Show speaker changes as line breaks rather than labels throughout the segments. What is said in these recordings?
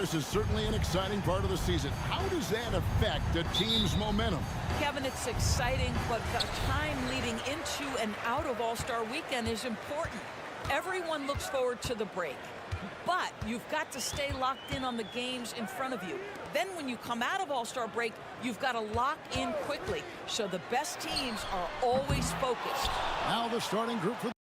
Zalgiris is certainly an exciting part of the season. How does that affect a team's momentum?
Kevin, it's exciting, but the time leading into and out of All-Star Weekend is important. Everyone looks forward to the break, but you've got to stay locked in on the games in front of you. Then when you come out of All-Star break, you've got to lock in quickly. So the best teams are always focused.
Now the starting group for the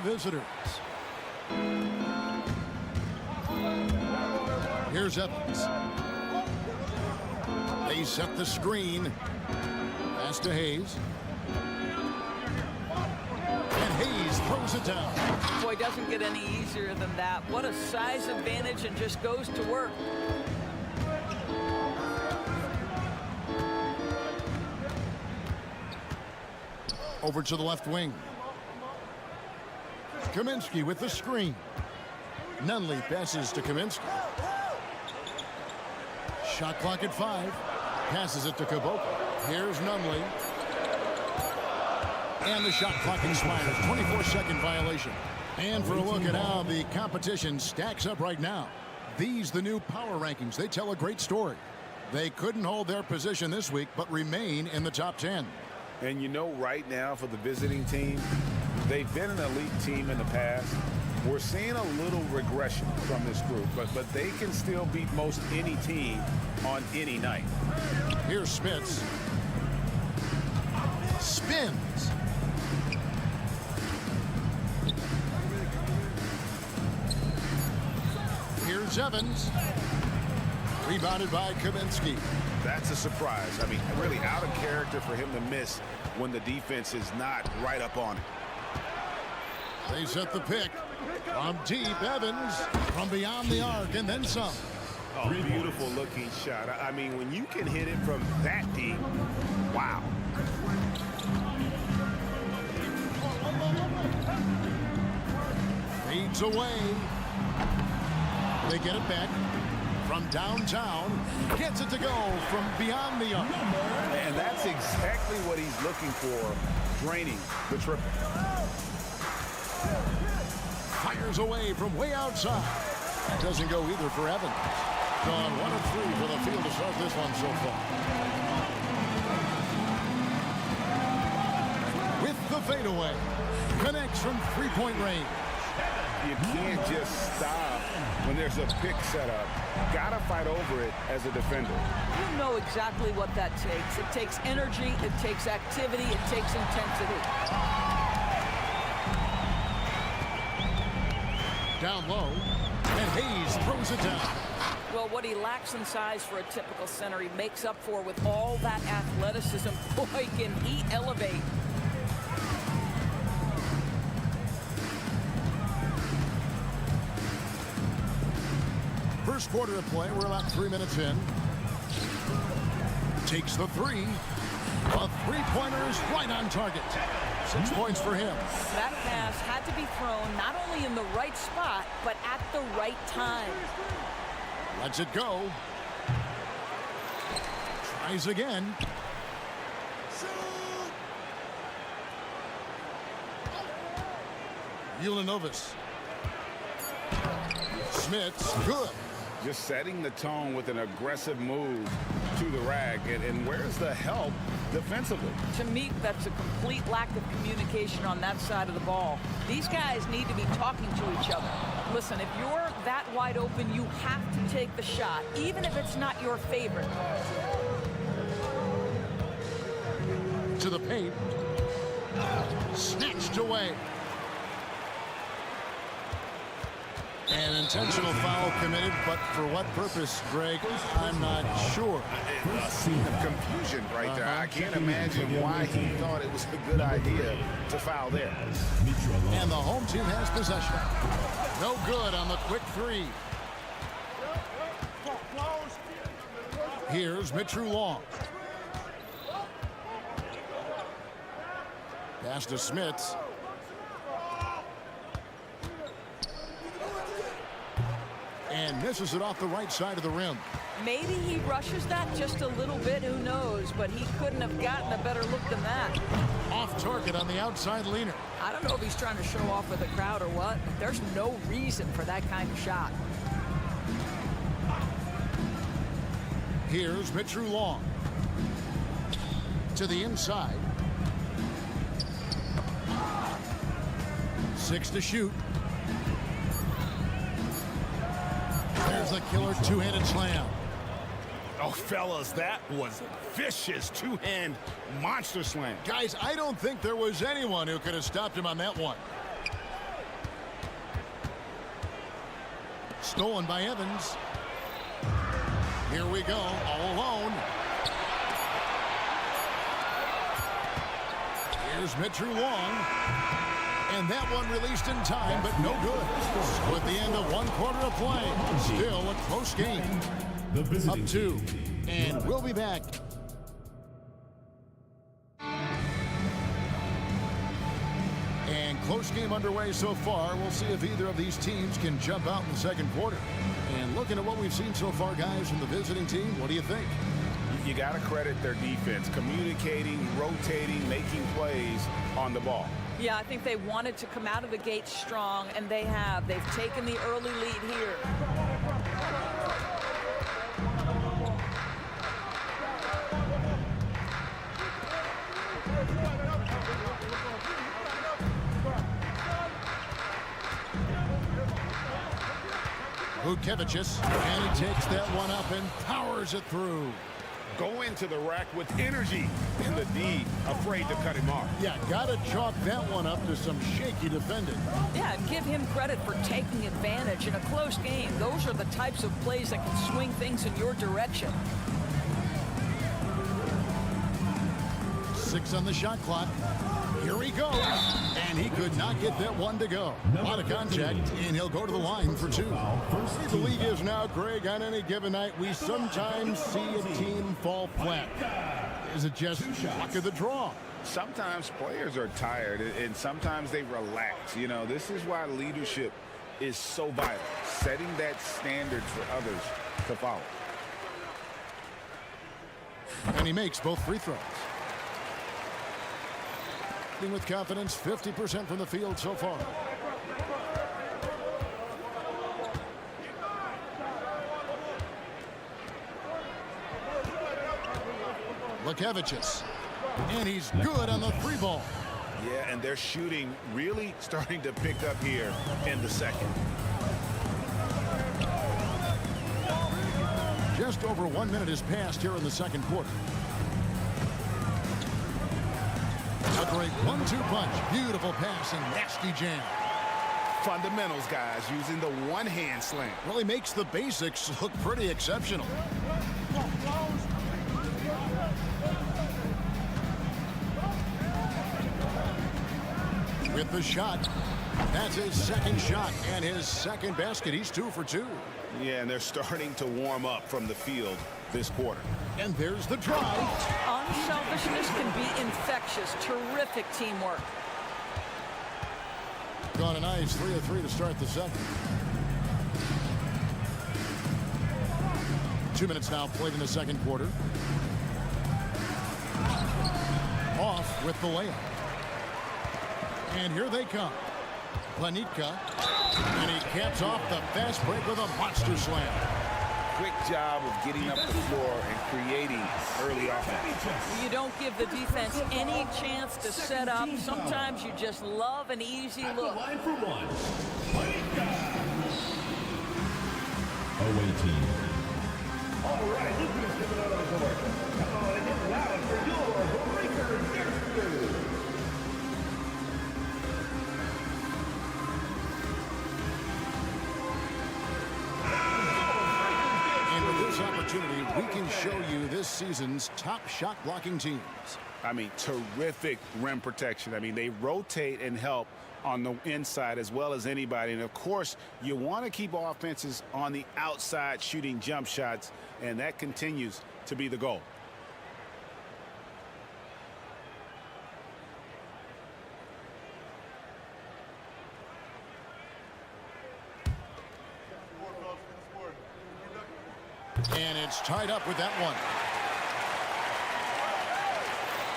visitors. Here's Evans. They set the screen. Pass to Hayes. And Hayes throws it down.
Boy, doesn't get any easier than that. What a size advantage, and just goes to work.
Over to the left wing. Kaminsky with the screen. Nunley passes to Kaminsky. Shot clock at 5. Passes it to Kuboka. Here's Nunley. And the shot clock expires. 24-second violation. And for a look at how the competition stacks up right now. These, the new power rankings, they tell a great story. They couldn't hold their position this week, but remain in the top 10.
And you know, right now for the visiting team, they've been an elite team in the past. We're seeing a little regression from this group, but they can still beat most any team on any night.
Here's Spitz. Spins. Here's Evans. Rebounded by Kaminsky.
That's a surprise. I mean, really out of character for him to miss when the defense is not right up on it.
They set the pick. From deep, Evans. From beyond the arc, and then some.
Oh, beautiful looking shot. I mean, when you can hit it from that deep, wow.
Fades away. They get it back. From downtown, gets it to go from beyond the arc.
And that's exactly what he's looking for, draining the triple.
Fires away from way outside. Doesn't go either for Evans. Gone 1 of 3 for the field to start this one so far. With the fadeaway. Connects from three-point range.
You can't just stop when there's a pick set up. Gotta fight over it as a defender.
You know exactly what that takes. It takes energy, it takes activity, it takes intensity.
Down low, and Hayes throws it down.
Well, what he lacks in size for a typical center, he makes up for with all that athleticism. Boy, can he elevate.
First quarter of play, we're about 3 minutes in. Takes the three. A three-pointer is right on target. 6 points for him.
That pass had to be thrown not only in the right spot, but at the right time.
Lets it go. Tries again. Ulanovis. Smith's good.
Just setting the tone with an aggressive move to the rack. And where's the help defensively?
To me, that's a complete lack of communication on that side of the ball. These guys need to be talking to each other. Listen, if you're that wide open, you have to take the shot, even if it's not your favorite.
To the paint. Snatched away. An intentional foul committed, but for what purpose, Greg, I'm not sure.
A scene of confusion right there. I can't imagine why he thought it was a good idea to foul there.
And the home team has possession. No good on the quick three. Here's Mitru Long. Pass to Smits. And misses it off the right side of the rim.
Maybe he rushes that just a little bit, who knows, but he couldn't have gotten a better look than that.
Off target on the outside leaner.
I don't know if he's trying to show off with the crowd or what, but there's no reason for that kind of shot.
Here's Mitchell Long. To the inside. 6 to shoot. There's the killer two-handed slam.
Oh, fellas, that was vicious two-hand monster slam.
Guys, I don't think there was anyone who could have stopped him on that one. Stolen by Evans. Here we go, all alone. Here's Mitchell Long. And that one released in time, but no good. So at the end of 1 quarter of play, still a close game. Up 2. And we'll be back. And close game underway so far. We'll see if either of these teams can jump out in the second quarter. And looking at what we've seen so far, guys, from the visiting team, what do you think?
You got to credit their defense, communicating, rotating, making plays on the ball.
Yeah, I think they wanted to come out of the gate strong, and they have. They've taken the early lead here.
Vucevic, and he takes that one up and powers it through.
Go into the rack with energy, and the D afraid to cut him off.
Yeah, gotta chalk that one up to some shaky defending.
Yeah, and give him credit for taking advantage in a close game. Those are the types of plays that can swing things in your direction.
6 on the shot clock. Here he goes. And he could not get that one to go. A lot of contact, and he'll go to the line for 2. The league is now, Greg, on any given night, we sometimes see a team fall flat. Is it just luck of the draw?
Sometimes players are tired, and sometimes they relax. You know, this is why leadership is so vital, setting that standard for others to follow.
And he makes both free throws. With confidence, 50% from the field so far. Vucevic, and he's good on the 3 ball.
Yeah, and their shooting really starting to pick up here in the second.
Just over 1 minute has passed here in the second quarter. A great 1-2 punch. Beautiful pass and nasty jam.
Fundamentals, guys, using the one-hand slam.
Really makes the basics look pretty exceptional. With the shot. That's his second shot and his second basket. He's 2 for 2.
Yeah, and they're starting to warm up from the field this quarter.
And there's the drive.
Unselfishness can be infectious. Terrific teamwork.
Gone a nice 3 of 3 to start the second. 2 minutes now played in the second quarter. Off with the layup. And here they come. Bjelica. And he caps off the fast break with a monster slam.
Quick job of getting up the floor and creating early offense.
You don't give the defense any chance to set up. Sometimes you just love an easy look.
Line for 1. Away team. All right, look who's coming out of the court. Come on and get loud for your breaker next.
Opportunity, we can show you this season's top shot blocking teams.
I mean, terrific rim protection. I mean, they rotate and help on the inside as well as anybody. And of course, you want to keep offenses on the outside shooting jump shots, and that continues to be the goal.
And it's tied up with that one.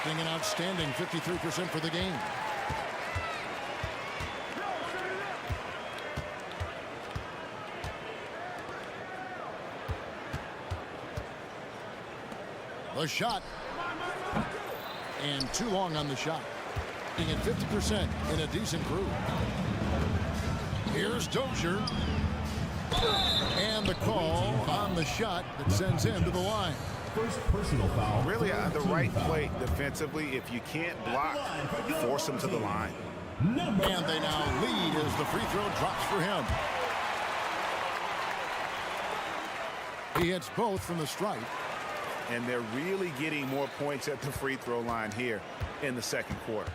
Being an outstanding 53% for the game. The shot. And too long on the shot. Being at 50% in a decent groove. Here's Dozier. And the call on the shot that sends him to the line.
First personal foul.
Really the right play defensively. If you can't block, force him to the line.
And they now lead as the free throw drops for him. He hits both from the stripe.
And they're really getting more points at the free throw line here in the second quarter.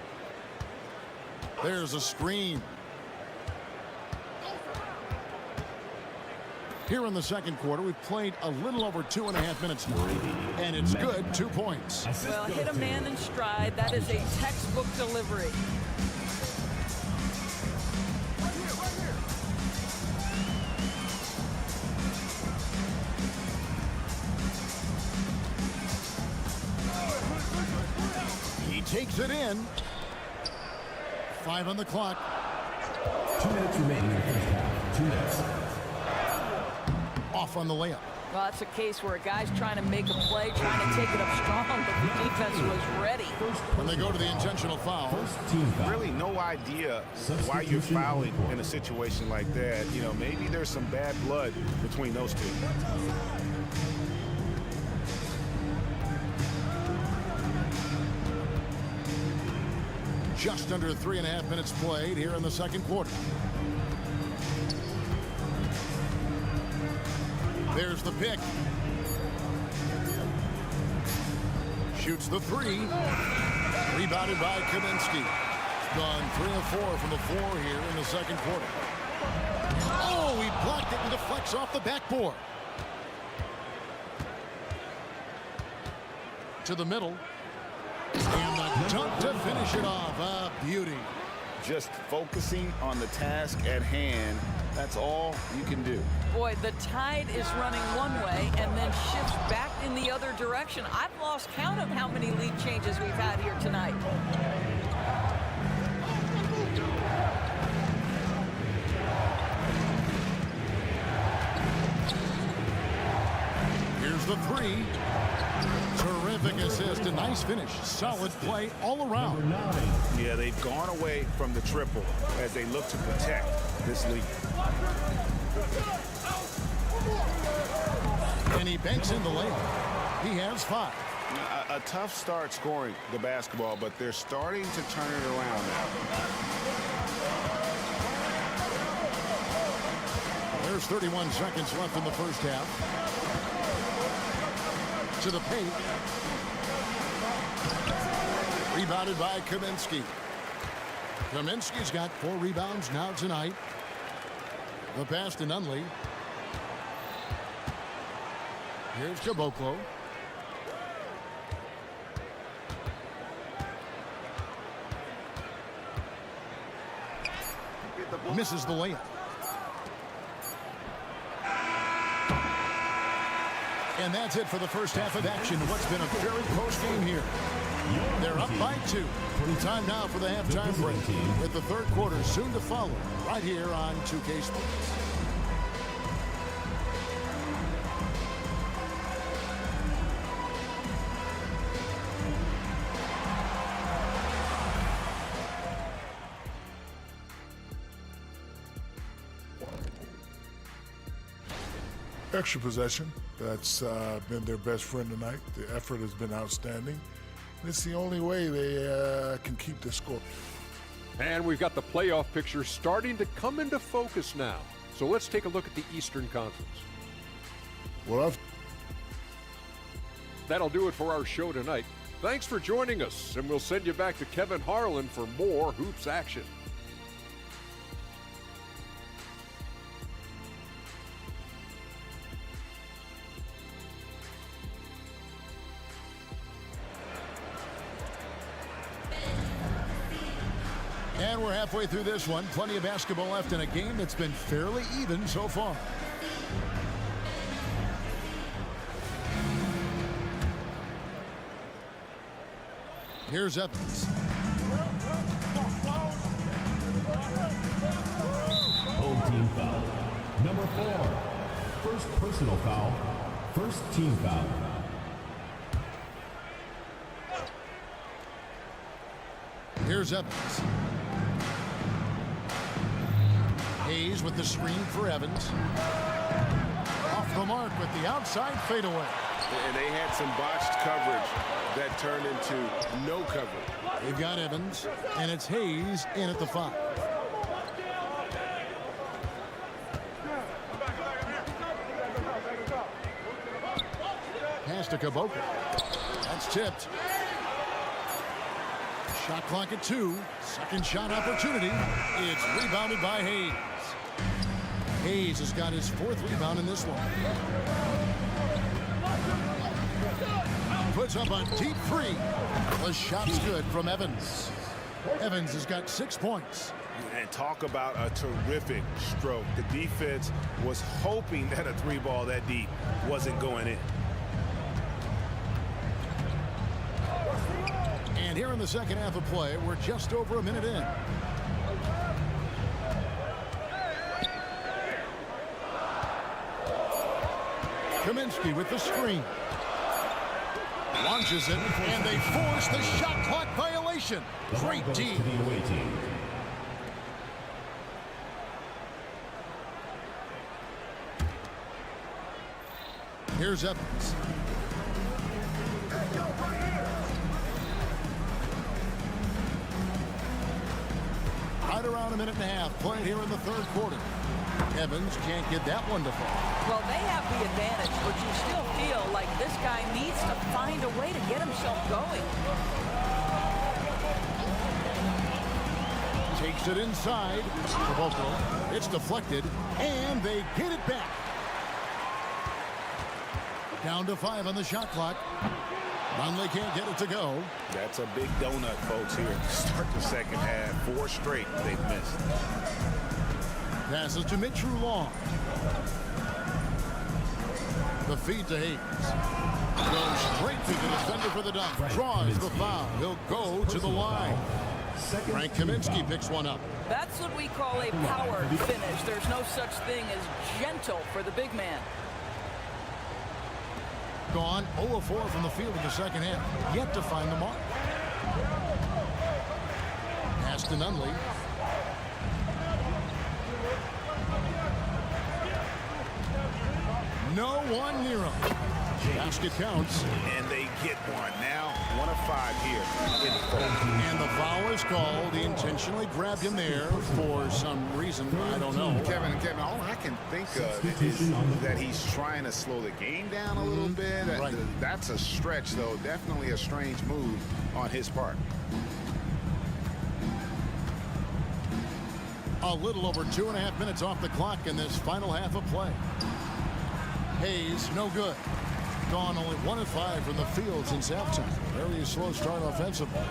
There's a screen. Here in the second quarter, we've played a little over 2.5 minutes now. And it's good, 2 points.
Well, hit a man in stride. That is a textbook delivery.
He takes it in. 5 on the clock.
2 minutes remaining in the first half. 2 minutes.
Off on the layup.
Well, that's a case where a guy's trying to make a play, trying to take it up strong, but the defense was ready.
When they go to the intentional foul.
First team foul.
Really no idea why you're fouling in a situation like that. You know, maybe there's some bad blood between those two.
Just under 3.5 minutes played here in the second quarter. There's the pick. Shoots the three. Rebounded by Kaminsky. Gone 3 of 4 from the floor here in the second quarter. Oh, he blocked it and deflects off the backboard. To the middle. And the dunk to finish it off. A beauty.
Just focusing on the task at hand. That's all you can do.
Boy, the tide is running one way and then shifts back in the other direction. I've lost count of how many lead changes we've had here tonight.
Here's the three. Terrific assist, a nice finish. Solid play all around.
Yeah, they've gone away from the triple as they look to protect this lead.
And he banks in the layup. He has 5.
A tough start scoring the basketball, but they're starting to turn it around now.
There's 31 seconds left in the first half. To the paint. Rebounded by Kaminsky. Kaminsky's got 4 rebounds now tonight. The pass to Nunley. Here's Caboclo. Misses the layup. And that's it for the first half of action. What's been a very close game here. They're up by 2. Time now for the halftime break, with the third quarter soon to follow right here on 2K Sports.
Extra possession. That's been their best friend tonight. The effort has been outstanding. It's the only way they can keep the score.
And we've got the playoff picture starting to come into focus now. So let's take a look at the Eastern Conference.
Well,
That'll do it for our show tonight. Thanks for joining us, and we'll send you back to Kevin Harlan for more hoops action.
And we're halfway through this one. Plenty of basketball left in a game that's been fairly even so far. Here's Evans.
Old team foul. Number 4. First personal foul. First team foul.
Here's Evans. Hayes with the screen for Evans. Off the mark with the outside fadeaway.
And they had some botched coverage that turned into no coverage.
They've got Evans, and it's Hayes in at the 5. Pass to Kaboka. That's tipped. Shot clock at 2. Second shot opportunity. It's rebounded by Hayes. Hayes has got his 4th rebound in this one. Puts up a deep 3. The shot's good from Evans. Evans has got 6 points.
And talk about a terrific stroke. The defense was hoping that a 3-ball that deep wasn't going in.
And here in the second half of play, we're just over a minute in. Kaminsky with the screen. Launches it, and they force the shot clock violation. Great D. Here's Evans. Right around a minute and a half played here in the 3rd quarter. Evans can't get that one to fall.
Well, they have the advantage, but you still feel like this guy needs to find a way to get himself going.
Takes it inside. Kaboka. It's deflected, and they get it back. Down to 5 on the shot clock. Conley can't get it to go.
That's a big donut, folks, here to start the second half. 4 straight they've missed.
Passes to Mitchell Long. The feed to Hayes. Goes straight to the defender for the dunk. Draws the foul. He'll go to the line. Frank Kaminsky picks one up.
That's what we call a power finish. There's no such thing as gentle for the big man.
Gone 0 of 4 from the field in the second half. Yet to find the mark. Pass to Nunley. No one near him. Basket counts.
And they get one. Now 1 of 5 here in the 4th.
And the foul is called. He intentionally grabbed him there for some reason. I don't know.
Kevin, all I can think of is that he's trying to slow the game down a little bit.
Right.
That's a stretch, though. Definitely a strange move on his part.
A little over 2.5 minutes off the clock in this final half of play. Hayes, no good. Gone only 1 of 5 from the field since halftime. Very slow start offensively.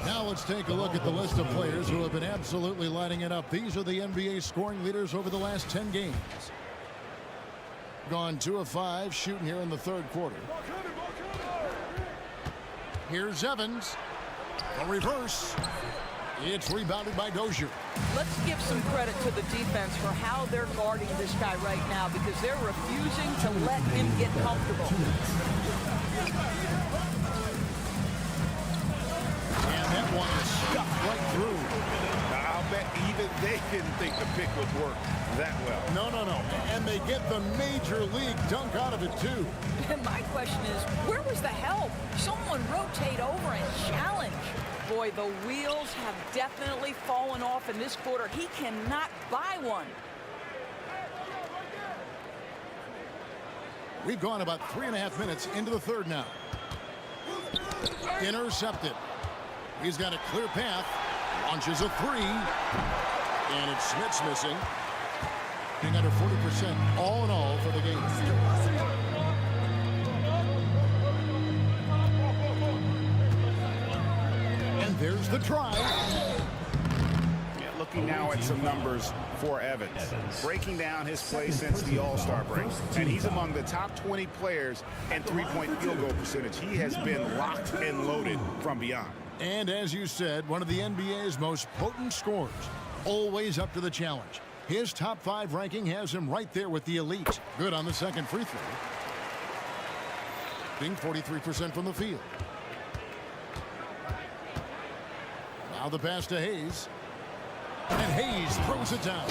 Now let's take a look at the list of players who have been absolutely lighting it up. These are the NBA scoring leaders over the last 10 games. Gone 2 of 5 shooting here in the 3rd quarter. Here's Evans. A reverse. It's rebounded by Dozier.
Let's give some credit to the defense for how they're guarding this guy right now because they're refusing to let him get comfortable.
And that one is stuffed right through.
I'll bet even they didn't think the pick would work that well.
No. And they get the major league dunk out of it, too.
And my question is, where was the help? Someone rotate over and challenge. Boy, the wheels have definitely fallen off in this quarter. He cannot buy one.
We've gone about 3.5 minutes into the 3rd now. Intercepted. He's got a clear path. Launches a 3. And it's Smith's missing. Being under 40% all in all for the game. And there's the try.
Yeah, look looking now at some numbers for Evans. Breaking down his play since the All-Star break. And he's among the top 20 players in three-point field goal percentage. He has been locked and loaded from beyond.
And as you said, one of the NBA's most potent scorers. Always up to the challenge. His top 5 ranking has him right there with the elite. Good on the second free throw. Being 43% from the field. Now the pass to Hayes. And Hayes throws it down.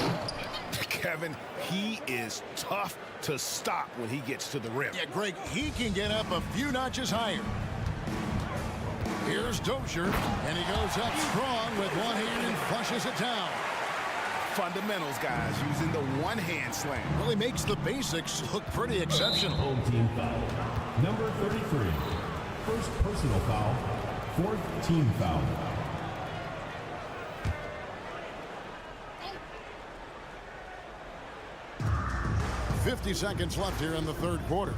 Kevin, he is tough to stop when he gets to the rim.
Yeah, Greg, he can get up a few notches higher. Here's Dozier, and he goes up strong with one hand and flushes it down.
Fundamentals, guys, using the one-hand slam.
Really makes the basics look pretty exceptional.
Home team foul. Number 33. First personal foul. Fourth team foul.
50 seconds left here in the third quarter.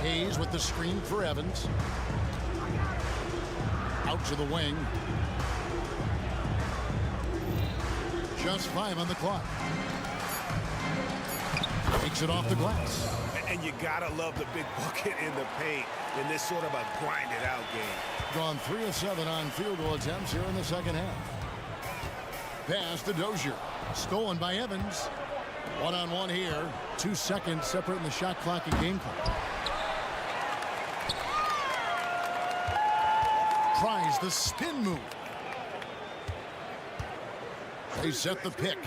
Hayes with the screen for Evans. Out to the wing. Just 5 on the clock. Takes it off the glass.
And you gotta love the big bucket in the paint in this sort of a grinded-out game.
Gone 3 of 7 on field goal attempts here in the second half. Pass to Dozier. Stolen by Evans. One-on-one here. 2 seconds separating the shot clock and game clock. Tries the spin move. They set the pick.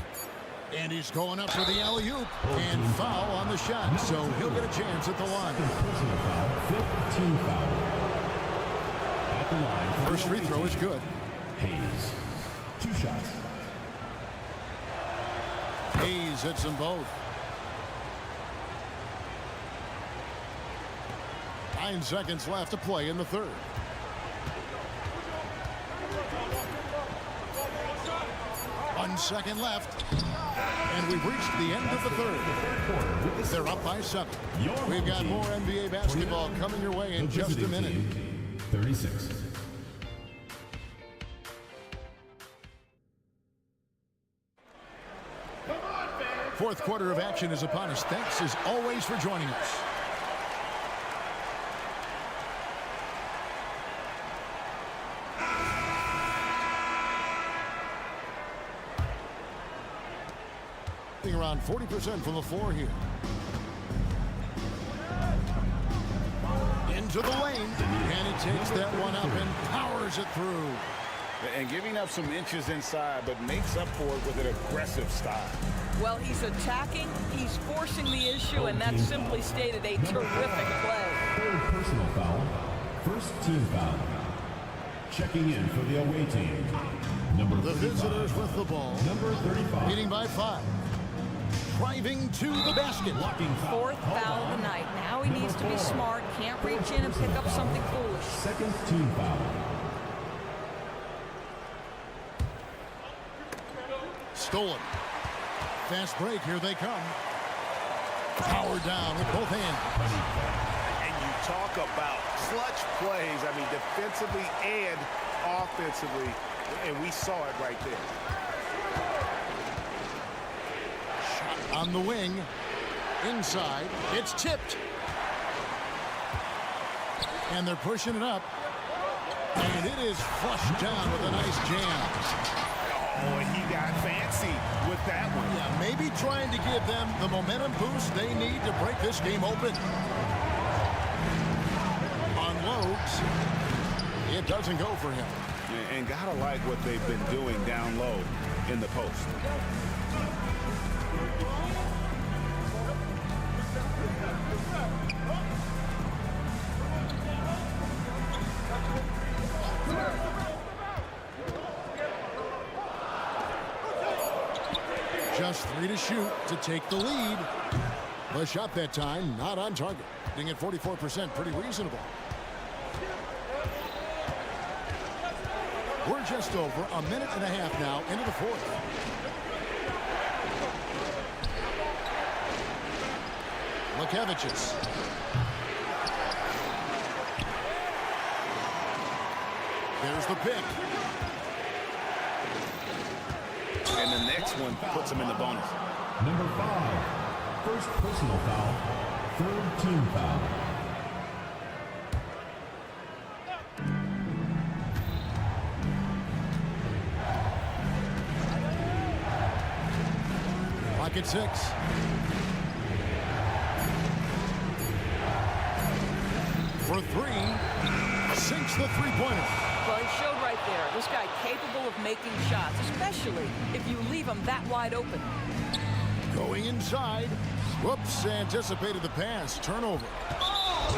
And he's going up for the alley-oop. And foul on the shot. So he'll get a chance at the line.
Personal foul. Fifth team foul. At the line.
First free throw is good.
Hayes. 2 shots.
Hayes hits them both. 9 seconds left to play in the third. One second left. And we've reached the end of the third. They're up by 7. We've got more NBA basketball coming your way in just a minute.
36.
Fourth quarter of action is upon us. Thanks as always for joining us. Around 40% from the floor here. Into the lane, and he takes that one up and powers it through.
And giving up some inches inside, but makes up for it with an aggressive style.
Well, he's attacking, he's forcing the issue, and that's simply stated a terrific play.
Third personal foul. First team foul. Checking in for the away team. Number
The
35.
visitors with the ball.
Number 35.
Leading by 5. Driving to the basket.
Blocking foul.
Fourth foul of the night. Now he needs to be smart, can't reach in and pick up something foolish.
Second team foul.
Stolen. Fast break, here they come. Powered down with both hands.
And you talk about clutch plays, I mean, defensively and offensively, and we saw it right there.
Shot on the wing. Inside. It's tipped. And they're pushing it up. And it is flushed down with a nice jam.
Oh, and he got fancy with that one.
Yeah, maybe trying to give them the momentum boost they need to break this game open. Unloads. It doesn't go for him.
And gotta like what they've been doing down low in the post.
Just 3 to shoot to take the lead. The shot that time, not on target. Being at 44%, pretty reasonable. We're just over a minute and a half now into the fourth. Lukevicius. There's the pick.
And the next one puts him in the bonus.
Number 5. First personal foul. Third team foul.
Clock at 6. For 3. Sinks the three-pointer.
Well, he showed right there. This guy capable of making shots, especially if you leave him that wide open.
Going inside. Whoops, anticipated the pass. Turnover.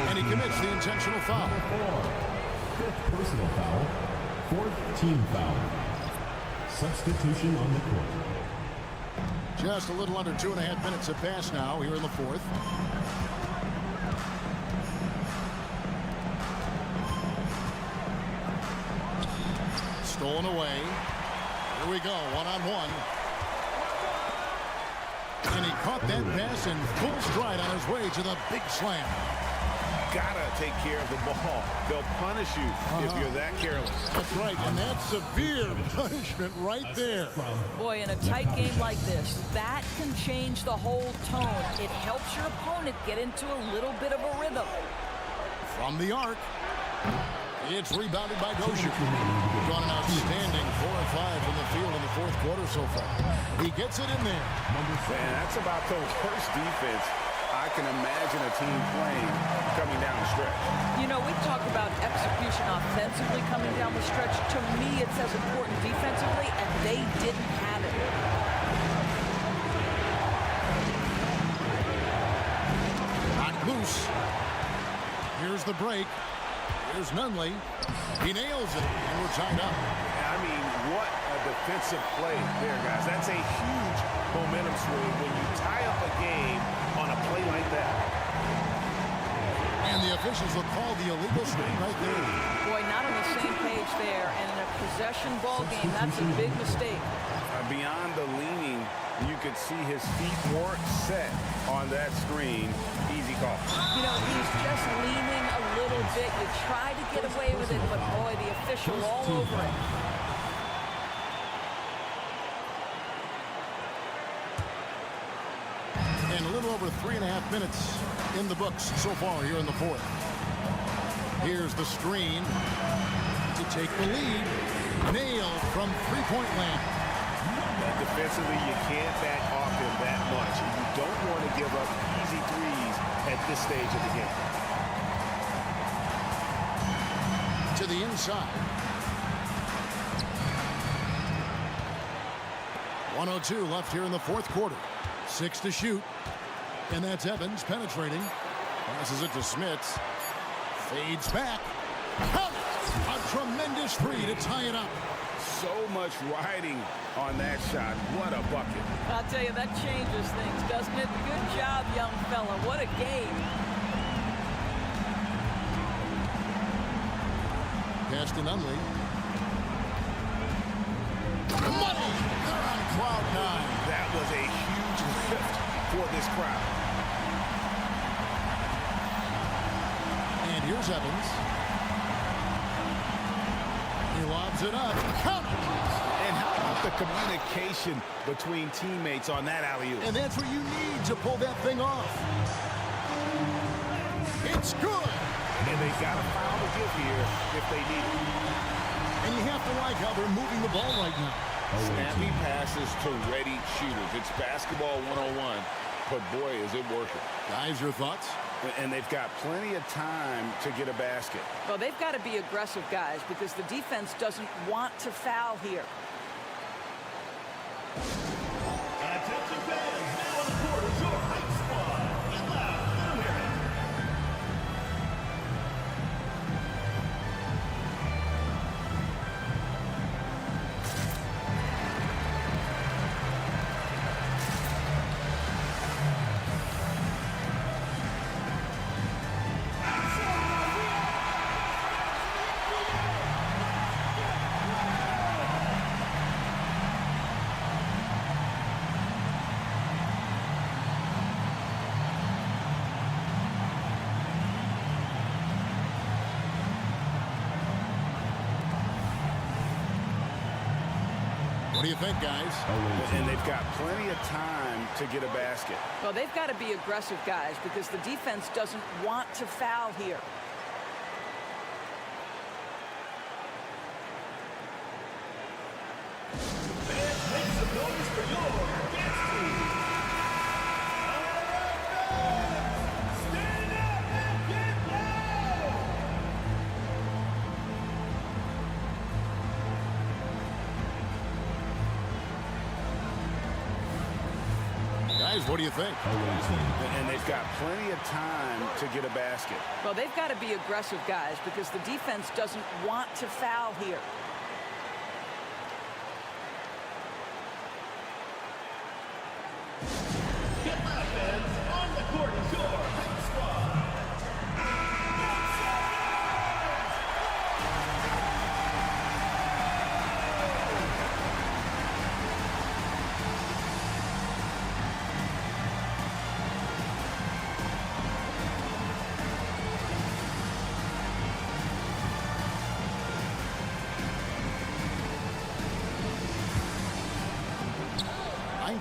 And he commits the intentional foul.
Number 4. Fifth personal foul. Fourth team foul. Substitution on the court.
Just a little under 2.5 minutes have passed now here in the fourth. Stolen away. Here we go, one-on-one. And he caught that pass in full stride on his way to the big slam.
Gotta take care of the ball. They'll punish you if you're that careless.
That's right, and that's severe punishment right there.
Boy, in a tight game like this, that can change the whole tone. It helps your opponent get into a little bit of a rhythm.
From the arc, it's rebounded by Dozier. Drawn an outstanding 4 or 5 from the field in the fourth quarter so far. He gets it in there.
Man, that's about the worst defense I can imagine a team playing coming down the stretch.
You know, we talked about execution offensively coming down the stretch. To me, it's as important defensively, and they didn't have it.
Knocked loose. Here's the break. Here's Nunley. He nails it, and we're tied up.
I mean, what a defensive play there, guys. That's a huge momentum swing when you tie up a game on a play like that.
And the officials will call the illegal screen right there.
Boy, not on the same page there. And in a possession ball game, that's a big mistake.
Beyond the leaning, you could see his feet weren't set on that screen. Easy call.
You know, he's just leaning a little bit. You try to get away with it, but boy, the official all over it.
And a little over 3.5 minutes in the books so far here in the fourth. Here's the screen to take the lead. Nailed from three-point land.
Defensively, you can't back off him that much. You don't want to give up easy threes at this stage of the game.
To the inside. 1:02 left here in the fourth quarter. 6 to shoot. And that's Evans penetrating. Passes it to Smits. Fades back. Count it! A tremendous three to tie it up.
So much riding on that shot. What a bucket.
I'll tell you, that changes things, doesn't it? Good job, young fella. What a game.
Pass to Nunley. Money! They're on cloud 9.
That was a huge lift for this crowd.
And here's Evans. He lobs it up. Count it!
And how about the communication between teammates on that alley-oop?
And that's what you need to pull that thing off. It's good!
And they got a foul to give here if they need it.
And you have to like how they're moving the ball right now.
Snappy passes to ready shooters. It's basketball 101, but boy, is it working.
Guys, your thoughts?
And they've got plenty of time to get a basket.
Well, they've got to be aggressive, guys, because the defense doesn't want to foul here.
Attention fans, now on the court is your hype squad. Get loud, let 'em hear it.
What do you think, guys?
And they've got plenty of time to get a basket.
Well, they've got to be aggressive, guys, because the defense doesn't want to foul here.
Fans, make some noise for your dance team. Stand up and get loud.
Guys, what do you think?
And they've got plenty of time to get a basket.
Well, they've got to be aggressive, guys, because the defense doesn't want to foul here.
Get loud, fans. On the court is your hype squad.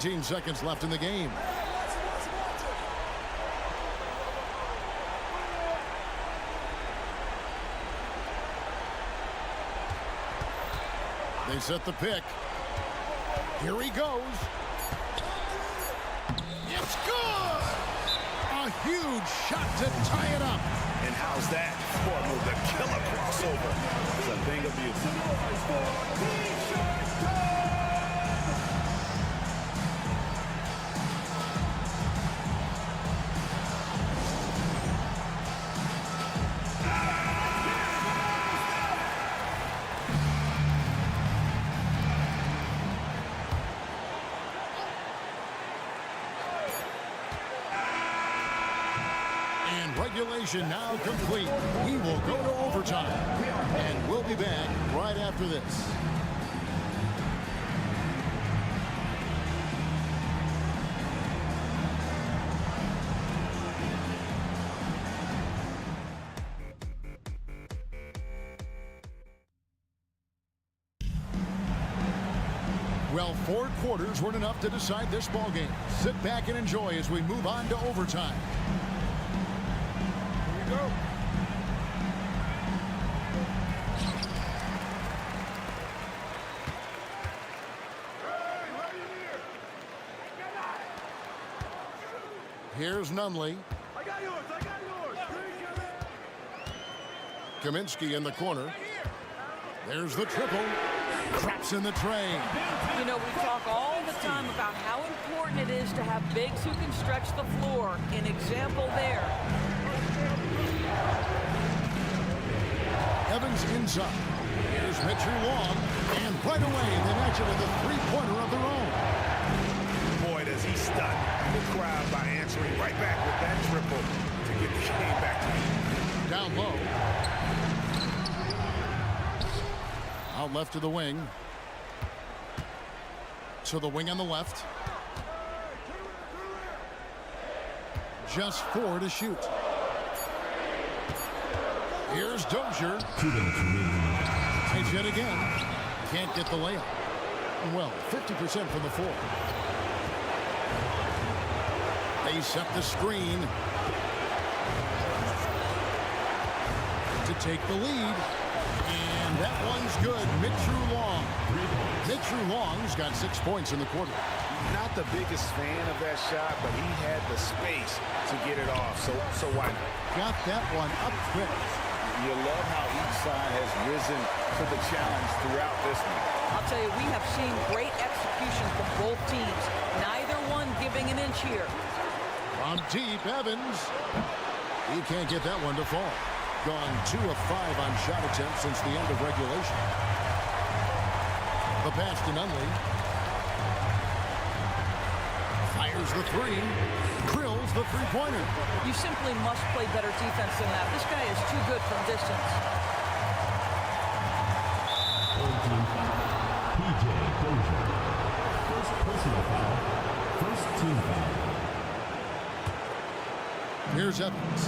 19 seconds left in the game. They set the pick. Here he goes. It's good! A huge shot to tie it up.
And how's that? Boy, move the killer crossover. It's a thing of beauty.
Regulation now complete. We will go to overtime, and we'll be back right after this. Well, 4 quarters weren't enough to decide this ball game. Sit back and enjoy as we move on to overtime. Go. Here's Nunley.
I got yours.
Kaminsky in the corner. There's the triple. Traps in the tray.
You know, we talk all the time about how important it is to have bigs who can stretch the floor. An example there.
Evans inside. Here's Mitchell Long. And right away, they match it with a three-pointer of their own.
Boy, does he stun the crowd by answering right back with that triple to get the game back to him.
Down low. Out left to the wing. To the wing on the left. Just 4 to shoot. Here's Dozier. Tries yet again. Can't get the layup. Well, 50% from the floor. They set the screen to take the lead. And that one's good. Mitchell Long. Mitchell Long's got 6 points in the quarter.
Not the biggest fan of that shot, but he had the space to get it off. So why not?
Got that one up quick.
You love how each side has risen to the challenge throughout this one.
I'll tell you, we have seen great execution from both teams. Neither one giving an inch here.
From deep, Evans. He can't get that one to fall. Gone 2 of 5 on shot attempts since the end of regulation. The pass to Nunley. Fires the 3. Drills the three-pointer.
You simply must play better defense than that. This guy is too good from distance.
PJ Dozier. First personal foul. First team foul.
Here's Evans.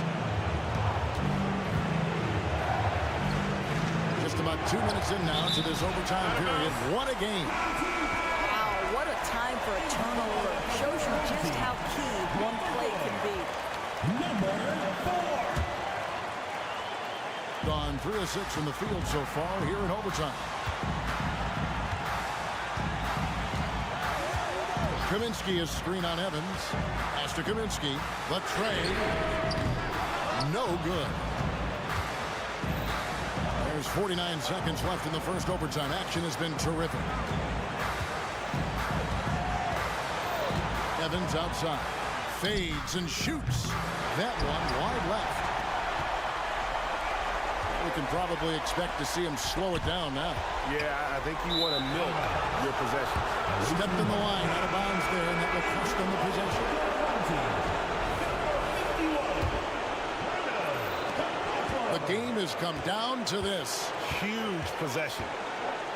Just about 2 minutes in now to this overtime period. What a game.
for a turnover. Shows you just how key one play can be.
Number 4.
Gone 3 of 6 from the field so far here in overtime. Kaminsky is screen on Evans. Pass to Kaminsky. The tray. No good. There's 49 seconds left in the first overtime. Action has been terrific. Evans outside. Fades and shoots. That one wide left. We can probably expect to see him slow it down now.
Yeah, I think you want to milk your possession.
Stepped in the line, out of bounds there, and that will cost them the possession. The game has come down to this.
Huge possession.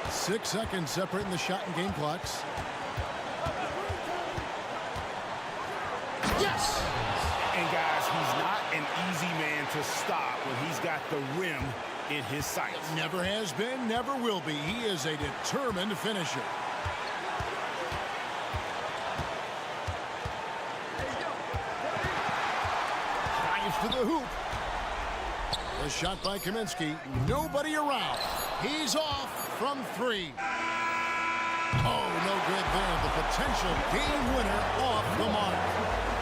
6 seconds separating the shot and game clocks. Yes!
And guys, he's not an easy man to stop when he's got the rim in his sights.
Never has been, never will be. He is a determined finisher. Drives to the hoop. The shot by Kaminsky. Nobody around. He's off from 3. Oh, no good there. The potential game winner off the mark.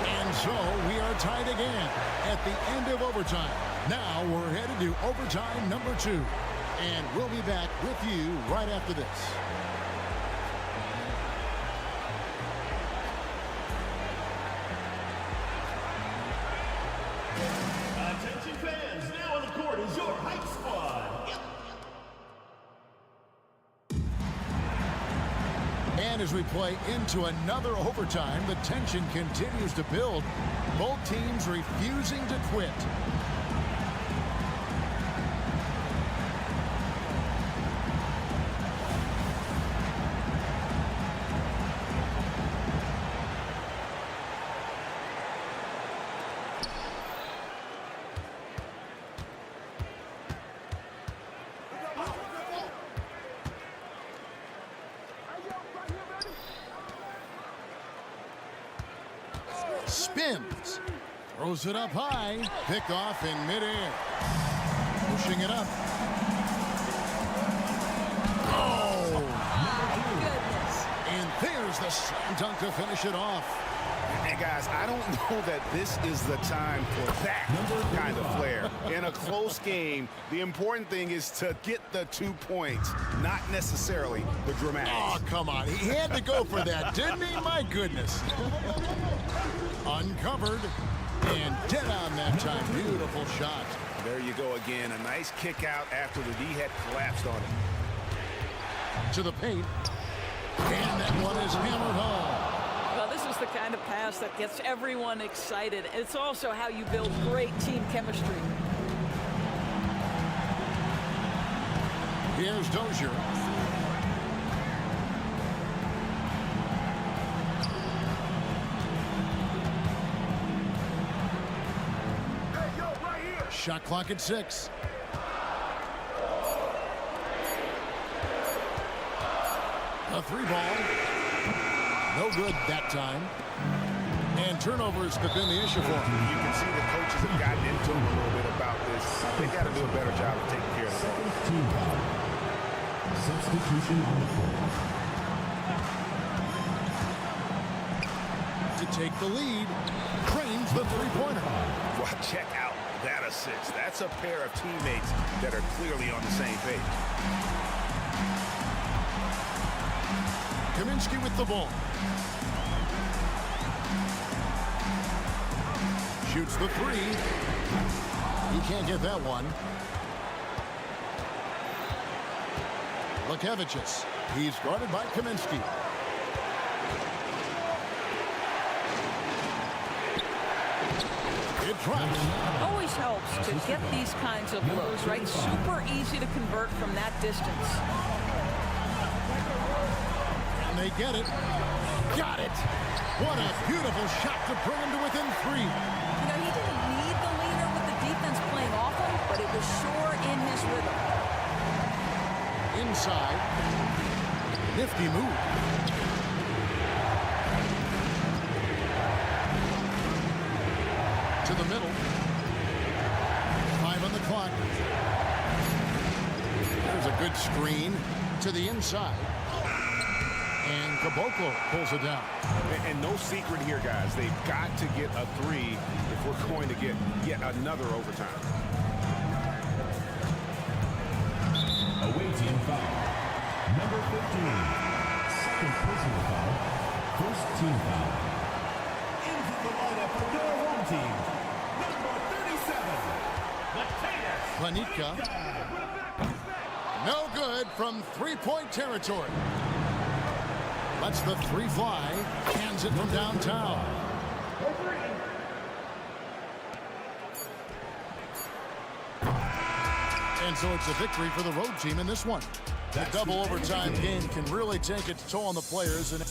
And so we are tied again at the end of overtime. Now we're headed to overtime number 2. And we'll be back with you right after this.
Attention fans, now on the court is your hype squad.
And as we play into another overtime, the tension continues to build. Both teams refusing to quit. Spins. Throws it up high. Picked off in midair. Pushing it up. Oh!
My goodness.
And there's the slam dunk to finish it off.
And guys, I don't know that this is the time for that kind of flair. In a close game, the important thing is to get the 2 points, not necessarily the dramatics.
Oh, come on. He had to go for that, didn't he? My goodness. Uncovered. And dead on that time. Beautiful shot.
There you go again. A nice kick out after the D had collapsed on him.
To the paint. And that one is hammered home.
Well, this is the kind of pass that gets everyone excited. It's also how you build great team chemistry.
Here's Dozier. Shot clock at 6. A 3 ball. No good that time. And turnovers have been the issue for him.
You can see the coaches have gotten into him a little bit about this. They got to do a better job of taking care of the ball.
Team foul. Substitution on the court.
To take the lead, Cranes the three-pointer.
Well, check out that assist. That's a pair of teammates that are clearly on the same page.
Kaminsky with the ball. Shoots the 3. He can't get that one. Lekevicius. He's guarded by Kaminsky. It drops.
Always helps to get these kinds of blows, right? Super easy to convert from that distance.
And they get it. Got it. What a beautiful shot to bring him to within 3.
You know, he didn't need the leader with the defense playing off him, but it was sure in his rhythm.
Inside. Nifty move. Good screen to the inside. And Caboclo pulls it down.
And no secret here, guys. They've got to get a 3 if we're going to get yet another overtime.
Away team foul. Number 15. Second personal foul. First team foul. Into the lineup for your home team. Number 37.
Bjelica. No good from three-point territory. Lets the 3 fly. Hands it from downtown. And so it's a victory for the road team in this one. The double overtime game can really take its toll on the players. And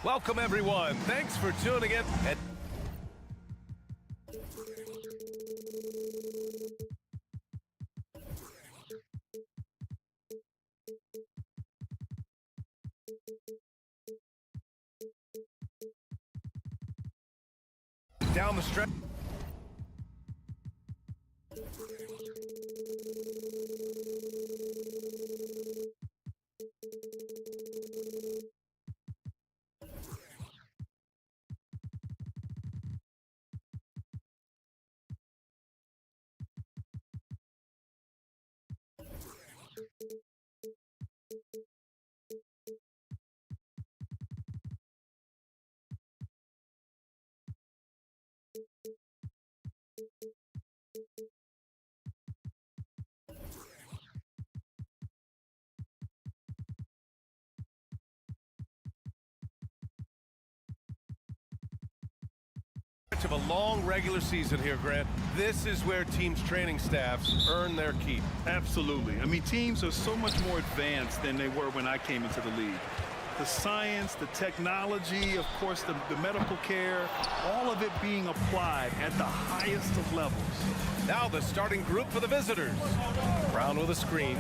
welcome, everyone. Thanks for tuning in. Down the stretch. Of a long regular season here, Grant. This is where teams' training staffs earn their keep.
Absolutely. I mean, teams are so much more advanced than they were when I came into the league. The science, the technology, of course, the medical care, all of it being applied at the highest of levels.
Now the starting group for the visitors. Brown with a screen.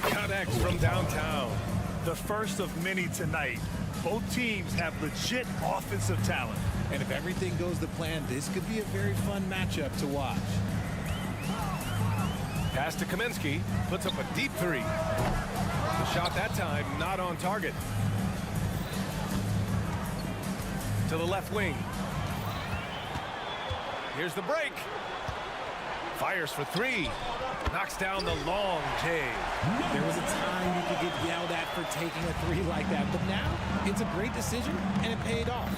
Connects from downtown.
The first of many tonight. Both teams have legit offensive talent.
And if everything goes to plan, this could be a very fun matchup to watch.
Pass to Kaminsky. Puts up a deep 3. The shot that time not on target. To the left wing. Here's the break. Fires for three. Knocks down the long J.
There was a time you could get yelled at for taking a three like that, but now it's a great decision, and it paid off.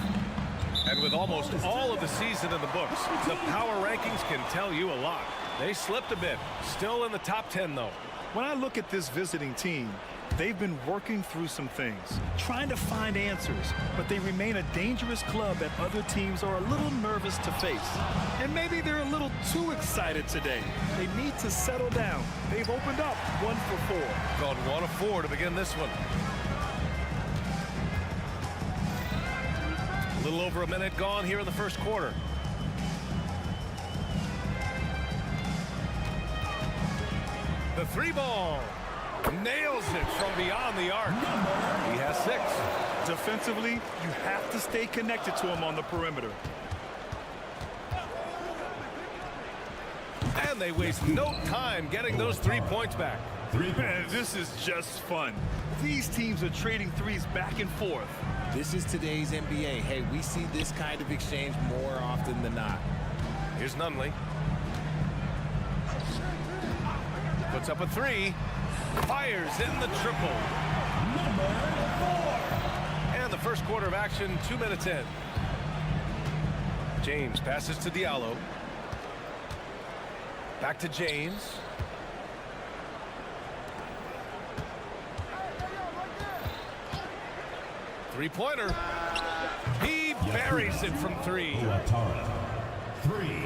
And with almost all of the season in the books, the power rankings can tell you a lot. They slipped a bit. Still in the top 10, though.
When I look at this visiting team, they've been working through some things, trying to find answers, but they remain a dangerous club that other teams are a little nervous to face. And maybe they're a little too excited today. They need to settle down. They've opened up 1 for 4.
Gone 1 of 4 to begin this one. A little over a minute gone here in the first quarter. The three ball. Nails it from beyond the arc. He has 6.
Defensively, you have to stay connected to him on the perimeter.
And they waste no time getting those 3 points back.
Man, this is just fun. These teams are trading threes back and forth.
This is today's NBA. Hey, we see this kind of exchange more often than not.
Here's Nunley. Puts up a 3. Fires in the triple.
Number 4.
And the first quarter of action, 2 minutes in. James passes to Diallo. Back to James. Three-pointer. He buries it from 3.
3.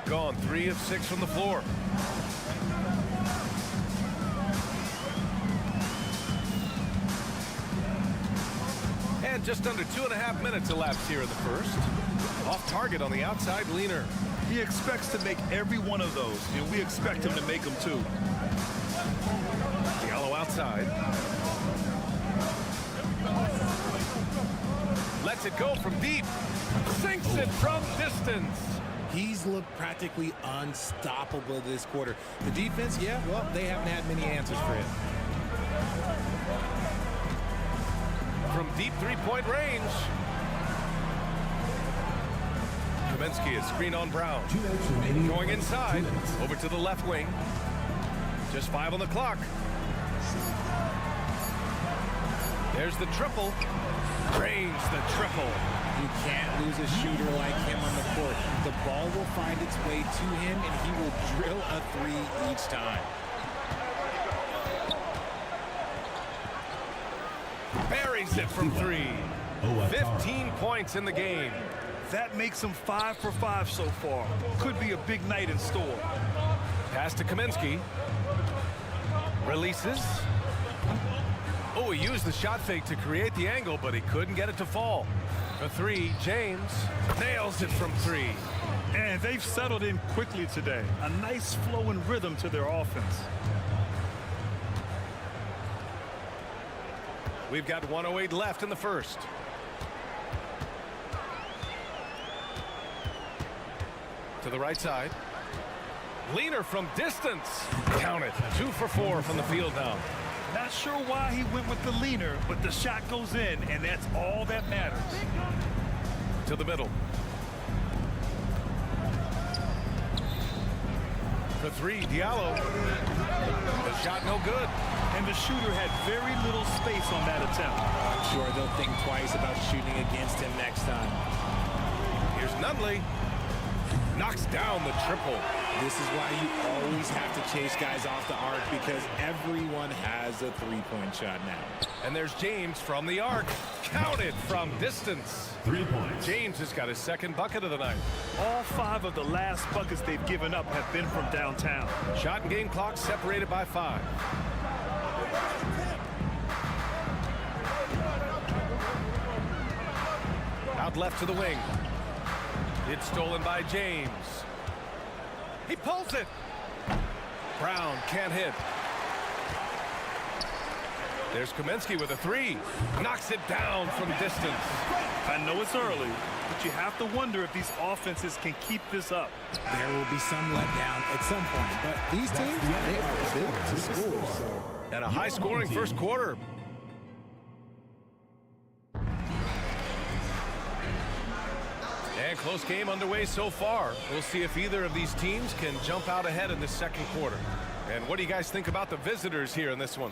Gone 3 of 6 from the floor. And just under 2.5 minutes elapsed here in the first. Off target on the outside, Leaner.
He expects to make every one of those, and we expect him to make them too.
Diallo outside. Lets it go from deep. Sinks it from distance.
He's looked practically unstoppable this quarter. The defense, yeah, well, they haven't had many answers for him.
From deep three-point range. Kaminsky is screen on Brown. Going inside, over to the left wing. Just 5 on the clock. There's the triple. Drains the triple.
You can't lose a shooter like him on the court. The ball will find its way to him, and he will drill a 3 each time.
Buries it from 3. 15 points in the game.
That makes him 5 for 5 so far. Could be a big night in store.
Pass to Kaminsky. Releases. Oh, he used the shot fake to create the angle, but he couldn't get it to fall. For 3, James nails it from 3.
And they've settled in quickly today. A nice flow and rhythm to their offense.
We've got 1:08 left in the first. To the right side. Leaner from distance. Count it. 2 for 4 from the field now.
Not sure why he went with the leaner, but the shot goes in, and that's all that matters.
To the middle. For 3, Diallo. The shot no good.
And the shooter had very little space on that attempt.
I'm sure they'll think twice about shooting against him next time.
Here's Nunley. Knocks down the triple.
This is why you always have to chase guys off the arc, because everyone has a 3-point shot now.
And there's James from the arc. Counted from distance.
3 points.
James has got his second bucket of the night.
All 5 of the last buckets they've given up have been from downtown.
Shot and game clock separated by 5. Out left to the wing. It's stolen by James. He pulls it. Brown can't hit. There's Kaminsky with a 3. Knocks it down from distance.
I know it's early, but you have to wonder if these offenses can keep this up.
There will be some letdown at some point, but these teams, they are built to score. So.
And a high-scoring first quarter. And close game underway so far. We'll see if either of these teams can jump out ahead in this second quarter. And what do you guys think about the visitors here in this one?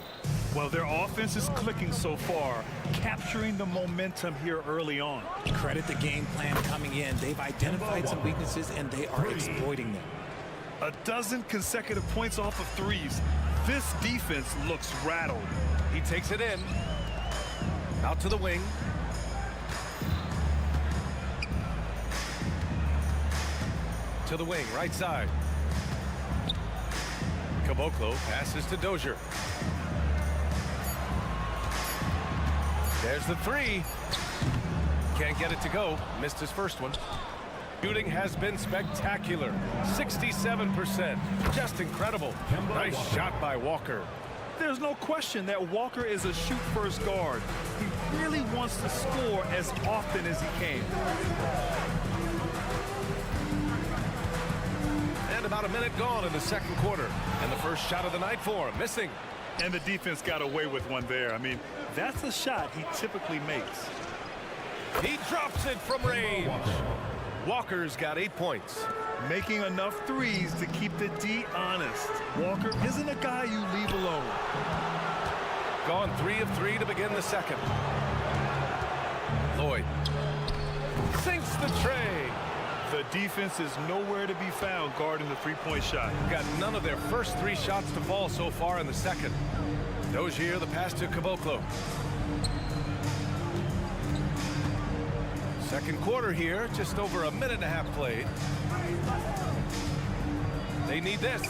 Well, their offense is clicking so far, capturing the momentum here early on.
Credit the game plan coming in. They've identified some weaknesses, and they are exploiting them.
A dozen consecutive points off of threes. This defense looks rattled.
He takes it in. Out to the wing. To the wing, right side. Caboclo passes to Dozier. There's the three. Can't get it to go. Missed his first one. Shooting has been spectacular. 67%. Just incredible. Nice shot by Walker.
There's no question that Walker is a shoot-first guard. He really wants to score as often as he can.
And about a minute gone in the second quarter. And the first shot of the night for him. Missing.
And the defense got away with one there. I mean, that's a shot he typically makes.
He drops it from range. Walker's got 8 points.
Making enough threes to keep the D honest. Walker isn't a guy you leave alone.
Gone 3 of 3 to begin the second. Lloyd sinks the tray.
The defense is nowhere to be found guarding the three-point shot.
Got none of their first 3 shots to fall so far in the second. Dozier, the pass to Caboclo. Second quarter here, just over a minute and a half played. They need this.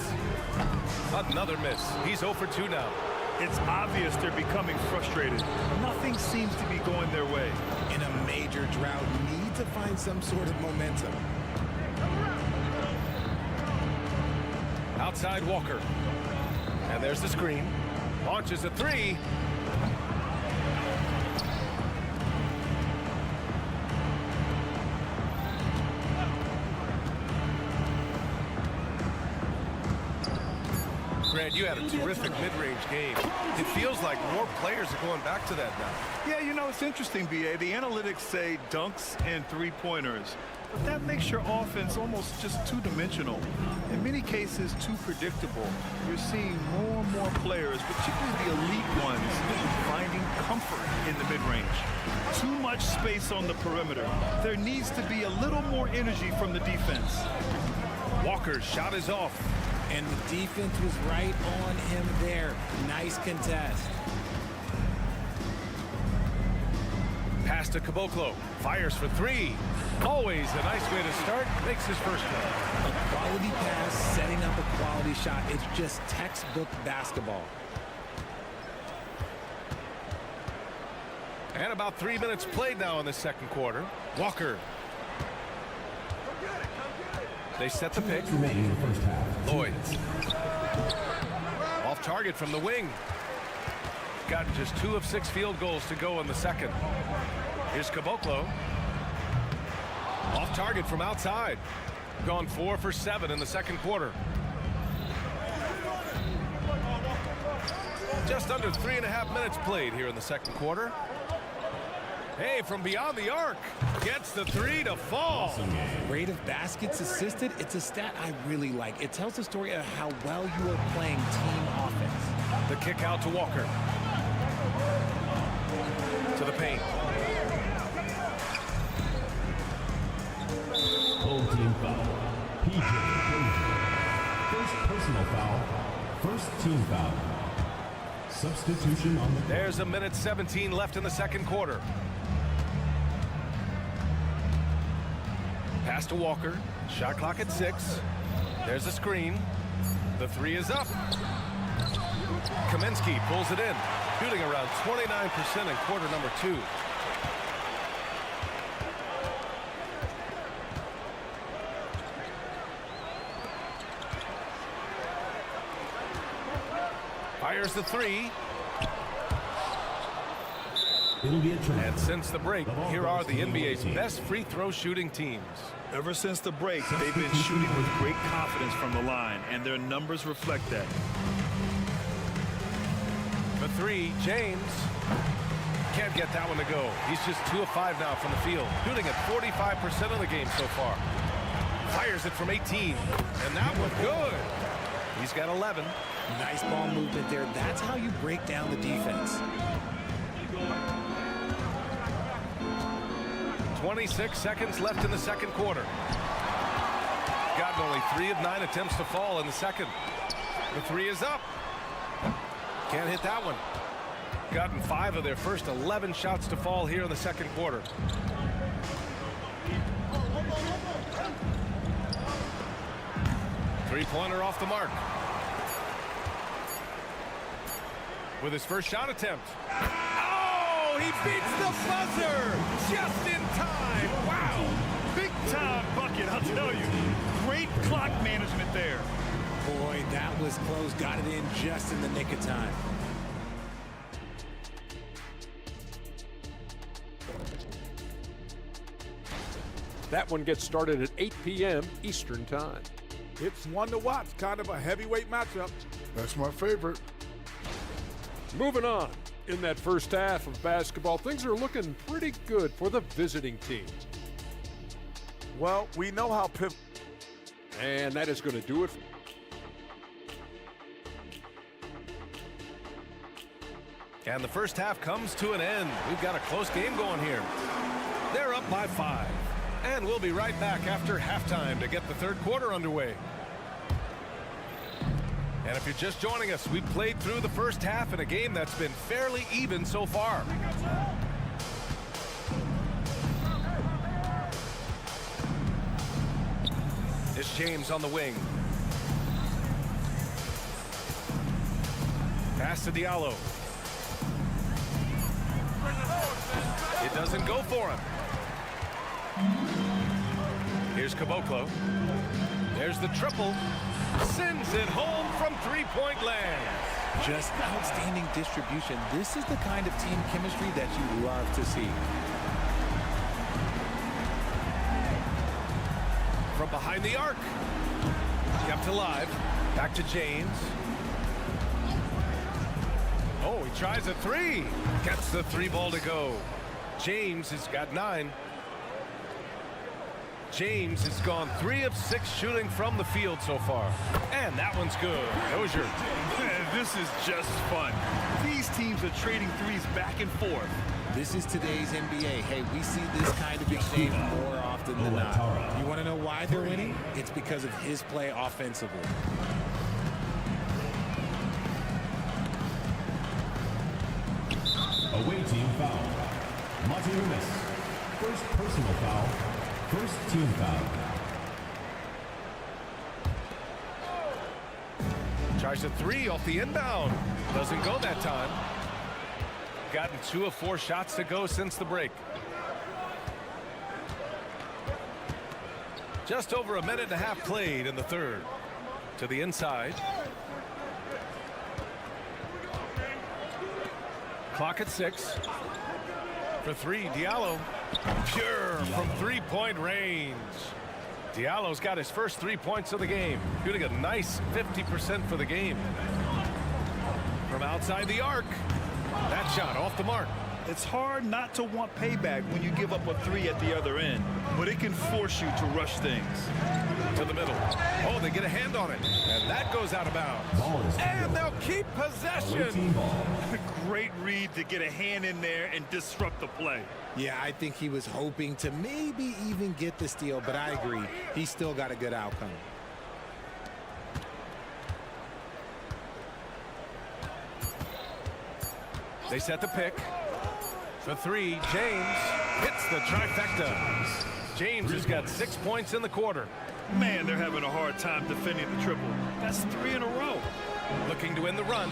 Another miss. He's 0 for 2 now.
It's obvious they're becoming frustrated. Nothing seems to be going their way.
In a major drought, need to find some sort of momentum.
Outside Walker. And there's the screen. Launches a 3. Grant, you had a terrific mid-range game. It feels like more players are going back to that now.
Yeah, you know, it's interesting, B.A. The analytics say dunks and three-pointers. But that makes your offense almost just two-dimensional. In many cases, too predictable. You're seeing more and more players, particularly the elite ones, finding comfort in the mid-range. Too much space on the perimeter. There needs to be a little more energy from the defense.
Walker's shot is off.
And the defense was right on him there. Nice contest.
Pass to Caboclo. Fires for 3. Always a nice way to start. Makes his first one.
A quality pass, setting up a quality shot. It's just textbook basketball.
And about 3 minutes played now in the second quarter. Walker. They set the pick. Lloyd. Off target from the wing. Gotten just 2 of 6 field goals to go in the second. Here's Caboclo. Off target from outside. Gone 4 for 7 in the second quarter. Just under 3.5 minutes played here in the second quarter. Hey, from beyond the arc, gets the 3 to fall.
Rate of baskets assisted, it's a stat I really like. It tells the story of how well you are playing team offense.
The kick out to Walker. To the paint.
Full team foul. PJ First personal foul. First team foul. Substitution on the...
There's a minute 17 left in the second quarter. Pass to Walker. Shot clock at 6. There's a screen. The 3 is up. Kaminsky pulls it in. Shooting around 29% in quarter number 2. Fires the 3.
It'll be a try.
And since the break, here are the NBA's best free throw shooting teams.
Ever since the break, they've been shooting with great confidence from the line, and their numbers reflect that.
The 3, James. Can't get that one to go. He's just 2 of 5 now from the field. Shooting at 45% of the game so far. Fires it from 18. And that one good. He's got 11.
Nice ball movement there. That's how you break down the defense.
26 seconds left in the second quarter. Gotten only 3 of 9 attempts to fall in the second. The 3 is up. Can't hit that one. Gotten 5 of their first 11 shots to fall here in the second quarter. Three-pointer off the mark. With his first shot attempt. Oh, he beats the buzzer just in time. Wow.
Big time bucket, I'll tell you. Great clock management there.
Boy, that was close. Got it in just in the nick of time.
That one gets started at 8 p.m. Eastern Time.
It's one to watch, kind of a heavyweight matchup.
That's my favorite.
Moving on. In that first half of basketball, things are looking pretty good for the visiting team.
Well, we know how
And that is going to do it.
And the first half comes to an end. We've got a close game going here. They're up by 5. And we'll be right back after halftime to get the third quarter underway. And if you're just joining us, we played through the first half in a game that's been fairly even so far. It's James on the wing. Pass to Diallo. It doesn't go for him. Here's Caboclo. There's the triple. Sends it home from three-point land.
Just outstanding distribution. This is the kind of team chemistry that you love to see.
From behind the arc. Kept alive. Back to James. Oh, he tries a 3. Gets the 3 ball to go. James has got 9. James has gone 3 of 6 shooting from the field so far. And that one's good. Dozier.
This is just fun. These teams are trading threes back and forth.
This is today's NBA. Hey, we see this kind of exchange more often than not. You want to know why they're winning? It's because of his play offensively.
Away team foul. Monty Loomis. First personal foul. First team foul.
Tries a 3 off the inbound. Doesn't go that time. Gotten 2 of 4 shots to go since the break. Just over a minute and a half played in the third. To the inside. Clock at 6. For 3, Diallo. Pure from three-point range. Diallo's got his first 3 points of the game. Shooting a nice 50% for the game. From outside the arc. That shot off the mark.
It's hard not to want payback when you give up a 3 at the other end, but it can force you to rush things.
To the middle. Oh, they get a hand on it. And that goes out of bounds. And they'll keep possession.
Great read to get a hand in there and disrupt the play.
Yeah, I think he was hoping to maybe even get the steal, but I agree. He still got a good outcome.
They set the pick. For 3, James hits the trifecta. James has got 6 points in the quarter.
Man, they're having a hard time defending the triple. That's 3 in a row.
Looking to win the run.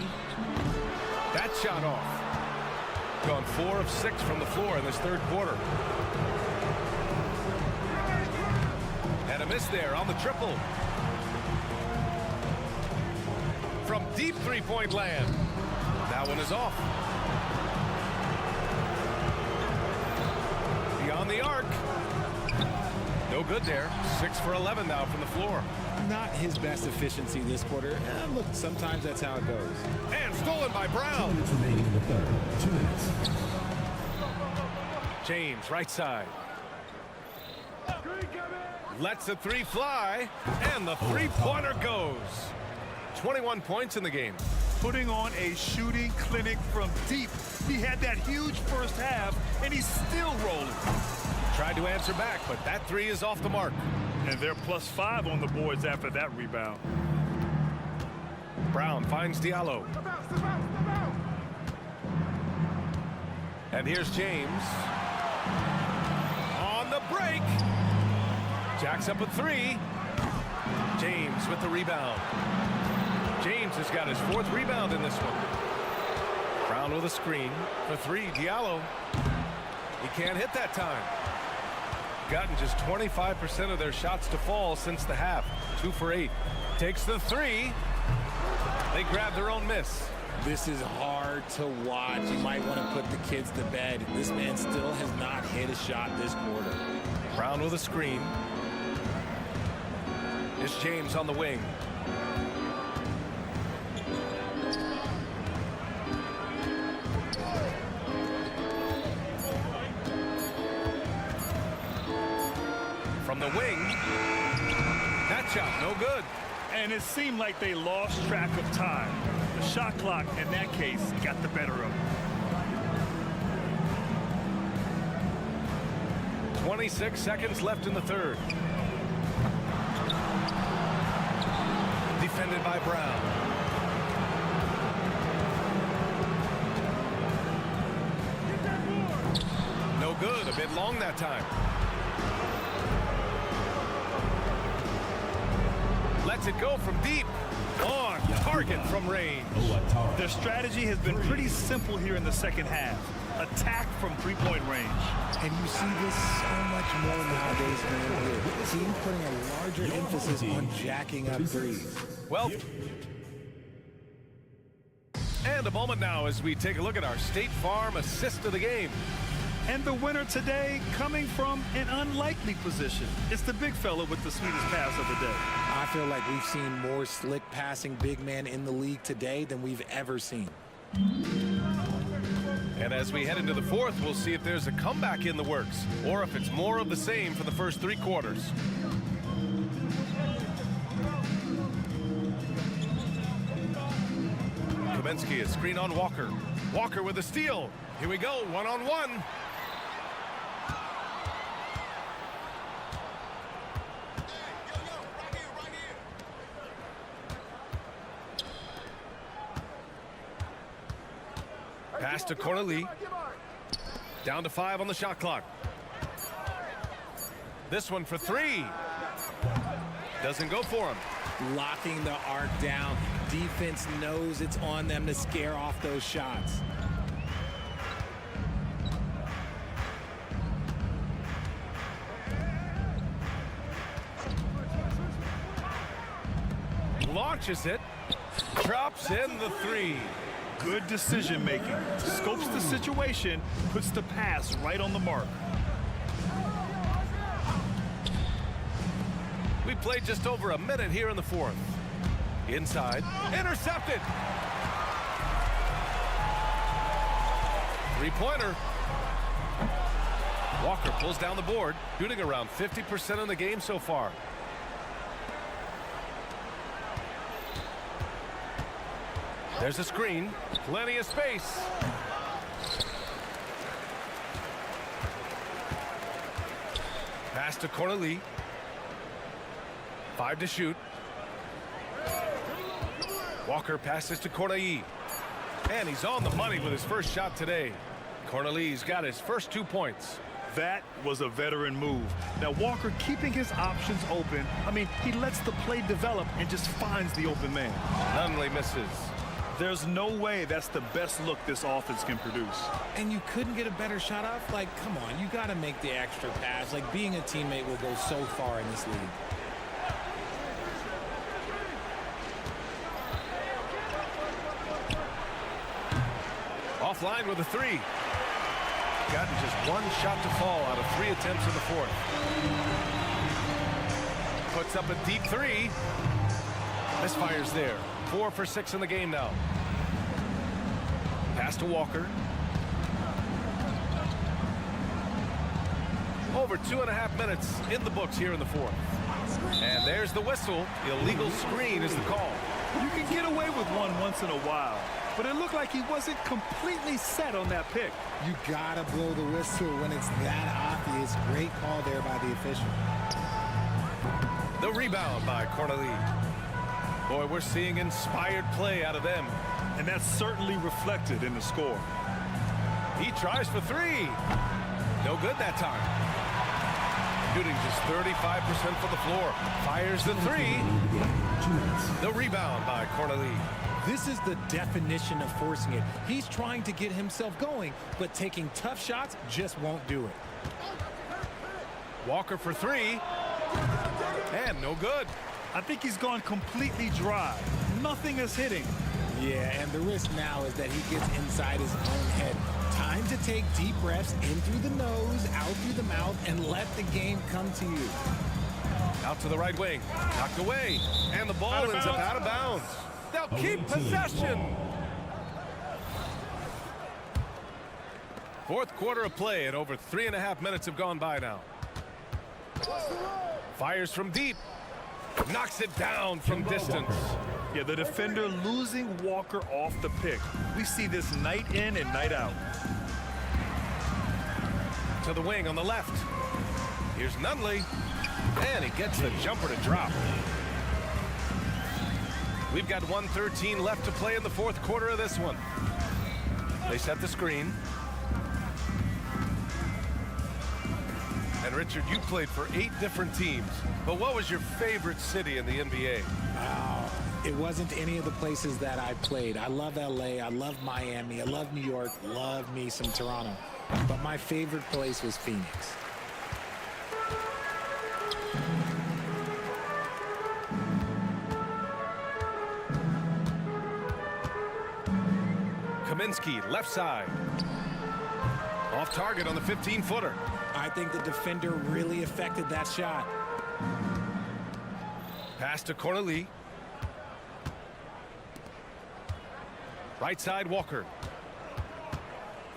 That shot off. Gone 4 of 6 from the floor in this third quarter. And a miss there on the triple. From deep three-point land. That one is off. Beyond the arc. No good there. 6 for 11 now from the floor.
Not his best efficiency this quarter. Look, sometimes that's how it goes.
And stolen by Brown.
2 minutes remaining in the third. 2 minutes.
James, right side. Lets the three fly, and the three-pointer goes. 21 points in the game.
Putting on a shooting clinic from deep. He had that huge first half, and he's still rolling.
Tried to answer back, but that three is off the mark.
And they're +5 on the boards after that rebound.
Brown finds Diallo. And here's James. On the break. Jacks up a three. James with the rebound. James has got his 4th rebound in this one. Brown with a screen for three. Diallo. He can't hit that time. Gotten just 25% of their shots to fall since the half. 2 for 8. Takes the three. They grab their own miss.
This is hard to watch. You might want to put the kids to bed. This man still has not hit a shot this quarter.
Brown with a screen. It's James on the wing. From the wing. That shot, no good.
And it seemed like they lost track of time. The shot clock, in that case, got the better of them.
26 seconds left in the third. Defended by Brown. No good, a bit long that time. Lets it go from deep. On target from range.
Their strategy has been pretty simple here in the second half. Attack from three-point range.
And you see this so much more nowadays than ever. Teams putting a larger emphasis on jacking up threes.
Well, and a moment now as we take a look at our State Farm assist of the game.
And the winner today coming from an unlikely position. It's the big fella with the sweetest pass of the day.
I feel like we've seen more slick passing big man in the league today than we've ever seen.
And as we head into the fourth, we'll see if there's a comeback in the works or if it's more of the same for the first 3 quarters. Kaminsky, a screen on Walker. Walker with a steal. Here we go, one-on-one. Pass to Corneli. Down to 5 on the shot clock. This one for 3. Doesn't go for him.
Locking the arc down. Defense knows it's on them to scare off those shots.
Launches it. Drops in the 3.
Good decision making. Scopes the situation, puts the pass right on the mark.
We played just over a minute here in the fourth. Inside, intercepted. 3-pointer. Walker pulls down the board, shooting around 50% in the game so far. There's a screen, plenty of space. Pass to Corneli. 5 to shoot. Walker passes to Corneli. And he's on the money with his first shot today. Corneli's got his first 2 points.
That was a veteran move. Now Walker keeping his options open. I mean, he lets the play develop and just finds the open man.
Nunley misses.
There's no way that's the best look this offense can produce.
And you couldn't get a better shot off? Like, come on, you got to make the extra pass. Like, being a teammate will go so far in this league.
Offline with a 3. Gotten just 1 shot to fall out of 3 attempts in the fourth. Puts up a deep 3. Misfires there. 4 for 6 in the game now. Pass to Walker. over 2.5 minutes in the books here in the fourth. And there's the whistle. Illegal screen is the call.
You can get away with one once in a while, but it looked like he wasn't completely set on that pick.
You gotta blow the whistle when it's that obvious. Great call there by the official.
The rebound by Corneli. Boy, we're seeing inspired play out of them.
And that's certainly reflected in the score.
He tries for three. No good that time. Shooting just 35% for the floor. Fires the three. The rebound by Corneli.
This is the definition of forcing it. He's trying to get himself going, but taking tough shots just won't do it.
Walker for three. And no good.
I think he's gone completely dry. Nothing is hitting.
Yeah, and the risk now is that he gets inside his own head. Time to take deep breaths in through the nose, out through the mouth, and let the game come to you.
Out to the right wing. Knocked away. And the ball ends up out of bounds. They'll keep possession. Fourth quarter of play, and over 3.5 minutes have gone by now. Fires from deep. Knocks it down from distance.
Yeah, the defender losing Walker off the pick. We see this night in and night out.
To the wing on the left. Here's Nunley. And he gets the jumper to drop. We've got 1:13 left to play in the fourth quarter of this one. They set the screen. And Richard, you played for 8 different teams. But what was your favorite city in the NBA?
Oh, it wasn't any of the places that I played. I love LA, I love Miami, I love New York, love me some Toronto. But my favorite place was Phoenix.
Kaminsky, left side. Off target on the 15-footer.
I think the defender really affected that shot.
Pass to Corneli. Right side, Walker.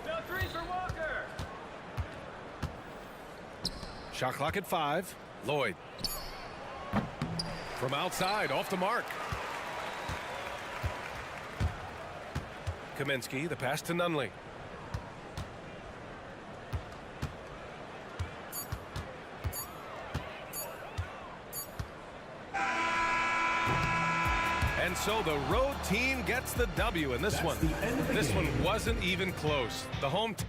No three for Walker.
Shot clock at 5. Lloyd. From outside, off the mark. Kaminsky, the pass to Nunley. And so the road team gets the W in this one. This one wasn't even close. The home team.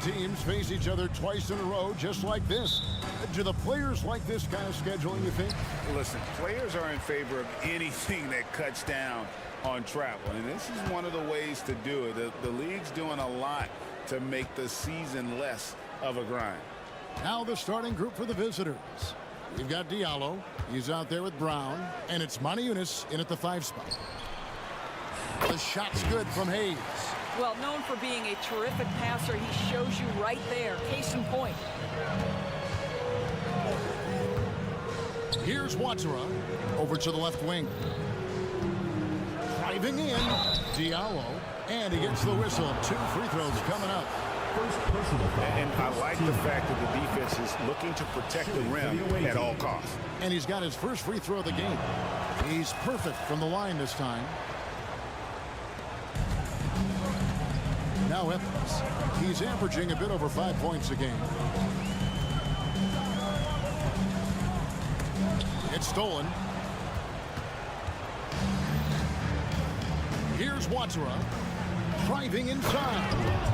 Teams face each other twice in a row just like this. Do the players like this kind of scheduling, you think?
Listen, players are in favor of anything that cuts down on travel, and this is one of the ways to do it. The league's doing a lot to make the season less of a grind.
Now the starting group for the visitors. You've got Diallo. He's out there with Brown, and it's Moniunas in at the 5 spot. The shot's good from Hayes.
Well, known for being a terrific passer, he shows you right there. Case in point.
Here's Watsura over to the left wing. Driving in, Diallo, and he gets the whistle. 2 free throws coming up.
And I like the fact that the defense is looking to protect the rim at all costs.
And he's got his first free throw of the game. He's perfect from the line this time. Now Evans. He's averaging a bit over 5 points a game. It's stolen. Here's Watsura. Driving inside.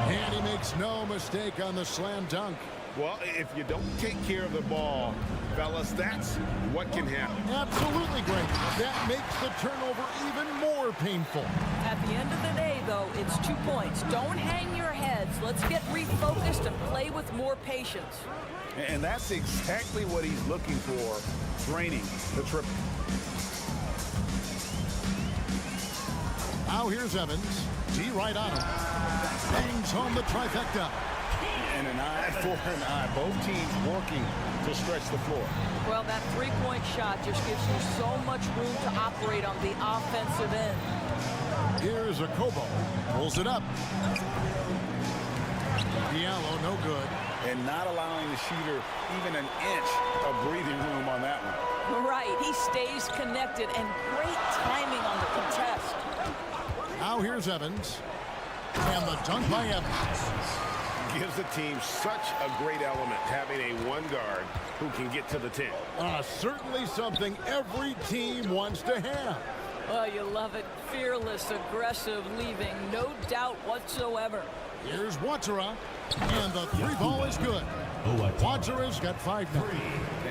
And he makes no mistake on the slam dunk.
Well, if you don't take care of the ball, fellas, that's what can happen.
Absolutely great. That makes the turnover even more painful.
At the end of the day, though, it's 2 points. Don't hang your heads. Let's get refocused and play with more patience.
And that's exactly what he's looking for, draining the triple.
Now here's Evans. D right on him. Bangs home the trifecta.
And an eye for an eye. Both teams working to stretch the floor.
Well, that three-point shot just gives you so much room to operate on the offensive end.
Here's a Kobo. Pulls it up. Diallo, no good.
And not allowing the shooter even an inch of breathing room on that one.
Right. He stays connected, and great timing on the contest.
Now here's Evans. And the dunk by Evans.
Gives the team such a great element, having a one guard who can get to the 10.
Certainly something every team wants to have.
Oh, you love it. Fearless, aggressive, leaving no doubt whatsoever.
Here's Watsura, and the 3 ball is good. Watsura's got 5 now.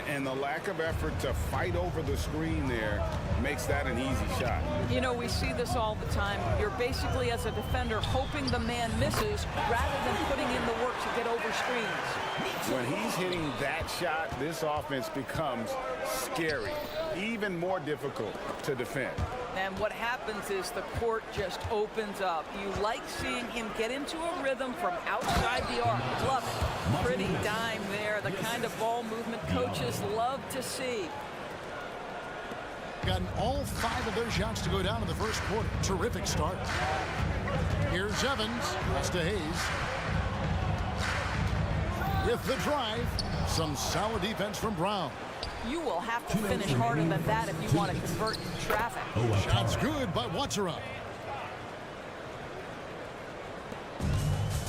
And the lack of effort to fight over the screen there makes that an easy shot.
You know, we see this all the time. You're basically, as a defender, hoping the man misses rather than putting in the work to get over screens.
When he's hitting that shot, this offense becomes scary, even more difficult to defend.
And what happens is the court just opens up. You like seeing him get into a rhythm from outside the arc. Love it. Pretty dime there. The kind of ball movement coaches love to see.
Gotten all 5 of their shots to go down in the first quarter. Terrific start. Here's Evans. Pass to Hayes. With the drive, some solid defense from Brown.
You will have to finish harder than that if you want to convert in traffic.
Shot's good by Watsura.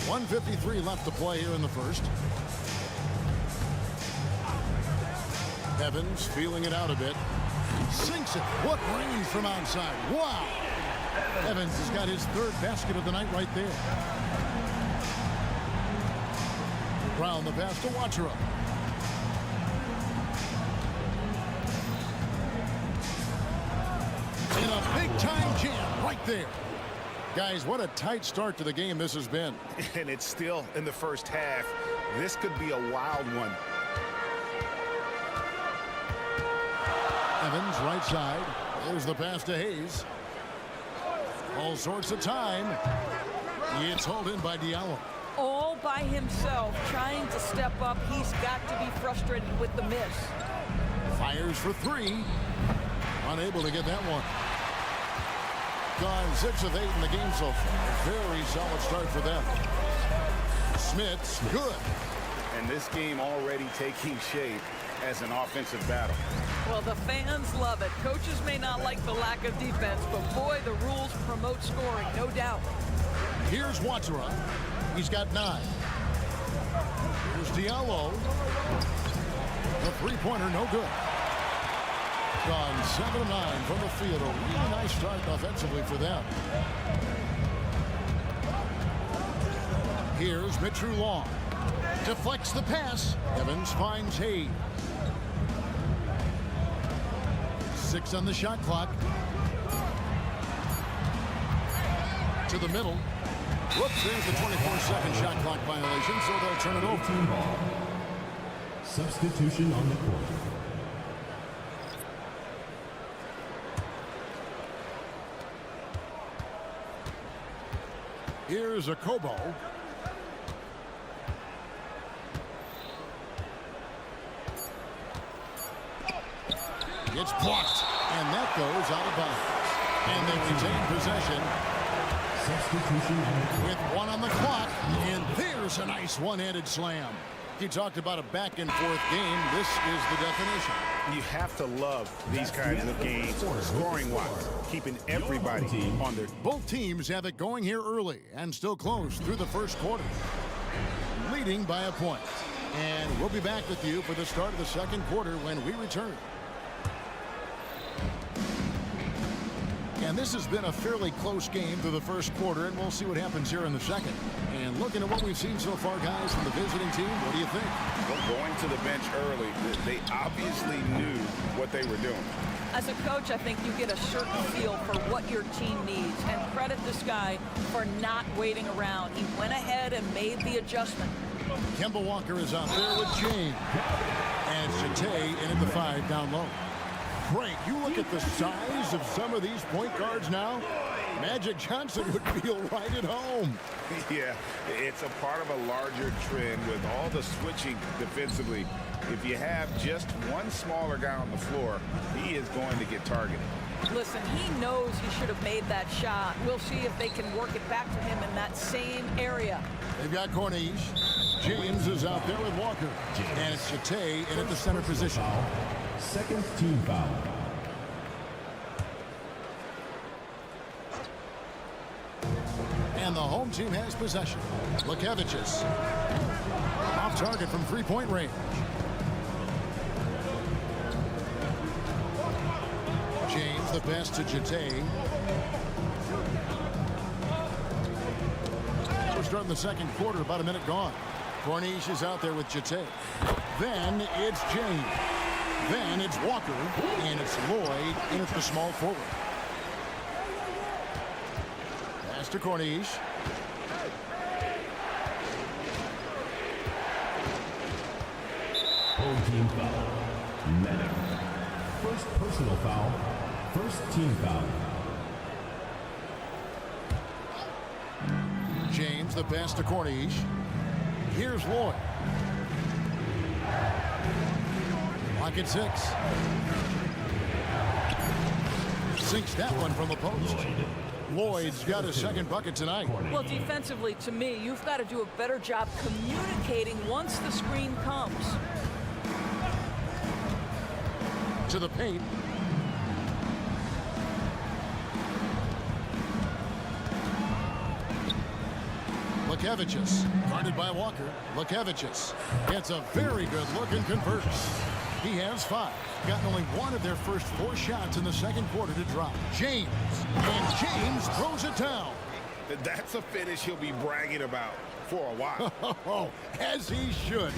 1:53 left to play here in the first. Evans feeling it out a bit. Sinks it. What range from outside. Wow. Evans has got his third basket of the night right there. Brown the pass to Wachera. In a big-time jam right there. Guys, what a tight start to the game this has been.
And it's still in the first half. This could be a wild one.
Evans right side. There's the pass to Hayes. All sorts of time. It's hauled in by Diallo.
All by himself, trying to step up. He's got to be frustrated with the miss.
Fires for three. Unable to get that one. Gone 6 of 8 in the game so far. Very solid start for them. Smith's good.
And this game already taking shape as an offensive battle.
Well, the fans love it. Coaches may not like the lack of defense, but boy, the rules promote scoring, no doubt.
Here's Wachera. He's got 9. Here's Diallo. The three-pointer, no good. Gone 7 of 9 from the field. A really nice start offensively for them. Here's Mitchell Long. Deflects the pass. Evans finds Hayes. 6 on the shot clock. To the middle. Whoops, there's the 24-second shot clock violation, so they'll turn it over.
Ball. Substitution on the court.
Here's a Kobo. It's blocked, and that goes out of bounds. And they retain possession.
Substitution on the court.
With 1 on the clock, and there's a nice one-handed slam. You talked about a back-and-forth game. This is the definition.
You have to love these kinds of games, scoring-wise, keeping everybody on their...
Both teams have it going here early and still close through the first quarter. Leading by a point. And we'll be back with you for the start of the second quarter when we return. And this has been a fairly close game through the first quarter, and we'll see what happens here in the second. And looking at what we've seen so far, guys, from the visiting team, what do you think?
Well, going to the bench early, they obviously knew what they were doing.
As a coach, I think you get a certain feel for what your team needs, and credit this guy for not waiting around. He went ahead and made the adjustment.
Kemba Walker is out there with James. And Chate in at the 5 down low. Frank, you look at the size of some of these point guards now. Magic Johnson would feel right at home.
Yeah, it's a part of a larger trend with all the switching defensively. If you have just one smaller guy on the floor, he is going to get targeted.
Listen, he knows he should have made that shot. We'll see if they can work it back to him in that same area.
They've got Corniche. James is out there with Walker. And it's Chate in at the center position.
Second team foul.
And the home team has possession. Lukevicius. Off target from three-point range. James, the pass to Chate. We're starting the second quarter, about a minute gone. Corniche is out there with Chate. Then it's James. Then it's Walker, and it's Lloyd in at the small forward. Pass to Corniche.
Home team foul. Meta. First personal foul. First team foul.
James, the pass to Corniche. Here's Lloyd. Lock at 6. Sinks that one from the post. Lloyd's got a second bucket tonight.
Well, defensively, to me, you've got to do a better job communicating once the screen comes.
To the paint. Lukevicius, guarded by Walker. Lukevicius gets a very good look and converts. He has 5. Gotten only 1 of their first 4 shots in the second quarter to drop. James. And James throws it down.
That's a finish he'll be bragging about for a while.
As he should.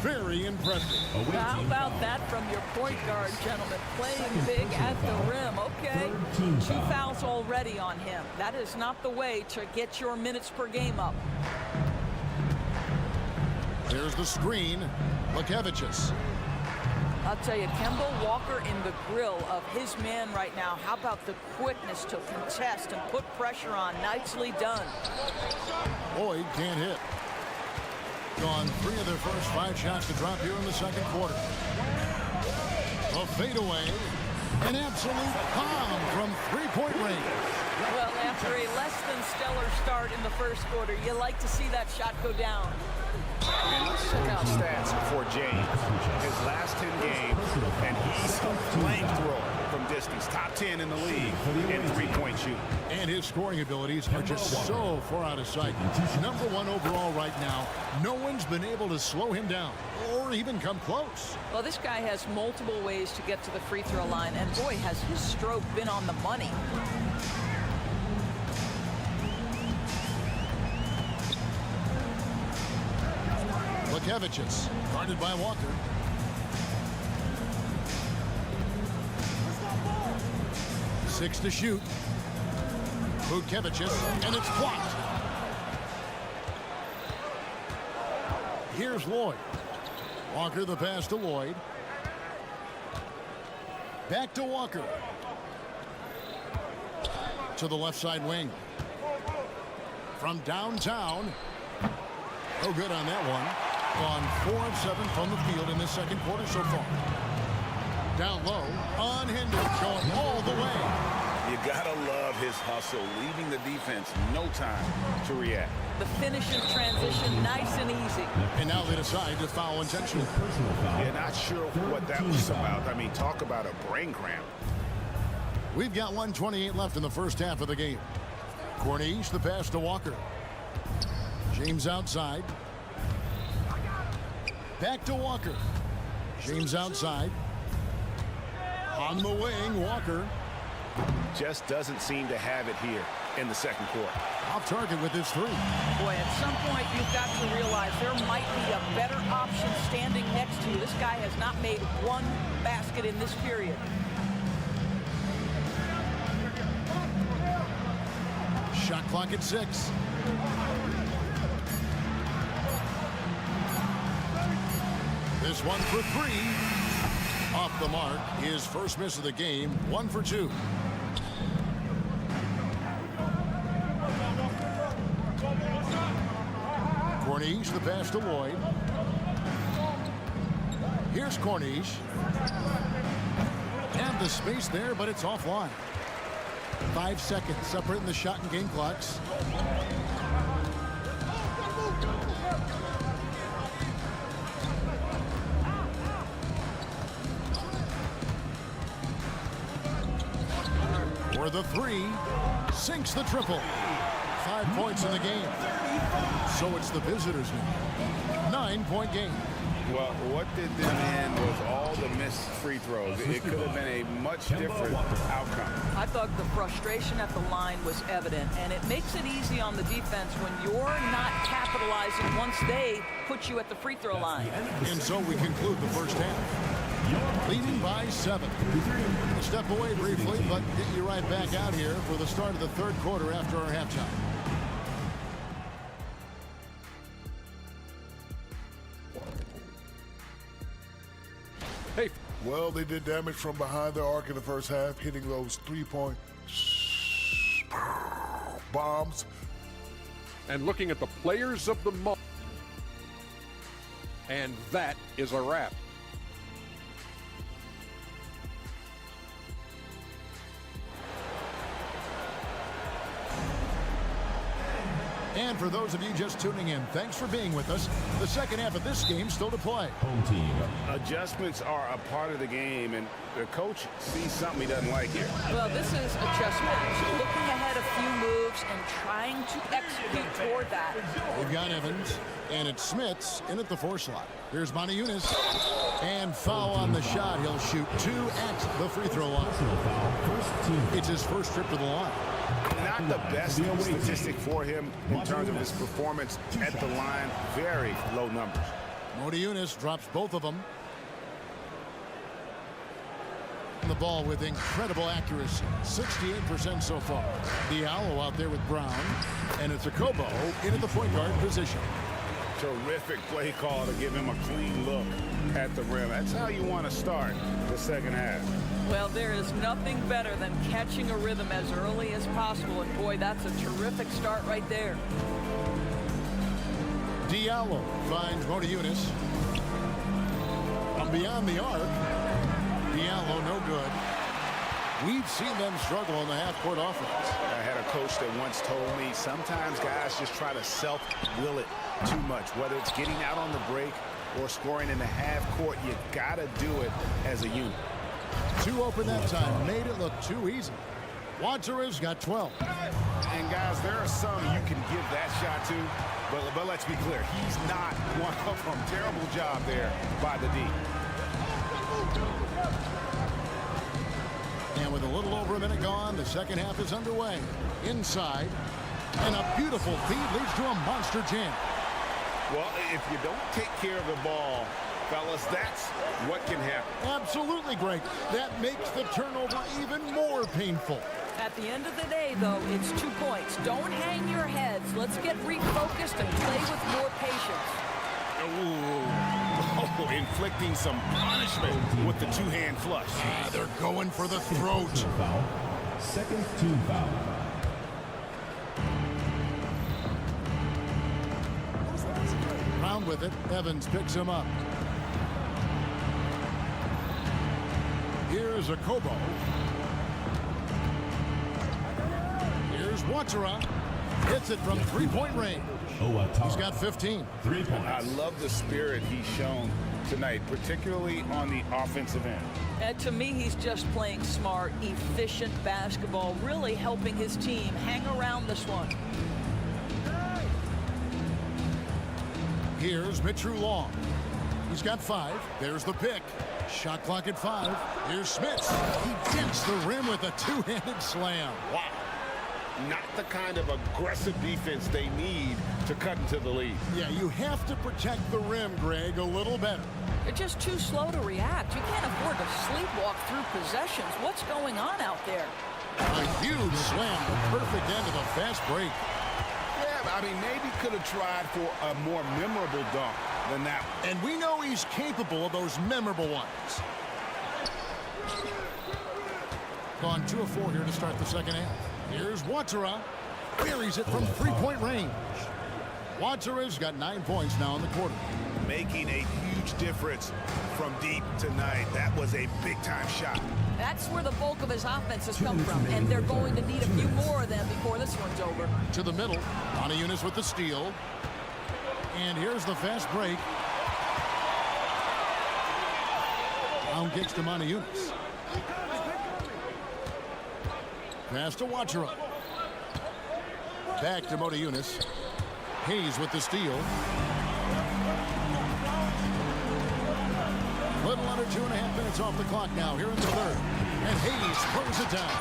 Very impressive.
How about that from your point guard, gentlemen? Playing big at the rim. Okay, 2 fouls already on him. That is not the way to get your minutes per game up.
There's the screen. Bjelica.
I'll tell you, Kemba Walker in the grill of his man right now. How about the quickness to contest and put pressure on? Nicely done.
Boyd can't hit. Gone 3 of their first 5 shots to drop here in the second quarter. A fadeaway. An absolute bomb from 3-point range.
Well, after a less than stellar start in the first quarter, you like to see that shot go down.
And let's check out stats for James. His last 10 games, and he's a flamethrower from distance. Top 10 in the league in 3-point shooting.
And his scoring abilities are just so far out of sight. Number 1 overall right now. No one's been able to slow him down or even come close.
Well, this guy has multiple ways to get to the free throw line, and boy, has his stroke been on the money.
Bjelica, guarded by Walker. Six to shoot. Bjelica, and it's blocked. Here's Lloyd. Walker the pass to Lloyd. Back to Walker. To the left side wing. From downtown. No good on that one. Gone 4 of 7 from the field in this second quarter so far. Down low, unhindered, going all the way.
You gotta love his hustle, leaving the defense no time to react.
The finish in transition, nice and easy.
And now they decide to foul intentionally.
You're not sure what that was about. I mean, talk about a brain cramp.
We've got 1:28 left in the first half of the game. Corniche, the pass to Walker. James outside. Back to Walker. James outside. On the wing, Walker.
Just doesn't seem to have it here in the second quarter.
Off target with his 3.
Boy, at some point you've got to realize there might be a better option standing next to you. This guy has not made 1 basket in this period.
Shot clock at 6. This one for 3. Off the mark. His first miss of the game. 1 for 2. Corniche, the pass to Lloyd. Here's Corniche. And the space there, but it's offline. 5 seconds separating the shot and game clocks. For the 3, sinks the triple. 5 points in the game. So it's the visitors now. 9-point game.
Well, what did them end was all the missed free throws. It could have been a much different outcome.
I thought the frustration at the line was evident, and it makes it easy on the defense when you're not capitalizing once they put you at the free throw line.
And so we conclude the first half. Leading by 7. We'll step away briefly, but get you right back out here for the start of the third quarter after our halftime.
Hey.
Well, they did damage from behind the arc in the first half, hitting those 3-point bombs.
And looking at the players of the month. And that is a wrap.
And for those of you just tuning in, thanks for being with us. The second half of this game still to play.
Home team.
Adjustments are a part of the game, and the coach sees something he doesn't like here.
Well, this is adjustments. Looking ahead a few moves and trying to execute toward that.
They've got Evans, and it's Smits in at the 4 slot. Here's Monty Eunice. And foul on the shot. He'll shoot 2 at the free throw line. It's his first trip to the line.
Not the best statistic for him in terms of his performance at the line. Very low numbers.
Motiejunas drops both of them. The ball with incredible accuracy. 68% so far. Diallo out there with Brown. And it's a Kobo into the point guard position.
Terrific play call to give him a clean look at the rim. That's how you want to start the second half.
Well, there is nothing better than catching a rhythm as early as possible. And boy, that's a terrific start right there.
Diallo finds Motiejunas. From beyond the arc. Diallo no good. We've seen them struggle in the half-court offense.
I had a coach that once told me sometimes guys just try to self-will it too much. Whether it's getting out on the break or scoring in the half-court, you got to do it as a unit.
2 open that time. Made it look too easy. Wanzara's got 12.
And guys, there are some you can give that shot to, but let's be clear, he's not one of them. Terrible job there by the D.
And with a little over a minute gone, the second half is underway. Inside, and a beautiful feed leads to a monster jam.
Well, if you don't take care of the ball, fellas, that's what can happen.
Absolutely great. That makes the turnover even more painful.
At the end of the day, though, it's 2 points. Don't hang your heads. Let's get refocused and play with more patience.
Oh, inflicting some punishment with the 2-hand flush.
They're going for the throat.
Second team foul.
Round with it. Evans picks him up. Here's a Kobo. Here's Wanzara. Hits it from 3-point range. He's got 15.
3 points.
I love the spirit he's shown tonight, particularly on the offensive end.
And to me, he's just playing smart, efficient basketball, really helping his team hang around this one.
Here's Mitru Long. He's got 5. There's the pick. Shot clock at 5. Here's Smits. He dents the rim with a 2-handed slam.
Wow. Not the kind of aggressive defense they need to cut into the lead.
Yeah, you have to protect the rim, Greg, a little better.
They're just too slow to react. You can't afford to sleepwalk through possessions. What's going on out there?
A huge slam, the perfect end of a fast break.
Yeah, I mean, maybe could have tried for a more memorable dunk than that one.
And we know he's capable of those memorable ones. Gone 2 of 4 here to start the second half. Here's Wanzara. Buries it from 3-point range. Wanzara's got 9 points now in the quarter.
Making a huge difference from deep tonight. That was a big-time shot.
That's where the bulk of his offense has come from, and they're going to need a few more of them before this one's over.
To the middle. Motiejunas with the steal. And here's the fast break. Brown kicks to Motiejunas. Pass to Wanzara. Back to Motiejunas. Hayes with the steal. Little under 2.5 minutes off the clock now here in the third. And Hayes throws it down.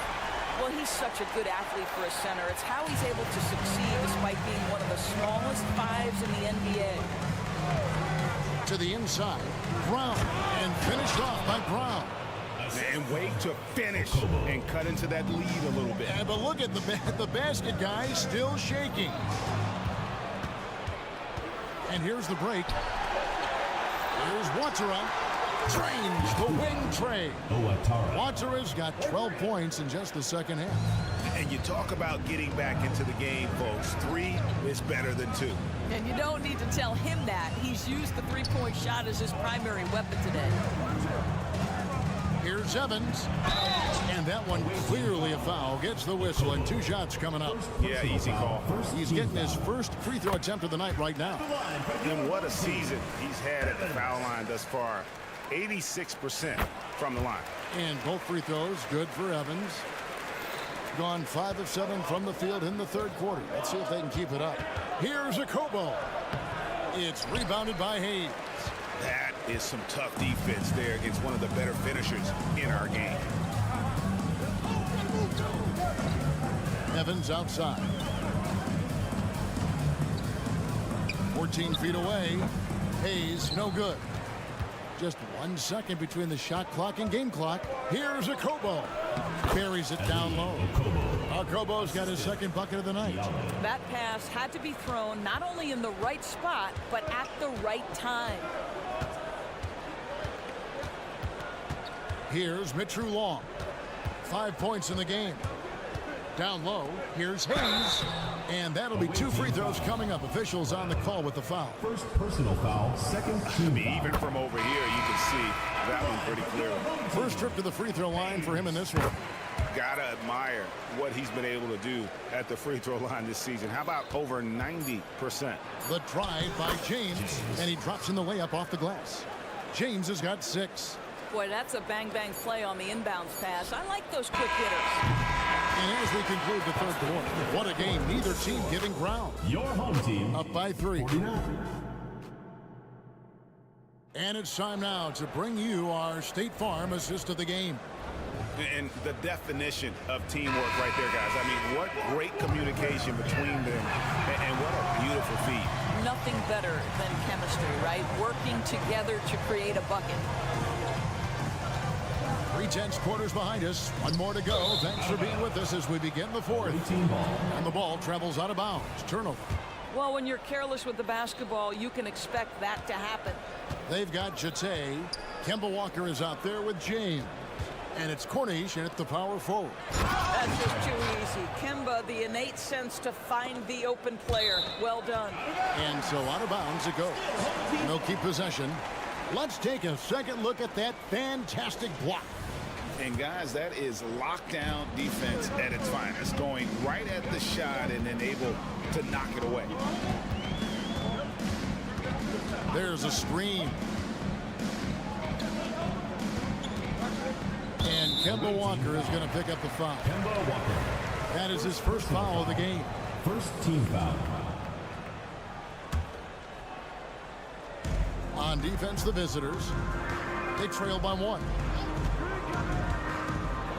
Well, he's such a good athlete for a center. It's how he's able to succeed despite being one of the smallest 5s in the NBA.
To the inside. Brown. And finished off by Brown.
And wait to finish and cut into that lead a little bit.
But look at the basket guy still shaking. And here's the break. Here's Wanzara. Drains the wing trade. Wanzara's got 12 points in just the second half.
And you talk about getting back into the game, folks. 3 is better than 2.
And you don't need to tell him that. He's used the 3-point shot as his primary weapon today.
Here's Evans. And that one clearly a foul. Gets the whistle and 2 shots coming up.
Yeah, easy call.
He's getting his first free throw attempt of the night right now.
And what a season he's had at the foul line thus far. 86% from the line.
And both free throws good for Evans. Gone 5 of 7 from the field in the third quarter. Let's see if they can keep it up. Here's a Kobo. It's rebounded by Hayes.
That is some tough defense there against one of the better finishers in our game.
Evans outside. 14 feet away. Hayes, no good. Just 1 second between the shot clock and game clock. Here's a Kobo. Carries it down low. Kobo's got his second bucket of the night.
That pass had to be thrown not only in the right spot, but at the right time.
Here's Mitru Long. 5 points in the game. Down low, here's Hayes. And that'll be 2 free throws coming up. Officials on the call with the foul.
First personal foul, second team foul.
Even from over here, you can see that one pretty clearly.
First trip to the free throw line for him in this one.
Gotta admire what he's been able to do at the free throw line this season. How about over 90%?
The drive by James, and he drops in the layup off the glass. James has got 6.
Boy, that's a bang-bang play on the inbounds pass. I like those quick hitters.
And as we conclude the third quarter, what a game. Neither team giving ground.
Your home team
Up by 3.
49.
And it's time now to bring you our State Farm assist of the game.
And the definition of teamwork right there, guys. I mean, what great communication between them, and what a beautiful feat.
Nothing better than chemistry, right? Working together to create a bucket.
3/10 quarters behind us. 1 more to go. Thanks for being with us as we begin the fourth. And the ball travels out of bounds. Turnover.
Well, when you're careless with the basketball, you can expect that to happen.
They've got Jate. Kemba Walker is out there with James. And it's Cornish at the power forward.
That's just too easy. Kemba, the innate sense to find the open player. Well done.
And so out of bounds it goes. They'll keep possession. Let's take a second look at that fantastic block.
And guys, that is lockdown defense at its finest, going right at the shot and then able to knock it away.
There's a screen. And Kemba Walker is going to pick up the foul.
Kemba Walker.
That is his first foul of the game.
First team foul.
On defense, the visitors. They trail by 1.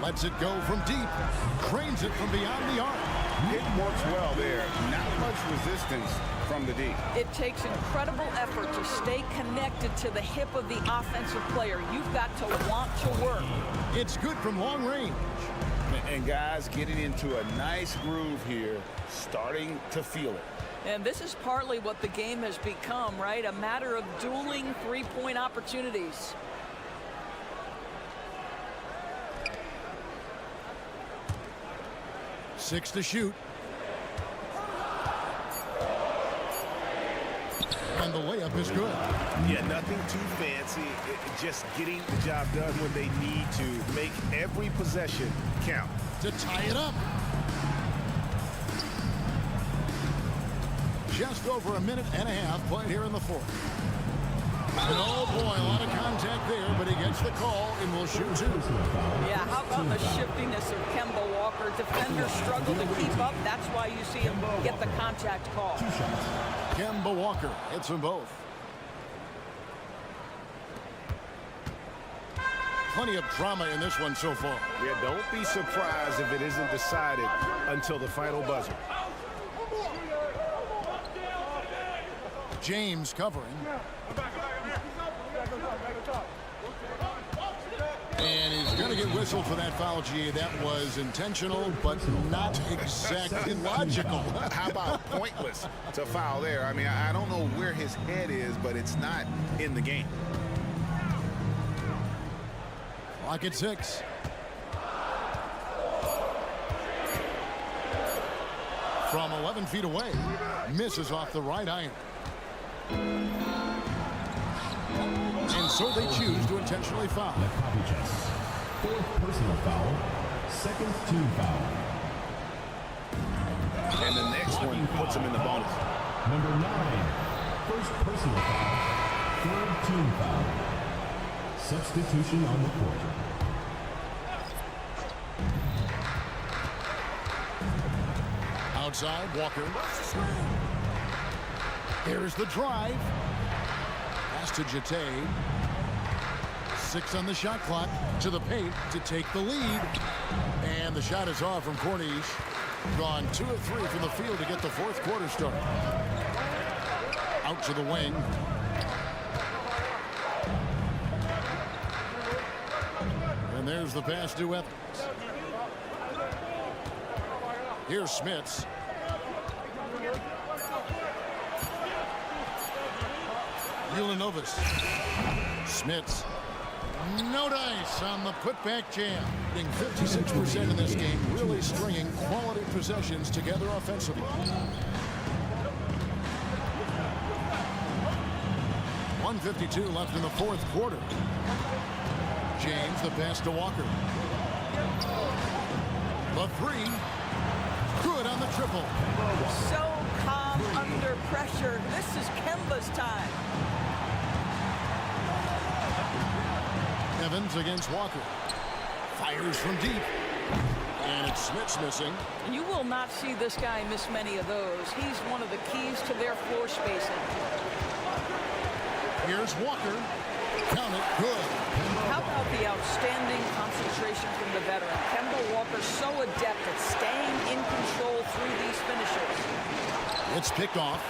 Lets it go from deep. Cranes it from beyond the arc.
It works well there. Not much resistance from the D.
It takes incredible effort to stay connected to the hip of the offensive player. You've got to want to work.
It's good from long range.
And guys, getting into a nice groove here, starting to feel it.
And this is partly what the game has become, right? A matter of dueling three-point opportunities.
Six to shoot. And the layup is good.
Yeah, nothing too fancy. Just getting the job done when they need to. Make every possession count.
To tie it up. Just over a minute and a half played here in the fourth. And oh boy, a lot of contact there, but he gets the call and will shoot 2.
Yeah, how about the shiftiness of Kemba Walker? Defenders struggle to keep up. That's why you see him get the contact call.
Kemba Walker hits them both. Plenty of drama in this one so far.
Yeah, don't be surprised if it isn't decided until the final buzzer.
James covering. And he's going to get whistled for that foul, G. That was intentional, but not exactly logical.
How about pointless to foul there? I mean, I don't know where his head is, but it's not in the game.
Clock at 6. From 11 feet away, misses off the right iron. And so they choose to intentionally foul.
Fourth personal foul, second team foul.
And the next one puts him in the bonus.
Number 9, first personal foul, third team foul. Substitution on the court.
Outside, Walker. There's the drive. pass to Jete. 6 on the shot clock. To the paint to take the lead. And the shot is off from Corniche. Gone 2 of 3 from the field to get the fourth quarter started. Out to the wing. And there's the pass to Evans. Here's Smits. Ulanovas. Smits. No dice on the putback jam. Hitting 56% in this game, really stringing quality possessions together offensively. 1:52 left in the fourth quarter. James, the pass to Walker. The 3. Good on the triple.
So calm under pressure. This is Kemba's time.
Evans against Walker. Fires from deep. And it's Smits missing.
And you will not see this guy miss many of those. He's one of the keys to their floor spacing.
Here's Walker. Count it. Good.
How about the outstanding concentration from the veteran? Kemba Walker so adept at staying in control through these finishes.
It's picked off.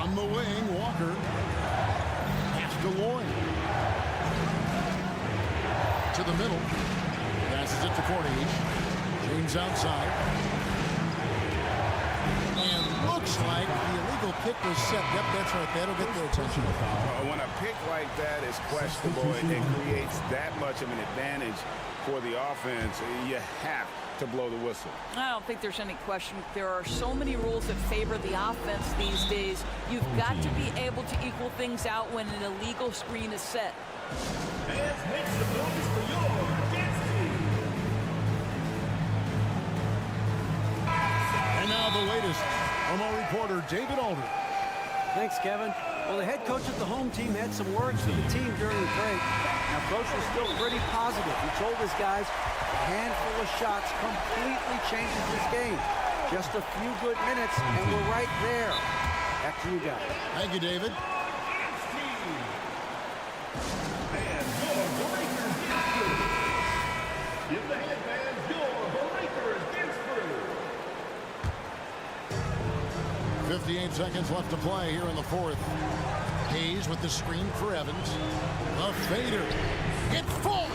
On the wing, Walker. Pass to Lloyd. To the middle. Passes it to Corniche. James outside. And looks like the illegal pick was set. Yep, that's right. That'll get their attention.
When a pick like that is questionable and it creates that much of an advantage for the offense, you have to blow the whistle.
I don't think there's any question. There are so many rules that favor the offense these days. You've got to be able to equal things out when an illegal screen is set.
Fans, make some noise for your dance team.
And now the latest from our reporter, David Alder.
Thanks, Kevin. Well, the head coach of the home team had some words for the team during the break. Now, Coach was still pretty positive. He told his guys a handful of shots completely changes this game. Just a few good minutes, and we're right there. Back to you guys.
Thank you, David.
And your Breakers dance crew. Give the headbands your Breakers dance crew.
58 seconds left to play here in the fourth. Hayes with the screen for Evans. The fader. It's full.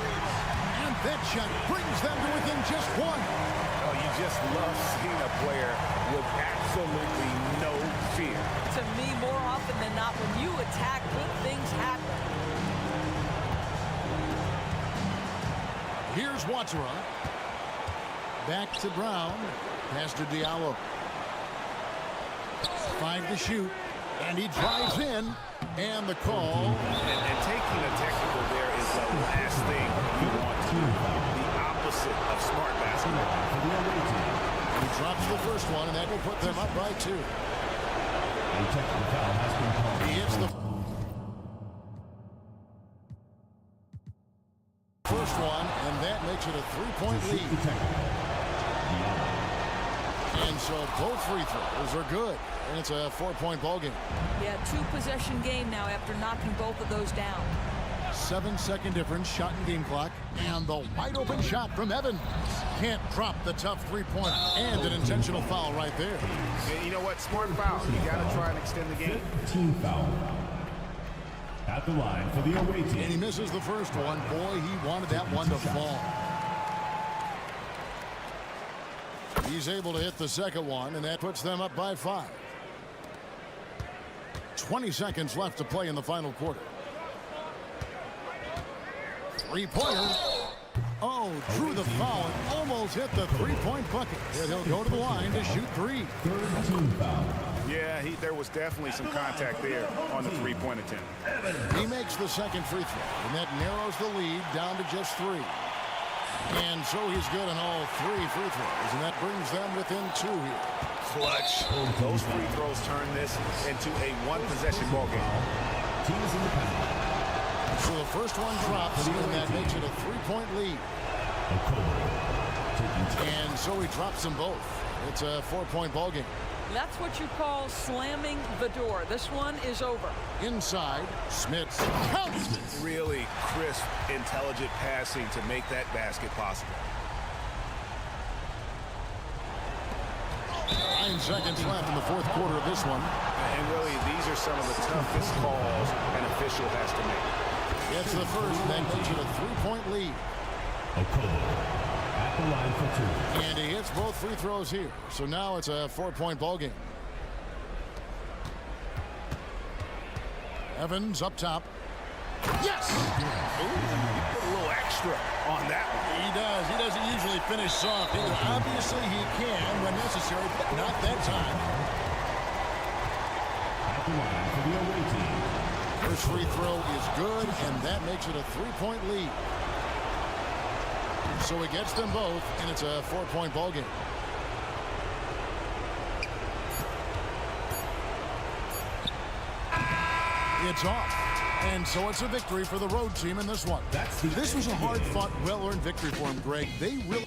And that shot brings them to within just 1.
Oh, you just love seeing a player with absolutely no fear.
To me, more often than not, when you attack, good things happen.
Here's Watsura. Back to Brown. Pass to Diallo. 5 to shoot. And he drives in. And the call.
And taking a technical there is the last thing you want to do. The opposite of smart basketball.
He drops the first one, and that will put them up by 2. He hits the first one, and that makes it a 3-point lead. And so both free throws are good, and it's a 4-point ball game.
Yeah, 2-possession game now after knocking both of those down.
7-second difference, shot and game clock, and the wide open shot from Evans. Can't drop the tough 3-point, and an intentional foul right there.
And you know what? Smart foul. You got to try and extend the game.
Team foul. At the line for the away team.
And he misses the first one. Boy, he wanted that one to fall. He's able to hit the second one, and that puts them up by 5. 20 seconds left to play in the final quarter. 3-pointer. Oh, drew the foul and almost hit the 3-point bucket. And he'll go to the line to shoot 3.
Third team foul.
Yeah, there was definitely some contact there on the 3-point attempt.
He makes the second free throw, and that narrows the lead down to just 3. And so he's good on all 3 free throws, and that brings them within 2 here.
Clutch. Those free throws turn this into a 1-possession ball game.
Teams in the penalty.
So the first one drops, and that makes it a 3-point lead. And so he drops them both. It's a 4-point ball game.
That's what you call slamming the door. This one is over.
Inside, Smits counts.
Really crisp, intelligent passing to make that basket possible.
9 seconds left in the fourth quarter of this one.
And really, these are some of the toughest calls an official has to make.
Gets the first, then takes it a 3-point lead.
At the line for 2.
And he hits both free throws here. So now it's a 4-point ball game. Evans up top. Yes!
Ooh, he put a little extra on that one.
He does. He doesn't usually finish soft either. Obviously, he can when necessary, but not that time.
At the line for the away team.
First free throw is good, and that makes it a 3-point lead. So he gets them both, and it's a 4-point ball game. It's off. And so it's a victory for the road team in this one. This was a hard-fought, well-earned victory for him, Greg. They really...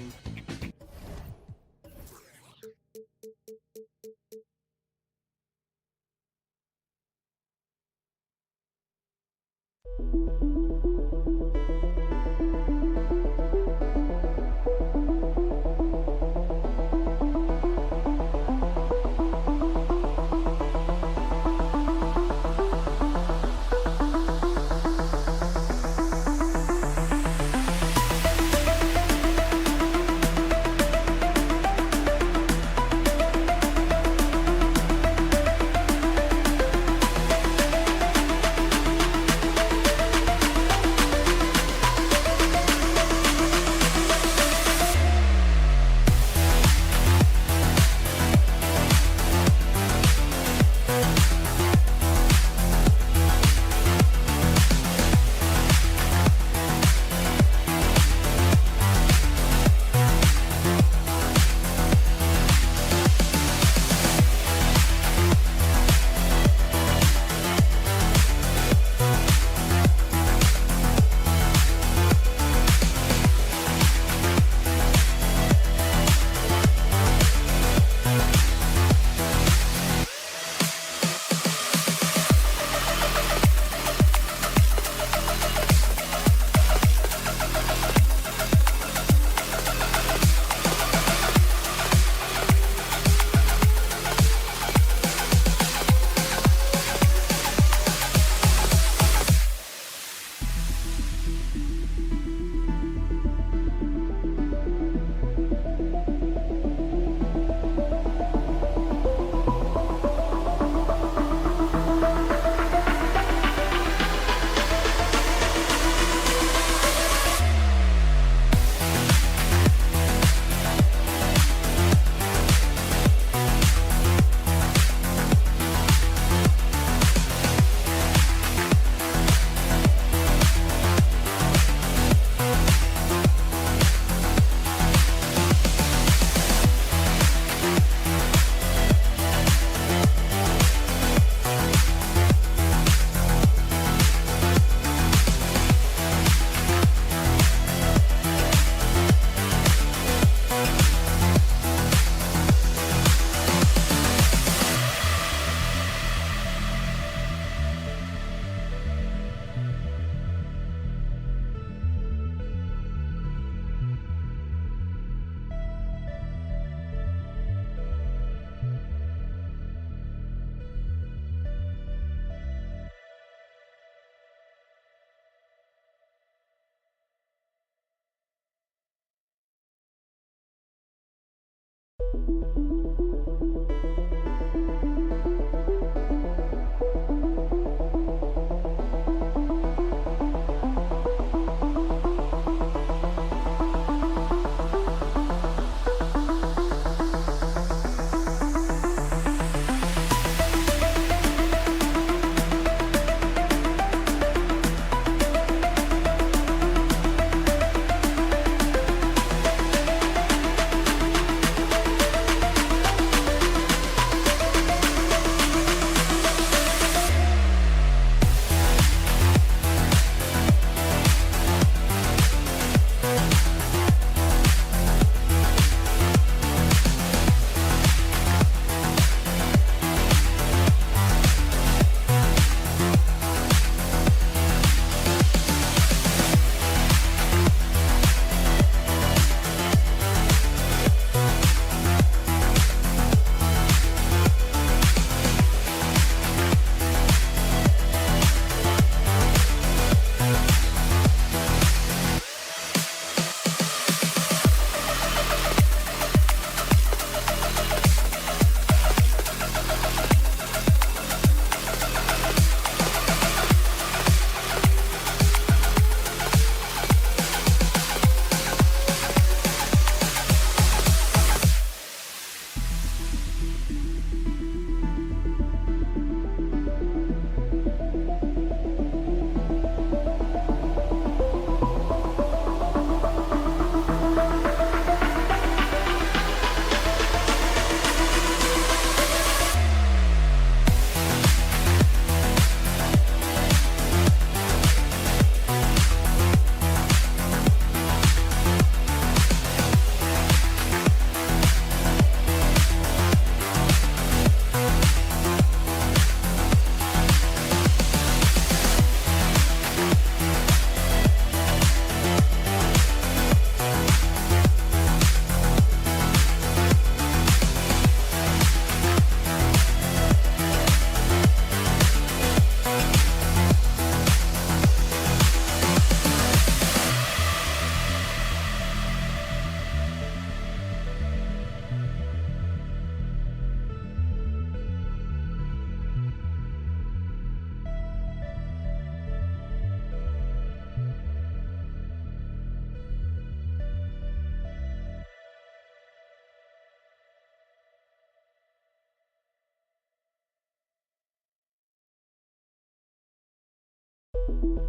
And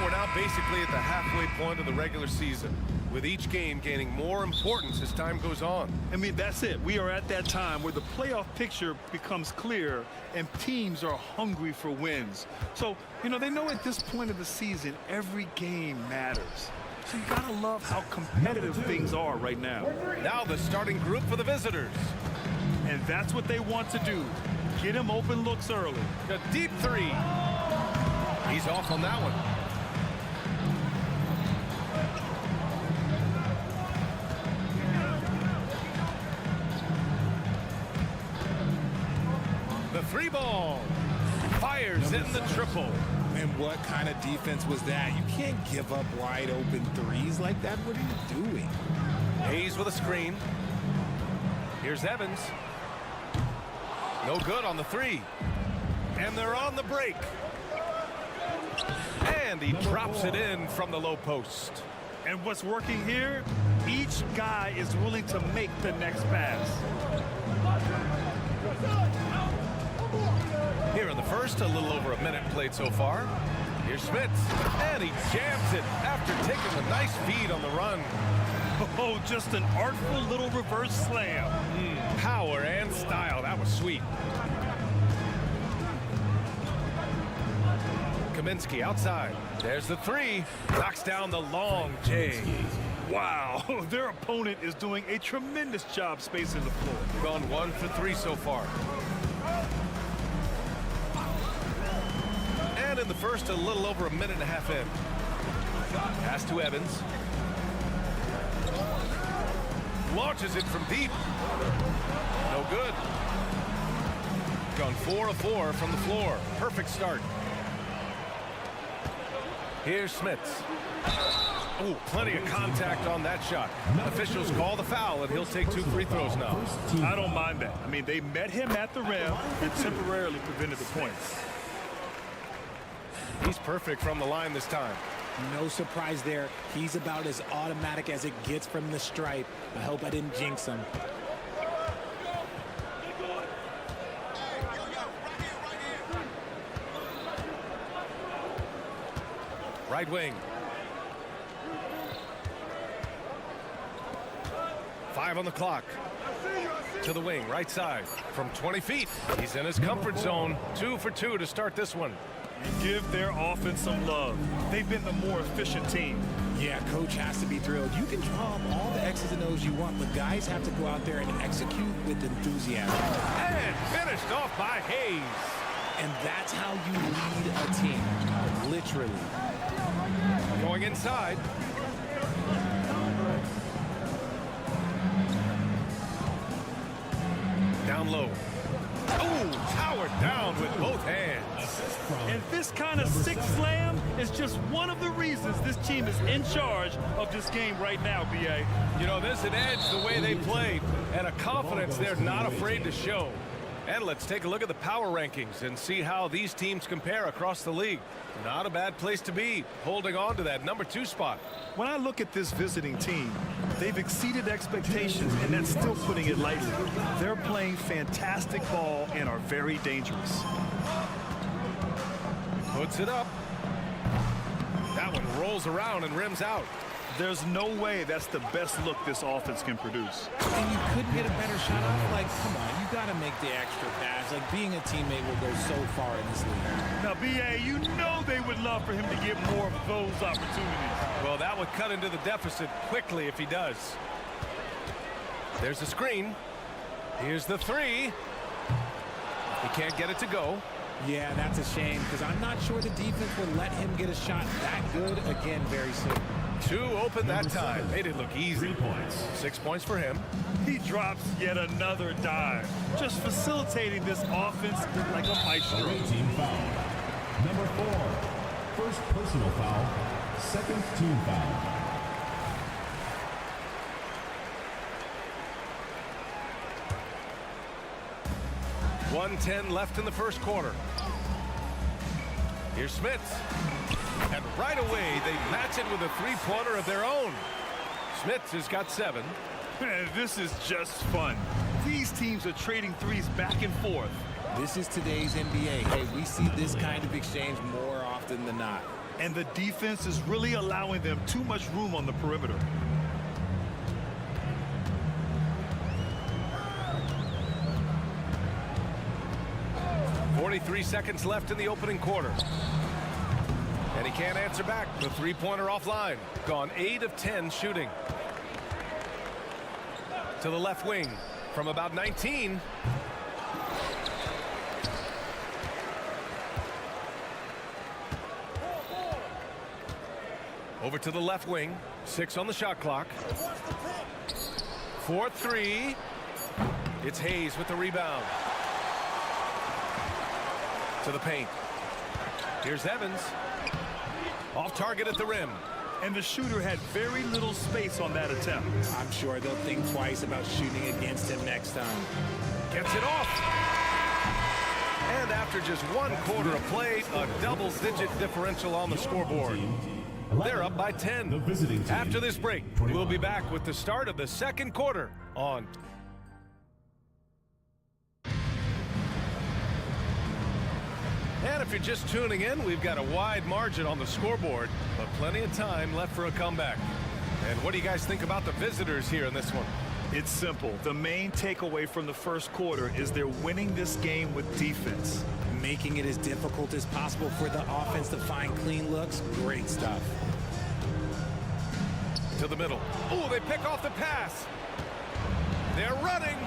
we're now basically at the halfway point of the regular season, with each game gaining more importance as time goes on.
I mean, that's it. We are at that time where the playoff picture becomes clear and teams are hungry for wins. So, you know, they know at this point of the season, every game matters. So you gotta love how competitive things are right now.
Now the starting group for the visitors.
And that's what they want to do. Get him open looks early.
A deep three. He's off on that one. The three ball. Fires in the triple.
And what kind of defense was that? You can't give up wide open threes like that. What are you doing?
Hayes with a screen. Here's Evans. No good on the three. And they're on the break. And he drops it in from the low post.
And what's working here, each guy is willing to make the next pass.
Here in the first, a little over a minute played so far. Here's Smits, and he jams it after taking a nice feed on the run.
Oh, just an artful little reverse slam.
Power and style, that was sweet. Kaminsky outside. There's the three. Knocks down the long J.
Wow, their opponent is doing a tremendous job spacing the floor.
Gone 1 for 3 so far. And in the first, a little over a minute and a half in. Pass to Evans. Launches it from deep. No good. Gone 4 of 4 from the floor. Perfect start. Here's Smits. Oh, plenty of contact on that shot. Officials call the foul, and he'll take 2 free throws now.
I don't mind that. I mean, they met him at the rim and temporarily prevented the points.
He's perfect from the line this time.
No surprise there. He's about as automatic as it gets from the stripe. I hope I didn't jinx him.
Right wing. 5 on the clock. To the wing, right side. From 20 feet. He's in his comfort zone. 2 for 2 to start this one.
Give their offense some love. They've been the more efficient team.
Yeah, coach has to be thrilled. You can draw up all the X's and O's you want, but guys have to go out there and execute with enthusiasm.
And finished off by Hayes.
And that's how you lead a team, literally.
Going inside. Down low. Oh, powered down with both hands.
And this kind of sick slam is just one of the reasons this team is in charge of this game right now, B.A.
You know, there's an edge the way they played and a confidence they're not afraid to show. And let's take a look at the power rankings and see how these teams compare across the league. Not a bad place to be, holding on to that number 2 spot.
When I look at this visiting team, they've exceeded expectations, and that's still putting it lightly. They're playing fantastic ball and are very dangerous.
Puts it up. That one rolls around and rims out.
There's no way that's the best look this offense can produce.
And you couldn't get a better shot off? Like, come on, you got to make the extra pass. Like, being a teammate will go so far in this league.
Now, B.A., you know they would love for him to get more of those opportunities.
Well, that would cut into the deficit quickly if he does. There's a screen. Here's the three. He can't get it to go.
Yeah, that's a shame, because I'm not sure the defense would let him get a shot that good again very soon.
2 open that time. They didn't look easy.
3 points.
6 points for him.
He drops yet another dive, just facilitating this offense like a maestro.
Away team foul. Number 4. First personal foul. Second team foul.
.110 left in the first quarter. Here's Smits. And right away, they match it with a three-pointer of their own. Smits has got 7.
Man, this is just fun. These teams are trading threes back and forth.
This is today's NBA. Hey, we see this kind of exchange more often than not.
And the defense is really allowing them too much room on the perimeter.
.43 seconds left in the opening quarter. And he can't answer back. The three-pointer offline. Gone 8 of 10 shooting. To the left wing from about 19. Over to the left wing. 6 on the shot clock. 4-3. It's Hayes with the rebound. To the paint. Here's Evans. Off target at the rim.
And the shooter had very little space on that attempt.
I'm sure they'll think twice about shooting against him next time.
Gets it off. And after just 1 quarter of play, a double-digit differential on the scoreboard. They're up by 10. After this break, we'll be back with the start of the second quarter on. And if you're just tuning in, we've got a wide margin on the scoreboard, but plenty of time left for a comeback. And what do you guys think about the visitors here in this one?
It's simple. The main takeaway from the first quarter is they're winning this game with defense.
Making it as difficult as possible for the offense to find clean looks. Great stuff.
To the middle. Oh, they pick off the pass. They're running.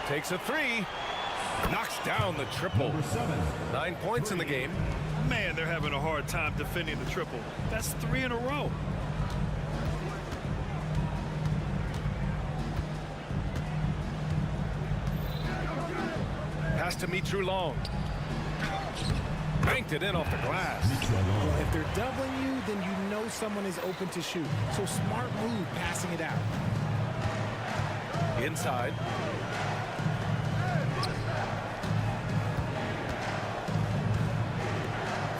Takes a 3. Knocks down the triple. 9 points in the game.
Man, they're having a hard time defending the triple. That's 3 in a row.
Pass to Mitru Long. Banked it in off the glass.
Well, if they're doubling you, then you know someone is open to shoot. So smart move passing it out.
Inside.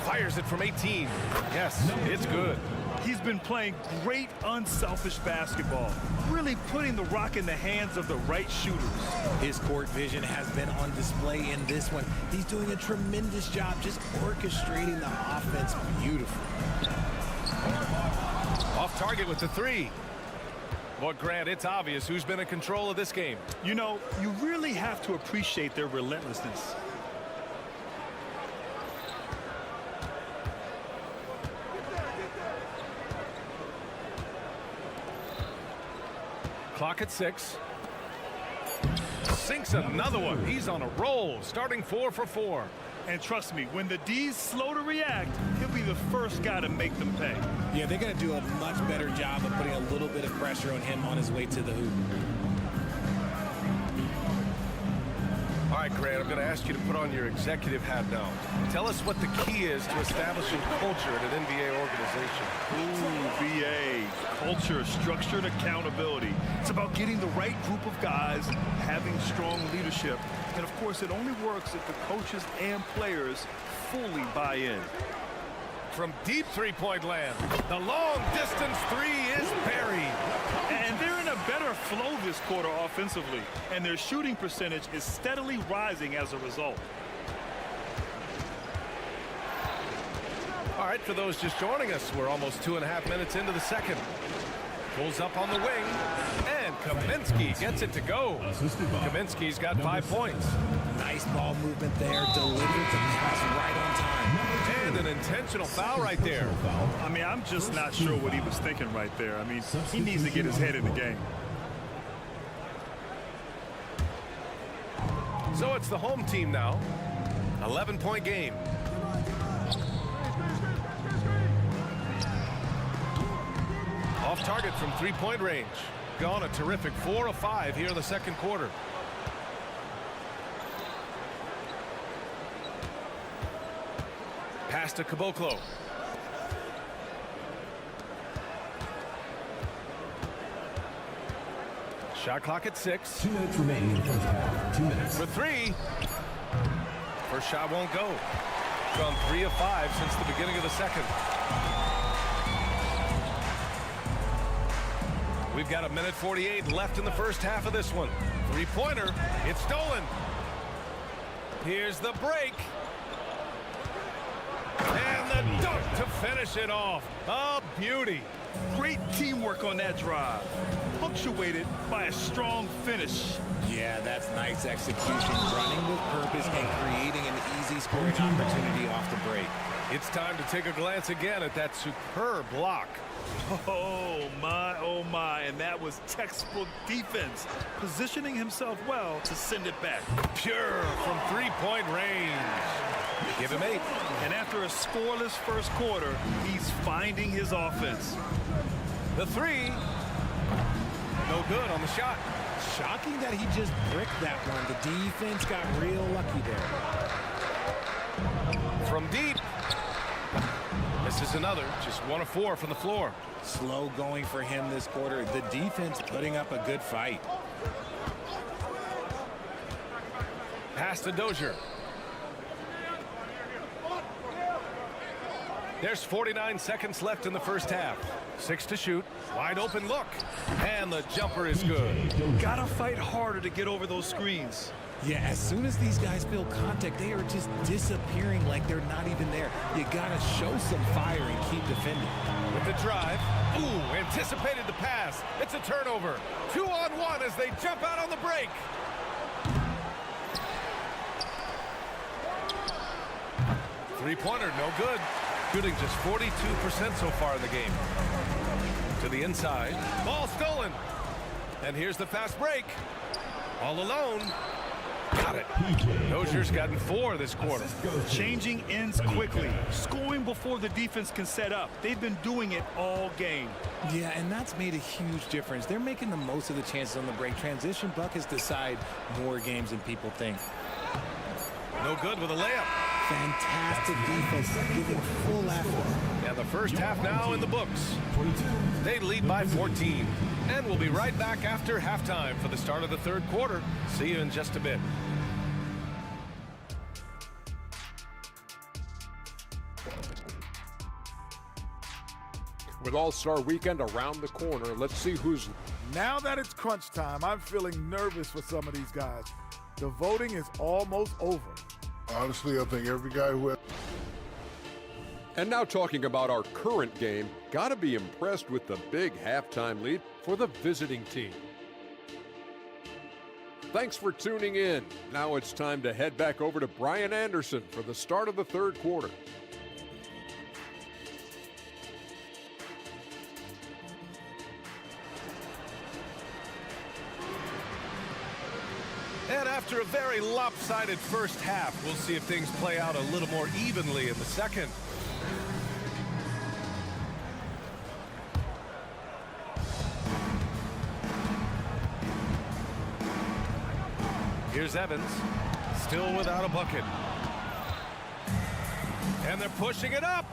Fires it from 18. Yes, it's good.
He's been playing great unselfish basketball, really putting the rock in the hands of the right shooters.
His court vision has been on display in this one. He's doing a tremendous job just orchestrating the offense beautifully.
Off target with the 3. Well, Grant, it's obvious who's been in control of this game.
You know, you really have to appreciate their relentlessness.
Clock at 6. Sinks another one. He's on a roll, starting 4 for 4.
And trust me, when the D's slow to react, he'll be the first guy to make them pay.
Yeah, they're going to do a much better job of putting a little bit of pressure on him on his way to the hoop.
All right, Grant, I'm going to ask you to put on your executive hat now. Tell us what the key is to establishing culture at an NBA organization.
Ooh, BA. Culture, structured accountability. It's about getting the right group of guys, having strong leadership. And, of course, it only works if the coaches and players fully buy in.
From deep three-point land, the long-distance 3 is buried.
And they're in a better flow this quarter offensively, and their shooting percentage is steadily rising as a result.
All right, for those just joining us, we're almost 2.5 minutes into the second. Pulls up on the wing, and Kaminsky gets it to go. Kaminsky's got 5 points.
Nice ball movement there, delivered the pass right on time.
And an intentional foul right there.
I mean, I'm just not sure what he was thinking right there. I mean, he needs to get his head in the game.
So it's the home team now. 11-point game. Off target from three-point range. Gone a terrific 4 of 5 here in the second quarter. Pass to Caboclo. Shot clock at 6.
2 minutes remaining in the first half. 2 minutes.
For 3. First shot won't go. Gone 3 of 5 since the beginning of the second. We've got 1:48 left in the first half of this one. Three-pointer. It's stolen. Here's the break. And the dunk to finish it off. A beauty.
Great teamwork on that drive, punctuated by a strong finish.
Yeah, that's nice execution, running with purpose and creating an easy scoring opportunity off the break.
It's time to take a glance again at that superb block.
Oh my, and that was textbook defense, positioning himself well to send it back.
Pure from three-point range. Give him 8.
And after a scoreless first quarter, he's finding his offense.
The 3. No good on the shot.
Shocking that he just bricked that one. The defense got real lucky there.
From deep. This is another, just 1 of 4 from the floor.
Slow going for him this quarter. The defense putting up a good fight.
Pass to Dozier. There's 49 seconds left in the first half. 6 to shoot. Wide open look. And the jumper is good.
Gotta fight harder to get over those screens.
Yeah, as soon as these guys feel contact, they are just disappearing like they're not even there. You gotta show some fire and keep defending.
With the drive. Ooh, anticipated the pass. It's a turnover. 2-on-1 as they jump out on the break. Three-pointer, no good. Shooting just 42% so far in the game. To the inside. Ball stolen. And here's the fast break. All alone. Got it. Dozier's gotten 4 this quarter.
Changing ends quickly. Scoring before the defense can set up. They've been doing it all game.
Yeah, and that's made a huge difference. They're making the most of the chances on the break. Transition buckets decide more games than people think.
No good with a layup.
Fantastic defense, giving full effort.
And the first half now in the books. They lead by 14. And we'll be right back after halftime for the start of the third quarter. See you in just a bit.
With All-Star Weekend around the corner, let's see who's...
Now that it's crunch time, I'm feeling nervous for some of these guys. The voting is almost over.
Honestly, I think every guy who has...
And now talking about our current game, gotta be impressed with the big halftime lead for the visiting team. Thanks for tuning in. Now it's time to head back over to Brian Anderson for the start of the third quarter.
And after a very lopsided first half, we'll see if things play out a little more evenly in the second. Here's Evans, still without a bucket. And they're pushing it up.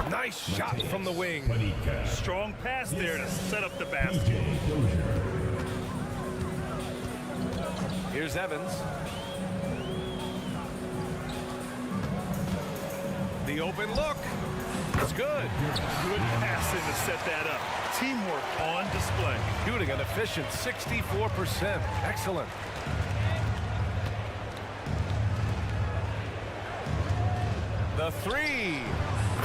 Nice shot from the wing.
Strong pass there to set up the basket.
Here's Evans. The open look. It's good.
Good passing to set that up. Teamwork on display.
Shooting an efficient 64%. Excellent. The 3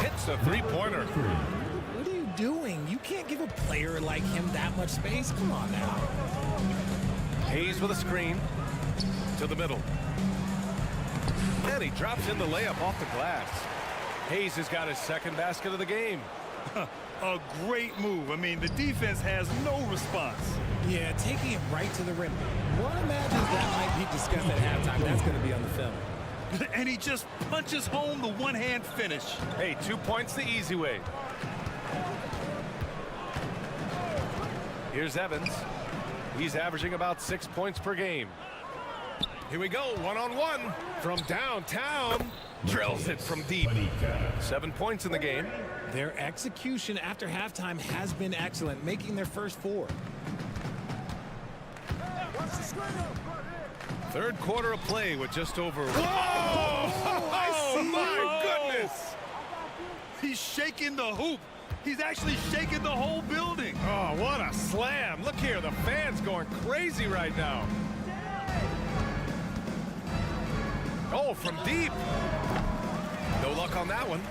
hits a three-pointer.
What are you doing? You can't give a player like him that much space. Come on now.
Hayes with a screen to the middle. And he drops in the layup off the glass. Hayes has got his second basket of the game.
A great move. I mean, the defense has no response.
Yeah, taking it right to the rim. One imagines that might be discussed at halftime. That's going to be on the film.
And he just punches home the one-hand finish.
Hey, 2 points the easy way. Here's Evans. He's averaging about 6 points per game. Here we go, one-on-one from downtown. Drills it from deep. 7 points in the game.
Their execution after halftime has been excellent, making their first 4.
Third quarter of play with just over... Whoa!
Oh,
my goodness!
He's shaking the hoop. He's actually shaking the whole building.
Oh, what a slam. Look here, the fans going crazy right now. Oh, from deep. No luck on that one.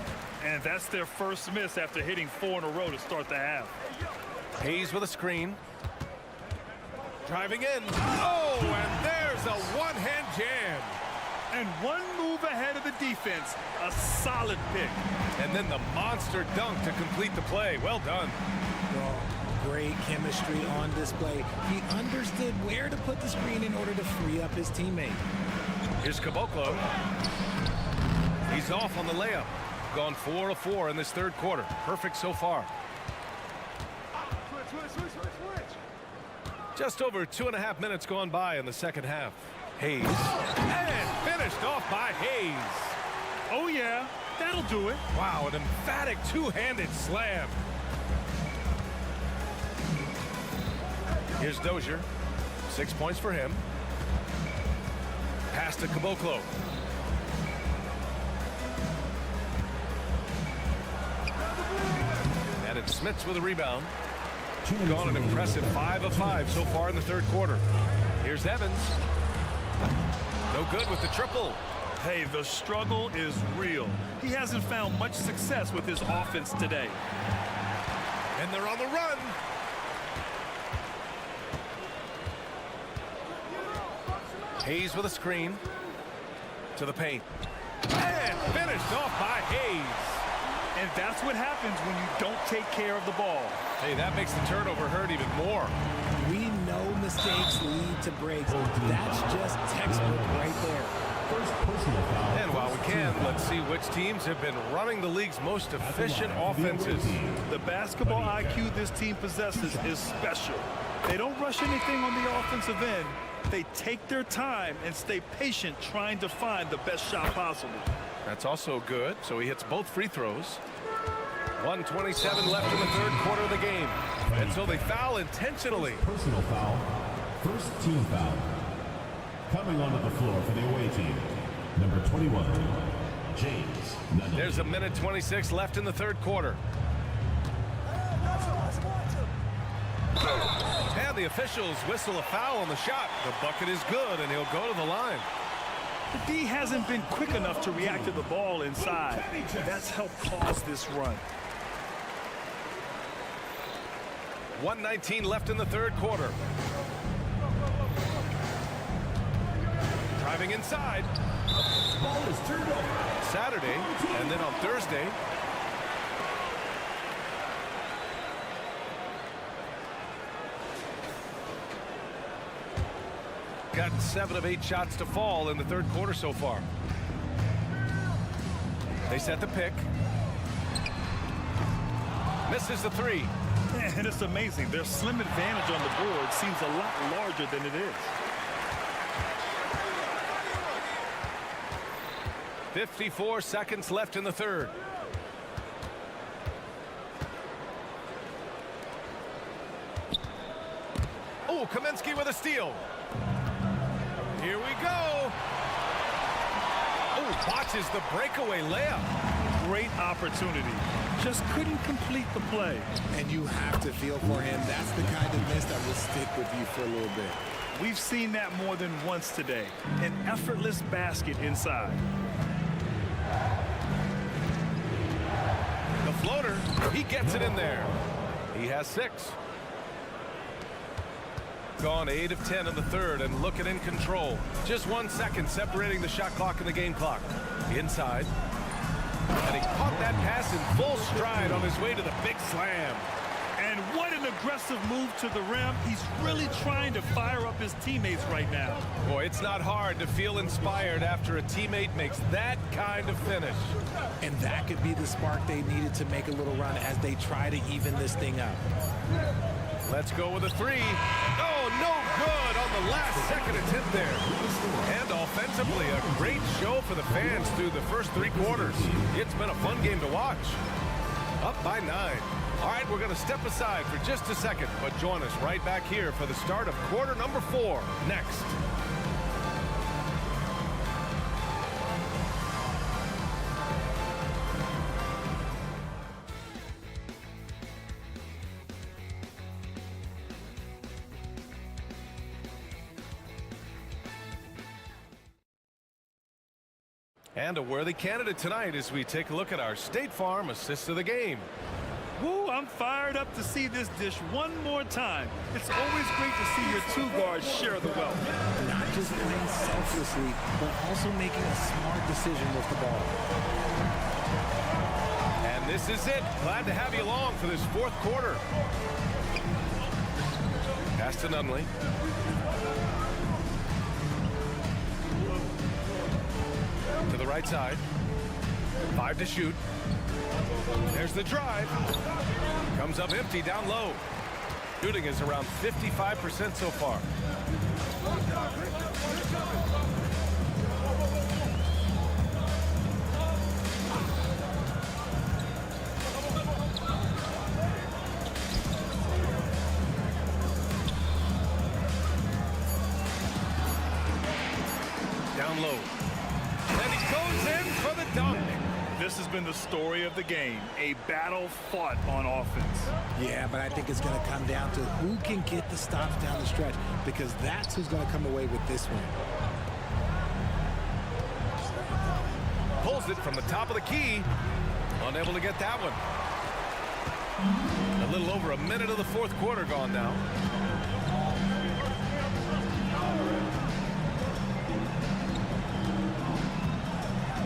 And that's their first miss after hitting 4 in a row to start the half.
Hayes with a screen. Driving in. Oh, and there's a one-hand jam.
And one move ahead of the defense. A solid pick.
And then the monster dunk to complete the play. Well done.
Well, great chemistry on display. He understood where to put the screen in order to free up his teammate.
Here's Caboclo. He's off on the layup. Gone 4 of 4 in this third quarter. Perfect so far. Just over 2.5 minutes gone by in the second half. Hayes. And finished off by Hayes.
Oh, yeah. That'll do it.
Wow, an emphatic two-handed slam. Here's Dozier. 6 points for him. Pass to Caboclo. And it's Smits with a rebound. Gone an impressive 5 of 5 so far in the third quarter. Here's Evans. No good with the triple.
Hey, the struggle is real. He hasn't found much success with his offense today.
And they're on the run. Hayes with a screen. To the paint. And finished off by Hayes.
And that's what happens when you don't take care of the ball.
Hey, that makes the turnover hurt even more.
We know mistakes lead to breaks. That's just textbook right there.
First personal foul.
And while we can, let's see which teams have been running the league's most efficient offenses.
The basketball IQ this team possesses is special. They don't rush anything on the offensive end. They take their time and stay patient trying to find the best shot possible.
That's also good, so he hits both free throws. 1:27 left in the third quarter of the game. And so they foul intentionally.
Personal foul. First team foul. Coming onto the floor for the away team. Number 21, James.
There's a minute 26 left in the third quarter. And the officials whistle a foul on the shot. The bucket is good, and he'll go to the line.
The D hasn't been quick enough to react to the ball inside. That's helped cause this run.
1:19 left in the third quarter. Driving inside.
Ball is turned over.
Saturday, and then on Thursday. Gotten 7 of 8 shots to fall in the third quarter so far. They set the pick. Misses the 3.
And it's amazing. Their slim advantage on the board seems a lot larger than it is.
54 seconds left in the third. Oh, Kaminsky with a steal. Here we go. Oh, botches the breakaway layup.
Great opportunity. Just couldn't complete the play.
And you have to feel for him. That's the kind of miss that will stick with you for a little bit.
We've seen that more than once today. An effortless basket inside.
The floater, he gets it in there. He has 6. Gone 8 of 10 in the third and looking in control. Just 1 second separating the shot clock and the game clock. Inside. And he caught that pass in full stride on his way to the big slam.
And what an aggressive move to the rim. He's really trying to fire up his teammates right now.
Boy, it's not hard to feel inspired after a teammate makes that kind of finish.
And that could be the spark they needed to make a little run as they try to even this thing up.
Let's go with a 3. Oh, no good on the last second attempt there. And offensively, a great show for the fans through the first 3 quarters. It's been a fun game to watch. Up by 9. All right, we're going to step aside for just a second, but join us right back here for the start of quarter number 4 next. And a worthy candidate tonight as we take a look at our State Farm assist of the game.
Woo, I'm fired up to see this dish one more time. It's always great to see your two guards share the wealth.
Not just playing selflessly, but also making a smart decision with the ball.
And this is it. Glad to have you along for this fourth quarter. Pass to Nunley. To the right side. 5 to shoot. There's the drive. Comes up empty down low. Shooting is around 55% so far. Down low. And he goes in for the dunk.
This has been the story of the game, a battle fought on offense.
Yeah, but I think it's going to come down to who can get the stops down the stretch, because that's who's going to come away with this one.
Pulls it from the top of the key. Unable to get that one. A little over a minute of the fourth quarter gone now.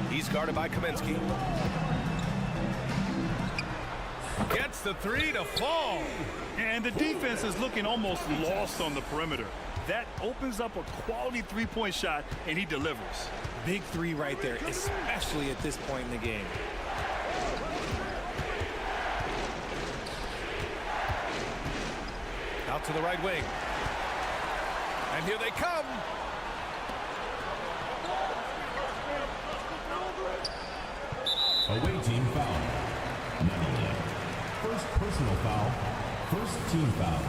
He's guarded by Kaminsky. Gets the three to fall.
And the defense is looking almost lost on the perimeter. That opens up a quality three-point shot, and he delivers.
Big three right there, especially at this point in the game.
Out to the right wing. And here they come.
Away team foul. Nunley. First personal foul. First team foul.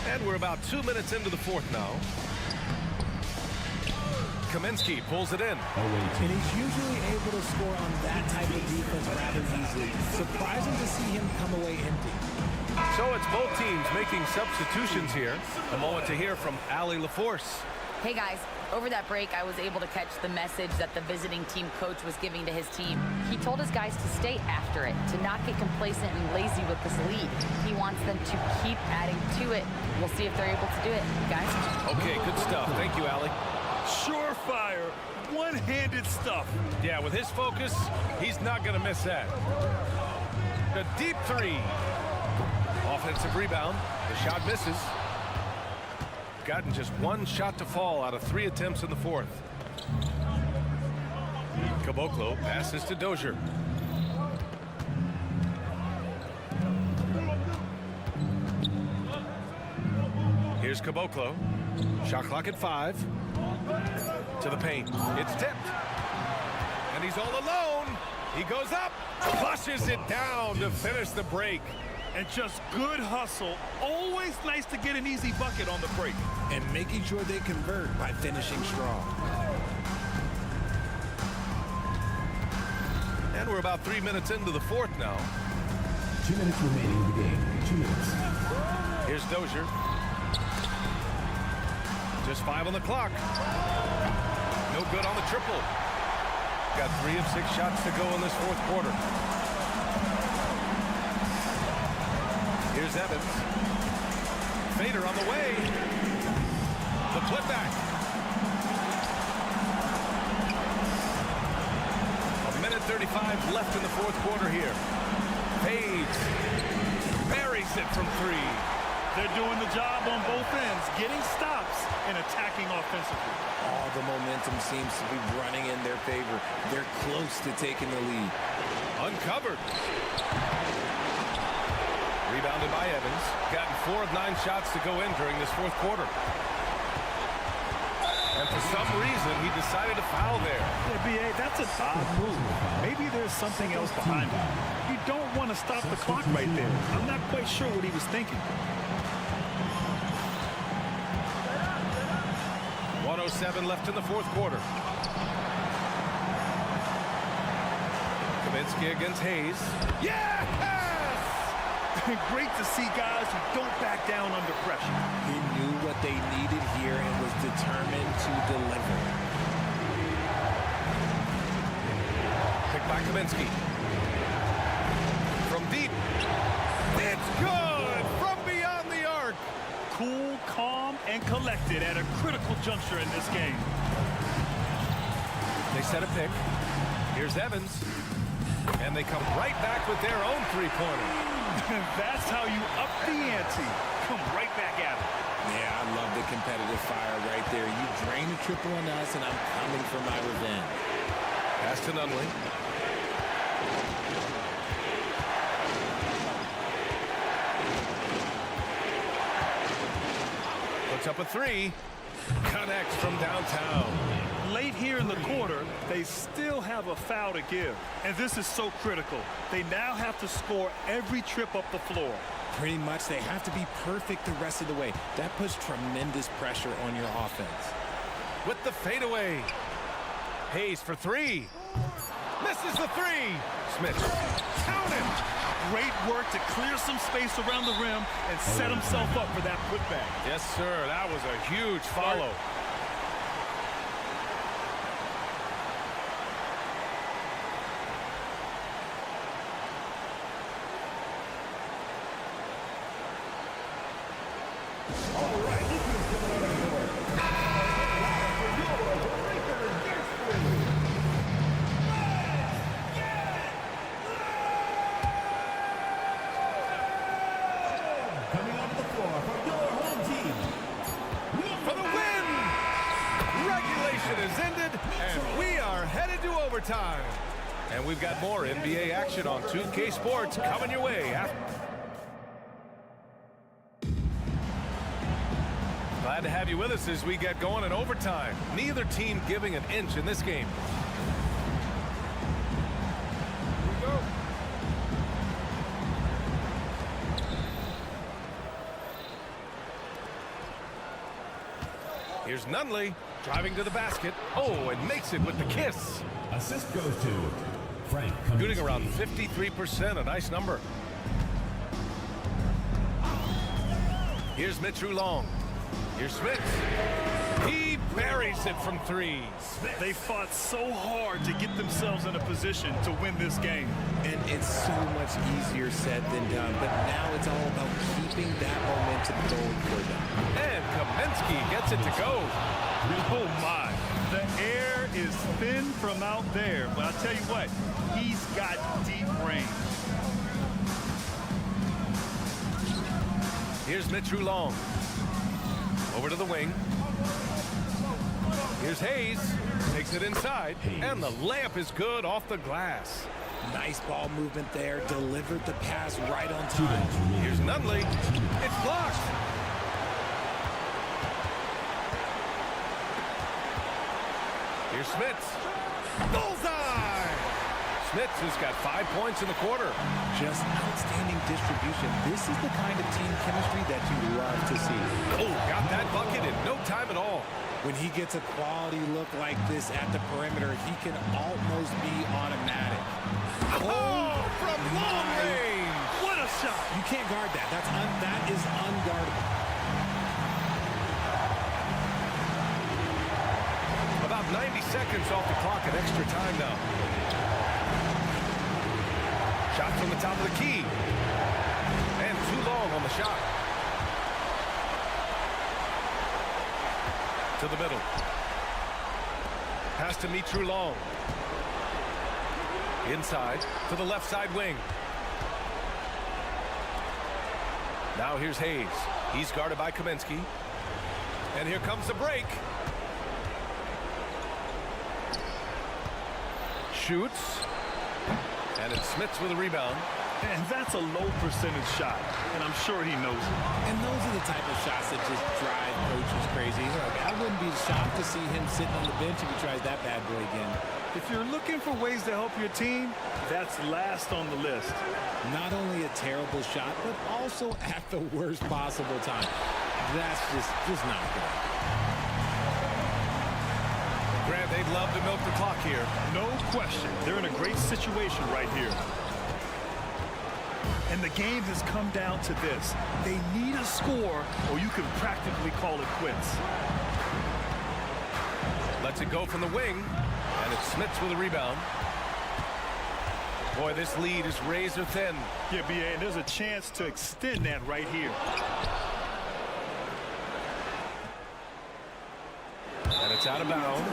And we're about 2 minutes into the fourth now. Kaminsky pulls it in.
And he's usually able to score on that type of defense rather easily. Surprising to see him come away empty.
So it's both teams making substitutions here. A moment to hear from Allie LaForce.
Hey guys, over that break I was able to catch the message that the visiting team coach was giving to his team. He told his guys to stay after it, to not get complacent and lazy with this lead. He wants them to keep adding to it. We'll see if they're able to do it, guys.
Okay, good stuff. Thank you, Allie.
Surefire, one-handed stuff.
Yeah, with his focus, he's not going to miss that. The deep three. Offensive rebound. The shot misses. Gotten just one shot to fall out of 3 attempts in the fourth. Caboclo passes to Dozier. Here's Caboclo. Shot clock at 5. To the paint. It's tipped. And he's all alone. He goes up. Flushes it down to finish the break.
And just good hustle. Always nice to get an easy bucket on the break.
And making sure they convert by finishing strong.
And we're about 3 minutes into the fourth now.
2 minutes remaining in the game. 2 minutes.
Here's Dozier. Just 5 on the clock. No good on the triple. Got 3 of 6 shots to go in this fourth quarter. Here's Evans. Fader on the way. The putback. A minute 35 left in the fourth quarter here. Page buries it from 3.
They're doing the job on both ends, getting stops and attacking offensively.
All the momentum seems to be running in their favor. They're close to taking the lead.
Uncovered. Rebounded by Evans. Gotten 4 of 9 shots to go in during this fourth quarter. And for some reason, he decided to foul there.
Yeah, B.A., that's an odd move. Maybe there's something else behind it. You don't want to stop the clock right there. I'm not quite sure what he was thinking.
1:07 left in the fourth quarter. Kaminsky against Hayes. Yes!
Great to see guys who don't back down under pressure.
He knew what they needed here and was determined to deliver.
Picked by Kaminsky. From deep. It's good from beyond the arc.
Cool, calm, and collected at a critical juncture in this game.
They set a pick. Here's Evans. And they come right back with their own three-pointer.
That's how you up the ante. Come right back at it.
Yeah, I love the competitive fire right there. You drain a triple on us, and I'm coming for my revenge.
Pass to Nunley. Puts up a three. Connects from downtown.
Late here in the quarter, they still have a foul to give. And this is so critical. They now have to score every trip up the floor.
Pretty much, they have to be perfect the rest of the way. That puts tremendous pressure on your offense.
With the fadeaway. Hayes for three. Misses the three. Smith. Count him.
Great work to clear some space around the rim and set himself up for that putback.
Yes, sir. That was a huge follow.
Coming onto the floor for your home team.
For the win! Regulation is ended, and we are headed to overtime. And we've got more NBA action on 2K Sports coming your way. Glad to have you with us as we get going in overtime. Neither team giving an inch in this game. Here we go. Here's Nunley driving to the basket. Oh, and makes it with the kiss.
Assist goes to Frank.
Shooting around 53%, a nice number. Here's Mitchell Long. Here's Smith. He buries it from three.
They fought so hard to get themselves in a position to win this game.
And it's so much easier said than done, but now it's all about keeping that momentum going for them.
And Kaminsky gets it to go.
Oh, my. The air is thin from out there, but I'll tell you what, he's got deep range.
Here's Mitchell Long. Over to the wing. Here's Hayes. Takes it inside. And the layup is good off the glass.
Nice ball movement there. Delivered the pass right on time.
Here's Nunley. It's blocked. Here's Smits. Bullseye! Smits has got 5 points in the quarter.
Just outstanding distribution. This is the kind of team chemistry that you love to see.
Oh, got that bucket in no time at all.
When he gets a quality look like this at the perimeter, he can almost be automatic.
Oh, from long range.
What a shot.
You can't guard that. That is unguardable.
About 90 seconds off the clock at extra time now. Shot from the top of the key. And too long on the shot. To the middle. Pass to Mitru Long. Inside to the left side wing. Now here's Hayes. He's guarded by Kaminsky. And here comes the break. Shoots. And it's Smits with a rebound.
And that's a low percentage shot, and I'm sure he knows it.
And those are the type of shots that just drive coaches crazy. I wouldn't be shocked to see him sitting on the bench if he tries that bad boy again.
If you're looking for ways to help your team, that's last on the list.
Not only a terrible shot, but also at the worst possible time. That's just not good.
Grant, they'd love to milk the clock here.
No question. They're in a great situation right here. And the game has come down to this. They need a score, or you can practically call it quits.
Lets it go from the wing, and it's Smits with a rebound. Boy, this lead is razor thin.
Yeah, B.A., and there's a chance to extend that right here.
And it's out of bounds.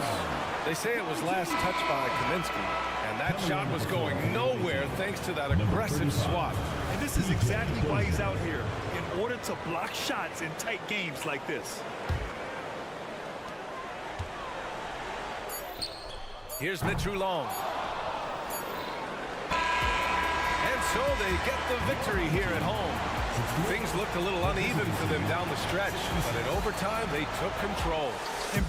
They say it was last touched by Kaminsky, and that shot was going nowhere thanks to that aggressive swat.
And this is exactly why he's out here, in order to block shots in tight games like this.
Here's Mitchell Long. And so they get the victory here at home. Things looked a little uneven for them down the stretch, but in overtime they took control.
And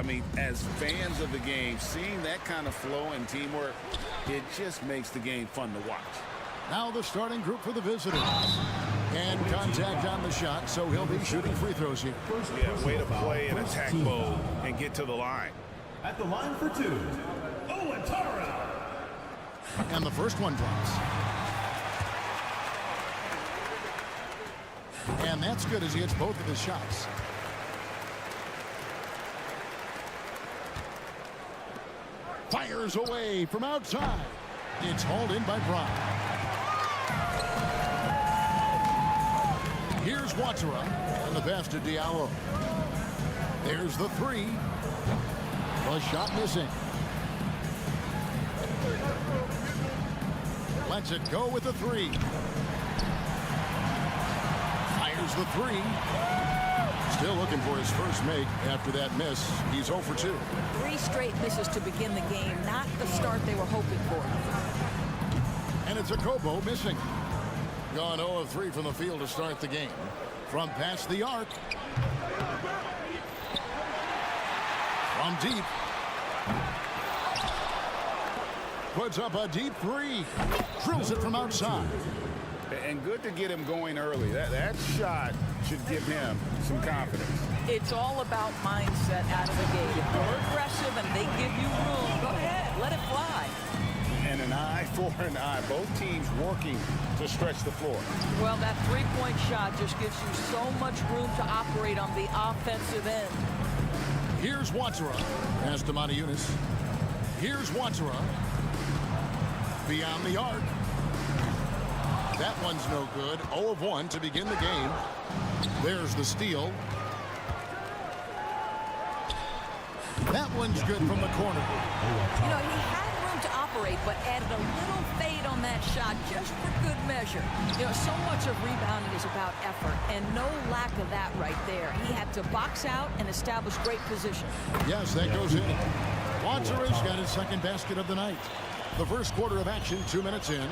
I mean, as fans of the game, seeing that kind of flow and teamwork, it just makes the game fun to watch.
Now the starting group for the visitors. And contact on the shot, so he'll be shooting free throws here.
Yeah, way to play an attack mode and get to the line.
At the line for two, Tara.
And the first one drops. And that's good as he hits both of his shots. Fires away from outside. It's hauled in by Brown. Here's Watera, and the pass to Diallo. There's the three. The shot missing. Lets it go with the three. Fires the three. Still looking for his first make after that miss. He's 0 for 2.
3 straight misses to begin the game. Not the start they were hoping for.
And it's a Kobo missing. Gone 0 of 3 from the field to start the game. From past the arc. From deep. Puts up a deep three. Drills it from outside.
And good to get him going early. That shot should give him some confidence.
It's all about mindset out of the gate. If you're aggressive and they give you room, go ahead, let it fly.
And an eye for an eye. Both teams working to stretch the floor.
Well, that three-point shot just gives you so much room to operate on the offensive end.
Here's Watera. Pass to Moniunas. Here's Watera. Beyond the arc. That one's no good. 0 of 1 to begin the game. There's the steal. That one's good from the corner.
You know, he had room to operate, but added a little fade on that shot just for good measure. You know, so much of rebounding is about effort, and no lack of that right there. He had to box out and establish great position.
Yes, that goes in. Watera's got his second basket of the night. The first quarter of action, 2 minutes in.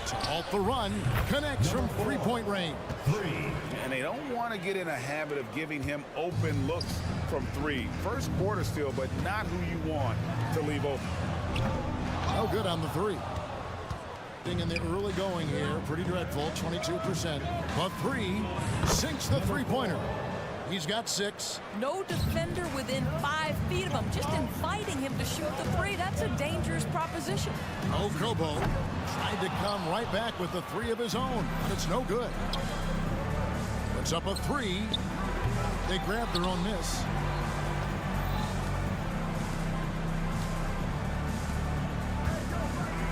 To halt the run, connects from three-point range.
And they don't want to get in a habit of giving him open looks from three. First quarter still, but not who you want to leave open.
No good on the three. In the early going here, pretty dreadful, 22%. But three sinks the three-pointer. He's got 6.
No defender within 5 feet of him, just inviting him to shoot the three. That's a dangerous proposition.
Kobo tried to come right back with the three of his own, but it's no good. Puts up a 3. They grab their own miss.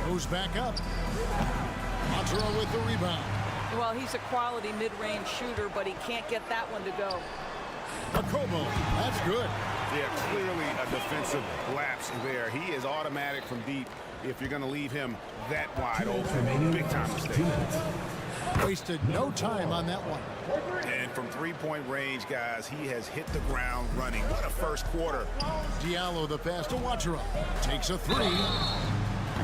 Goes back up. Watera with the rebound.
Well, he's a quality mid-range shooter, but he can't get that one to go.
Kobo, that's good.
Yeah, clearly a defensive lapse there. He is automatic from deep if you're going to leave him that wide open. Big time mistake.
Wasted no time on that one.
And from three-point range, guys, he has hit the ground running. What a first quarter.
Diallo the pass to Watera. Takes a 3.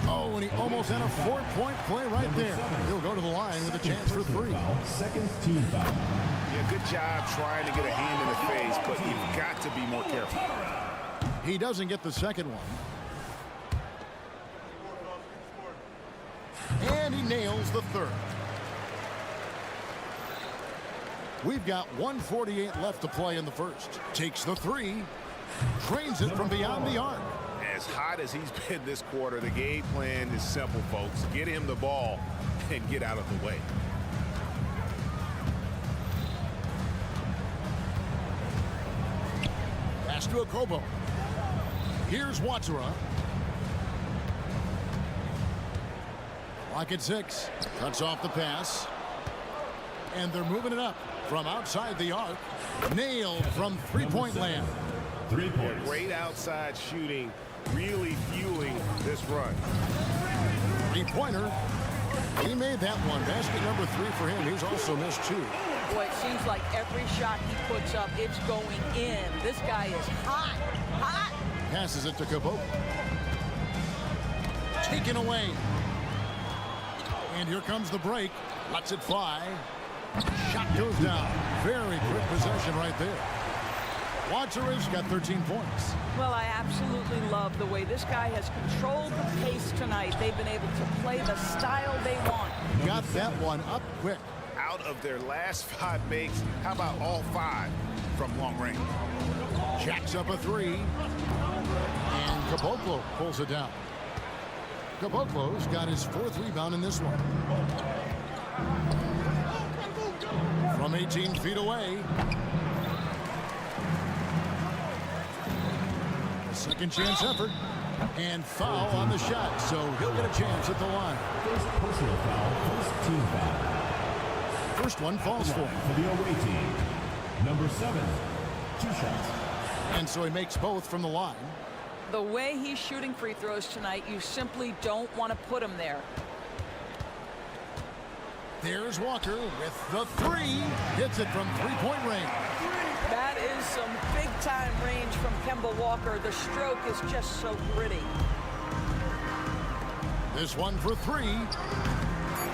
Oh, and he almost had a 4-point play right there. He'll go to the line with a chance for 3.
Second team foul.
Yeah, good job trying to get a hand in the face, but you've got to be more careful.
He doesn't get the second one. And he nails the third. We've got 1:48 left to play in the first. Takes the 3. Trains it from beyond the arc.
As hot as he's been this quarter, the game plan is simple, folks. Get him the ball and get out of the way.
Pass to Kobo. Here's Watera. Clock at 6. Cuts off the pass. And they're moving it up from outside the arc. Nailed from three-point land.
3 points.
Great outside shooting, really fueling this run.
Three-pointer. He made that one. Basket number 3 for him. He's also missed 2.
Boy, it seems like every shot he puts up, it's going in. This guy is hot, hot.
Passes it to Kobo. Taken away. And here comes the break. Lets it fly. Shot goes down. Very quick possession right there. Zalgiris got 13 points.
Well, I absolutely love the way this guy has controlled the pace tonight. They've been able to play the style they want.
Got that one up quick.
Out of their last 5 makes, how about all 5 from long range?
Jacks up a 3. And Caboclo pulls it down. Caboclo's got his 4th rebound in this one. From 18 feet away. A second chance effort. And foul on the shot, so he'll get a chance at the line.
First personal foul, first team foul.
First one falls for him.
For the away team. Number 7, 2 shots.
And so he makes both from the line.
The way he's shooting free throws tonight, you simply don't want to put him there.
There's Walker with the 3. Hits it from 3-point range.
That is some big-time range from Kemba Walker. The stroke is just so pretty.
This one for 3.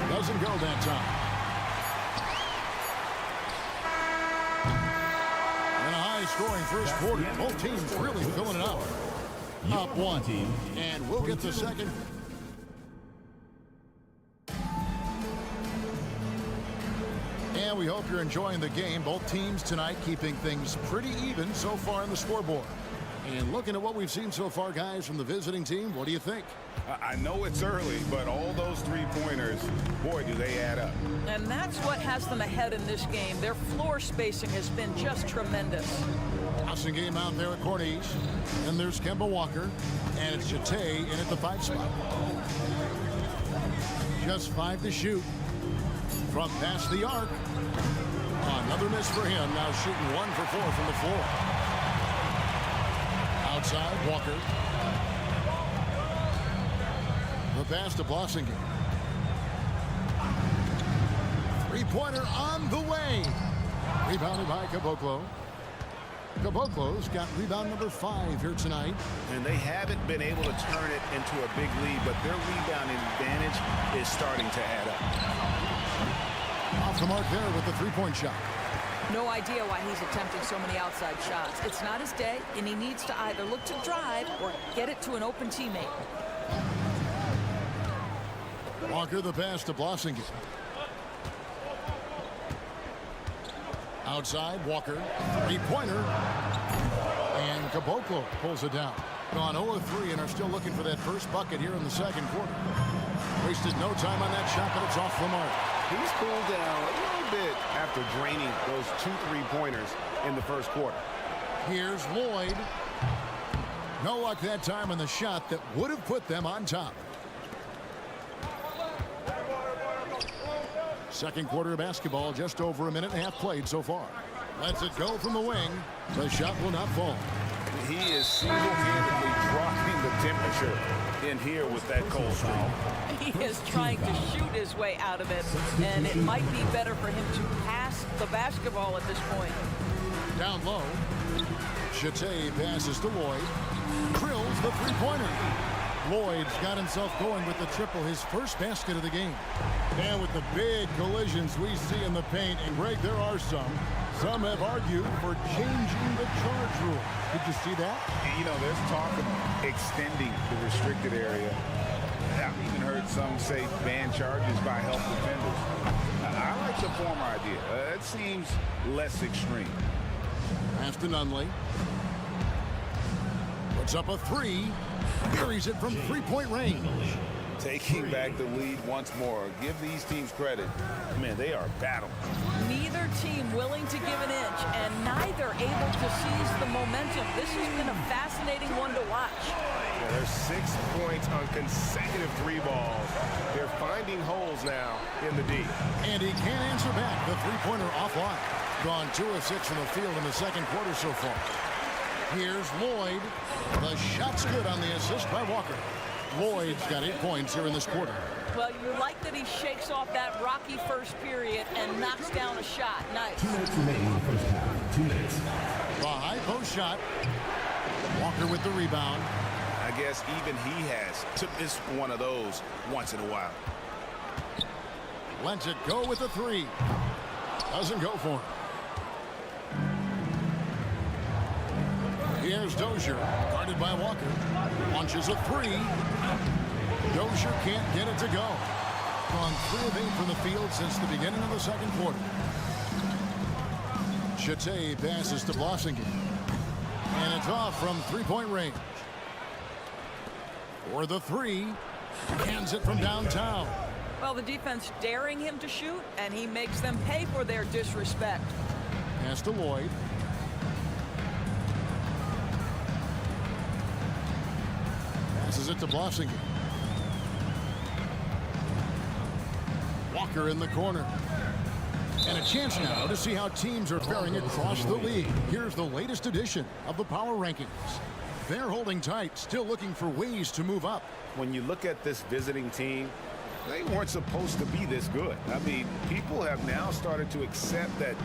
Doesn't go that time. And a high-scoring first quarter. Both teams really filling it out. Up 1. And we'll get the second. And we hope you're enjoying the game. Both teams tonight keeping things pretty even so far on the scoreboard. And looking at what we've seen so far, guys, from the visiting team, what do you think?
I know it's early, but all those 3-pointers, boy, do they add up.
And that's what has them ahead in this game. Their floor spacing has been just tremendous.
Awesome game out there at Corniche. And there's Kemba Walker. And it's Jete in at the 5 spot. Just 5 to shoot. From past the arc. Another miss for him. Now shooting 1 for 4 from the floor. Outside, Walker. The pass to Blossington. 3-pointer on the way. Rebounded by Caboclo. Caboclo's got rebound number 5 here tonight.
And they haven't been able to turn it into a big lead, but their rebounding advantage is starting to add up.
Off the mark there with the 3-point shot.
No idea why he's attempting so many outside shots. It's not his day, and he needs to either look to drive or get it to an open teammate.
Walker the pass to Blossington. Outside, Walker. 3-pointer. And Caboclo pulls it down. Gone 0-3 and are still looking for that first bucket here in the second quarter. Wasted no time on that shot, but it's off the mark.
He's cooled down a little bit after draining those 2 3-pointers in the first quarter.
Here's Lloyd. No luck that time on the shot that would have put them on top. Second quarter of basketball, just over a minute and a half played so far. Lets it go from the wing. The shot will not fall.
He is single-handedly dropping the temperature in here with that cold streak.
He is trying to shoot his way out of it, and it might be better for him to pass the basketball at this point.
Down low. Jete passes to Lloyd. Drills the 3-pointer. Lloyd's got himself going with the triple, his first basket of the game. And with the big collisions we see in the paint, and Greg, there are some have argued for changing the charge rule. Did you see that?
You know, there's talk of extending the restricted area. I've even heard some say ban charges by health defenders. I like the former idea. It seems less extreme.
Pass to Nunley. Puts up a 3. Buries it from 3-point range.
Taking back the lead once more. Give these teams credit. Man, they are battling.
Neither team willing to give an inch, and neither able to seize the momentum. This has been a fascinating one to watch.
Yeah, there's 6 points on consecutive 3 balls. They're finding holes now in the D.
And he can't answer back. The 3-pointer offline. Gone 2 of 6 from the field in the second quarter so far. Here's Lloyd. The shot's good on the assist by Walker. Lloyd's got 8 points here in this quarter.
Well, you like that he shakes off that rocky first period and knocks down a shot. Nice.
2 minutes remaining in the first half. 2 minutes.
The high post shot. Walker with the rebound.
I guess even he has took this one of those once in a while.
Lets it go with the 3. Doesn't go for him. Here's Dozier, guarded by Walker. Launches a three. Dozier can't get it to go. Gone 3 of 8 from the field since the beginning of the second quarter. Chate passes to Blossington. And it's off from three-point range. For the three. Hands it from downtown.
Well, the defense daring him to shoot, and he makes them pay for their disrespect.
Pass to Lloyd. Passes it to Blossington. Walker in the corner. And a chance now to see how teams are faring across the league. Here's the latest edition of the Power Rankings. They're holding tight, still looking for ways to move up.
When you look at this visiting team, they weren't supposed to be this good. I mean, people have now started to accept that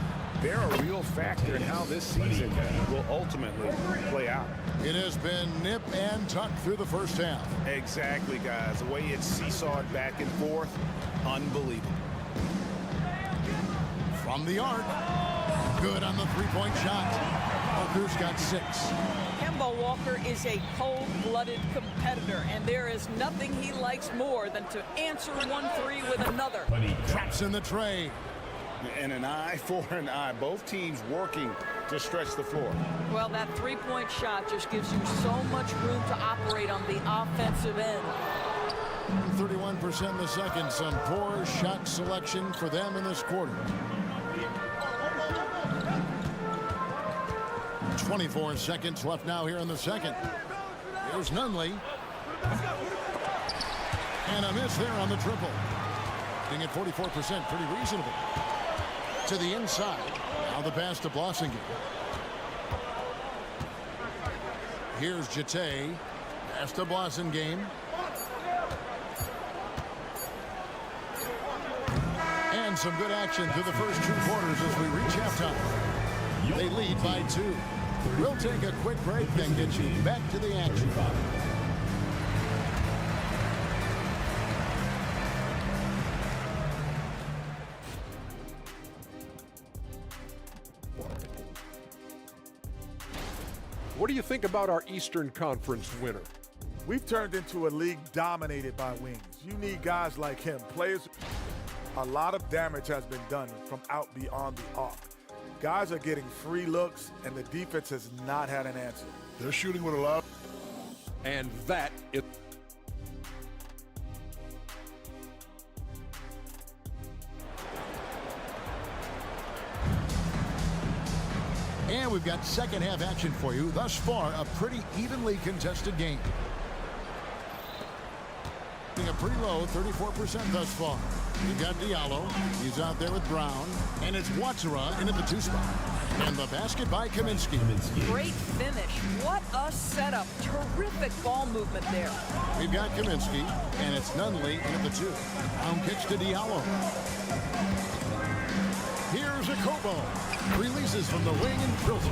they're a real factor in how this season will ultimately play out.
It has been nip and tuck through the first half.
Exactly, guys. The way it's seesawed back and forth, unbelievable.
From the arc, good on the three-point shot. Walker's got 6.
Kemba Walker is a cold-blooded competitor, and there is nothing he likes more than to answer 1-3 with another.
Traps in the tray.
And an eye for an eye. Both teams working to stretch the floor.
Well, that three-point shot just gives you so much room to operate on the offensive end.
31% in the second. Some poor shot selection for them in this quarter. 24 seconds left now here in the second. Here's Nunley. And a miss there on the triple. Being at 44%, pretty reasonable. To the inside. Now the pass to Blossington. Here's Jete. Pass to Blossington. And some good action through the first 2 quarters as we reach halftime. They lead by 2. We'll take a quick break and get you back to the action.
What do you think about our Eastern Conference winner?
We've turned into a league dominated by wings. You need guys like him. Players, a lot of damage has been done from out beyond the arc. Guys are getting free looks, and the defense has not had an answer.
They're shooting with a lot.
And that is...
And we've got second half action for you. Thus far, a pretty evenly contested game. A pretty low, 34% thus far. You've got Diallo. He's out there with Brown. And it's Watsara in at the 2 spot. And the basket by Kaminsky.
Great finish. What a setup. Terrific ball movement there.
We've got Kaminsky. And it's Nunley in at the 2. Brown kicks to Diallo. Here's Akobo. Releases from the wing and drills it.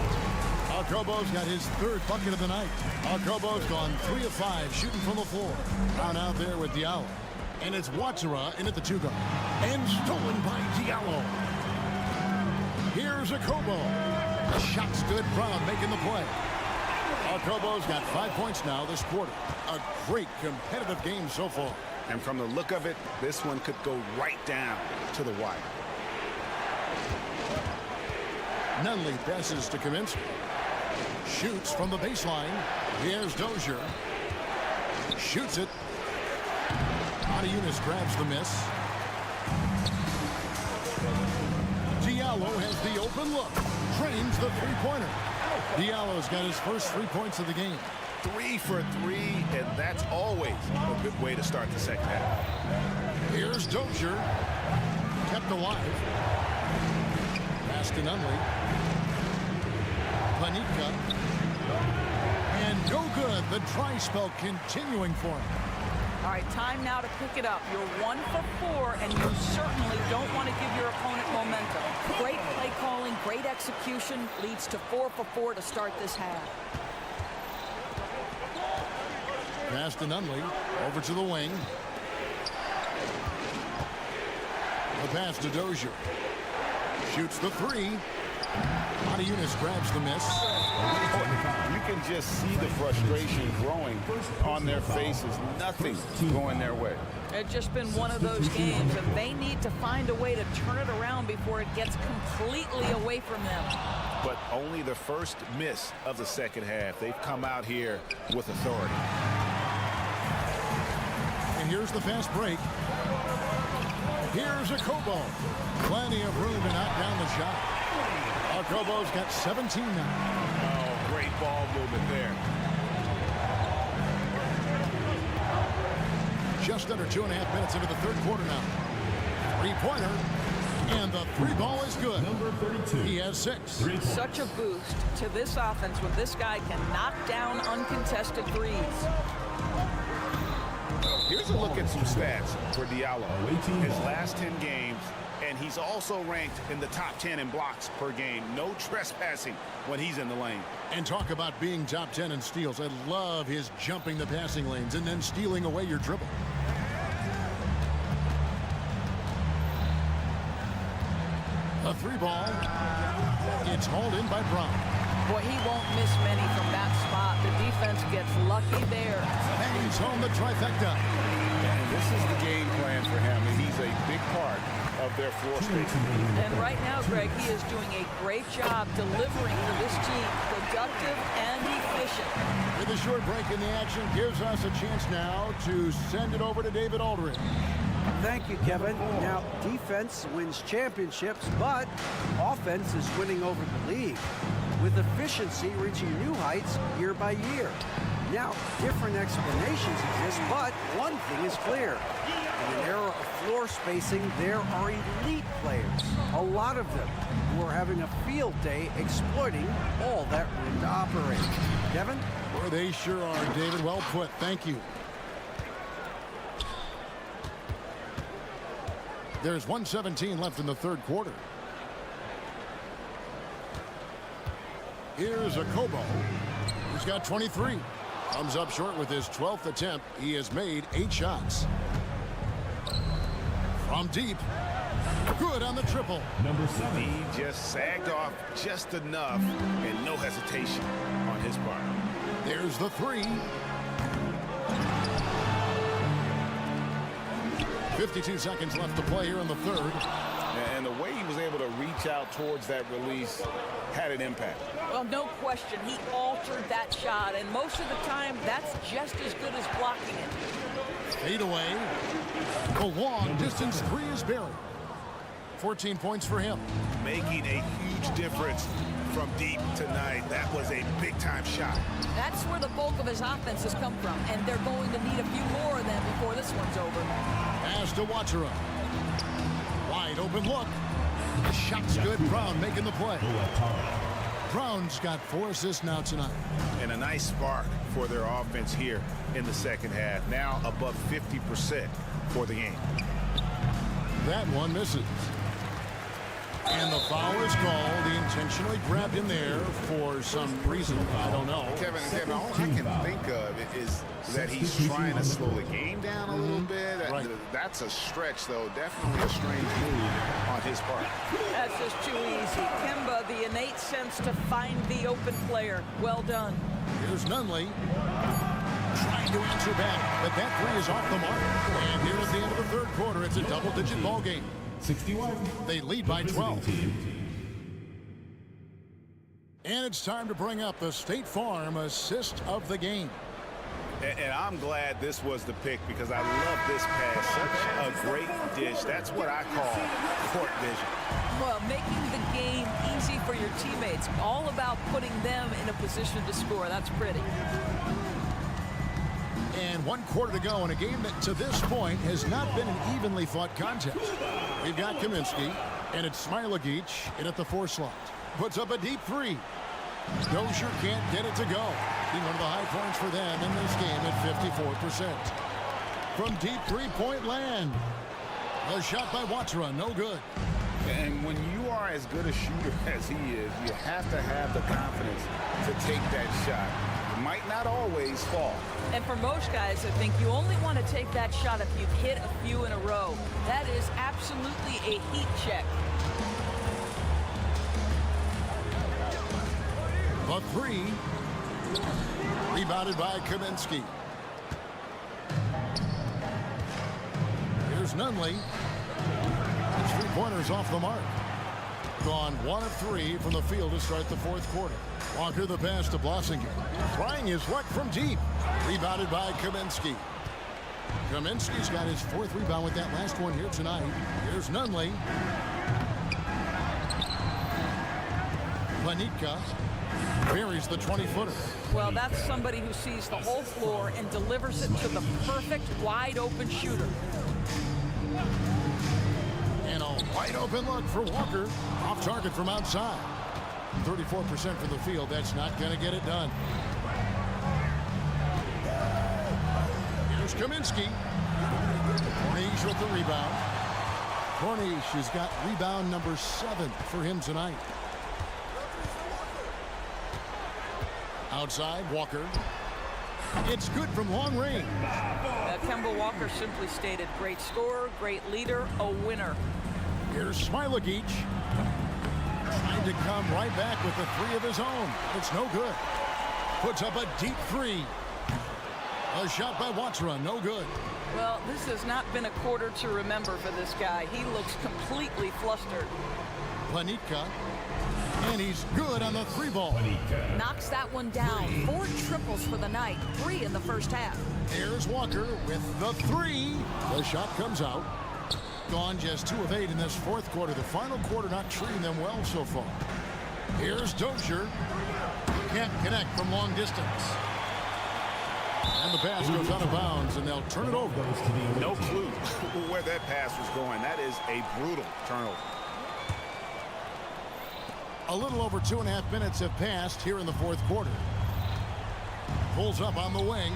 Akobo's got his 3rd bucket of the night. Akobo's gone 3 of 5 shooting from the floor. Brown out there with Diallo. And it's Watsara in at the 2 guard. And stolen by Diallo. Here's Akobo. The shot's good. Brown making the play. Akobo's got 5 points now this quarter. A great competitive game so far.
And from the look of it, this one could go right down to the wire.
Nunley passes to Kaminsky. Shoots from the baseline. Here's Dozier. Shoots it. Yunus grabs the miss. Diallo has the open look. Trains the three-pointer. Diallo's got his first 3 points of the game.
3 for 3, and that's always a good way to start the second half.
Here's Dozier. Kept alive. Pass to Nunley. Bjelica. And no good. The dry spell continuing for him.
All right, time now to pick it up. You're 1 for 4, and you certainly don't want to give your opponent momentum. Great play calling, great execution, leads to 4 for 4 to start this half.
Pass to Nunley, over to the wing. The pass to Dozier. Shoots the 3. Yunus grabs the miss.
You can just see the frustration growing on their faces. Nothing going their way.
It's just been one of those games, and they need to find a way to turn it around before it gets completely away from them.
But only the first miss of the second half. They've come out here with authority.
And here's the fast break. Here's Okobo. Plenty of room to knock down the shot. Okobo's got 17 now.
Oh, great ball movement there.
Just under 2.5 minutes into the third quarter now. Three-pointer. And the three ball is good.
Number 32.
He has 6.
Such a boost to this offense when this guy can knock down uncontested threes.
Here's a look at some stats for Diallo. His last 10 games, and he's also ranked in the top 10 in blocks per game. No trespassing when he's in the lane.
And talk about being top 10 in steals. I love his jumping the passing lanes and then stealing away your dribble. A three ball. It's hauled in by Brown.
Boy, he won't miss many from that spot. The defense gets lucky there.
He's home the trifecta.
And this is the game plan for him, and he's a big part of their floor space.
And right now, Greg, he is doing a great job delivering for this team, productive and efficient.
With a short break in the action, gives us a chance now to send it over to David Aldridge.
Thank you, Kevin. Now, defense wins championships, but offense is winning over the league, with efficiency reaching new heights year by year. Now, different explanations exist, but one thing is clear. In an era of floor spacing, there are elite players, a lot of them, who are having a field day exploiting all that room to operate. Kevin?
Well, they sure are, David. Well put. Thank you. There's 1:17 left in the third quarter. Here's Okobo. He's got 23. Comes up short with his 12th attempt. He has made 8 shots. From deep. Good on the triple.
Number 7.
He just sagged off just enough and no hesitation on his part.
There's the 3. 52 seconds left to play here in the third.
And the way he was able to reach out towards that release had an impact.
Well, no question. He altered that shot, and most of the time, that's just as good as blocking it.
Fade away. The long distance 3 is buried. 14 points for him.
Making a huge difference from deep tonight. That was a big-time shot.
That's where the bulk of his offense has come from, and they're going to need a few more of them before this one's over.
Pass to Watchera. Wide open look. The shot's good. Brown making the play. Brown's got 4 assists now tonight.
And a nice spark for their offense here in the second half. Now above 50% for the game.
That one misses. And the foul is called. He intentionally grabbed him there for some reason. I don't know.
Kevin, all I can think of is that he's trying to slow the game down a little bit.
Right.
That's a stretch, though. Definitely a strange move on his part.
That's just too easy. Kemba, the innate sense to find the open player. Well done.
Here's Nunley. Trying to answer back, but that 3 is off the mark. And here at the end of the third quarter, it's a double-digit ball game.
61.
They lead by 12. And it's time to bring up the State Farm assist of the game.
And I'm glad this was the pick because I love this pass. Such a great dish. That's what I call court vision.
Well, making the game easy for your teammates. All about putting them in a position to score. That's pretty.
And 1 quarter to go in a game that to this point has not been an evenly fought contest. We've got Kaminsky, and it's Smilagic in at the 4 slot. Puts up a deep 3. Dozier can't get it to go. Being one of the high points for them in this game at 54%. From deep 3-point land. A shot by Watchera, no good.
And when you are as good a shooter as he is, you have to have the confidence to take that shot. It might not always fall.
And for most guys, I think you only want to take that shot if you've hit a few in a row. That is absolutely a heat check.
The three. Rebounded by Kaminsky. Here's Nunley. His three-pointers off the mark. Gone 1 of 3 from the field to start the fourth quarter. Walker the pass to Blossinger. Trying his luck from deep. Rebounded by Kaminsky. Kaminsky's got his 4th rebound with that last one here tonight. Here's Nunley. Bjelica buries the 20-footer.
Well, that's somebody who sees the whole floor and delivers it to the perfect wide-open shooter.
And a wide-open look for Walker. Off target from outside. 34% from the field. That's not going to get it done. Here's Kaminsky. Corniche with the rebound. Corniche has got rebound number 7 for him tonight. Outside, Walker. It's good from long range.
Kemba Walker simply stated, great scorer, great leader, a winner.
Here's Smailagic. Trying to come right back with the 3 of his own. It's no good. Puts up a deep 3. A shot by Watsra, no good.
Well, this has not been a quarter to remember for this guy. He looks completely flustered.
Bjelica. And he's good on the 3-ball.
Knocks that one down. 4 triples for the night. 3 in the first half.
Here's Walker with the 3. The shot comes out. Gone just 2 of 8 in this fourth quarter. The final quarter not treating them well so far. Here's Dozier. Can't connect from long distance. And the pass goes out of bounds, and they'll turn it over.
No clue where that pass was going. That is a brutal turnover.
A little over 2.5 minutes have passed here in the fourth quarter. Pulls up on the wing.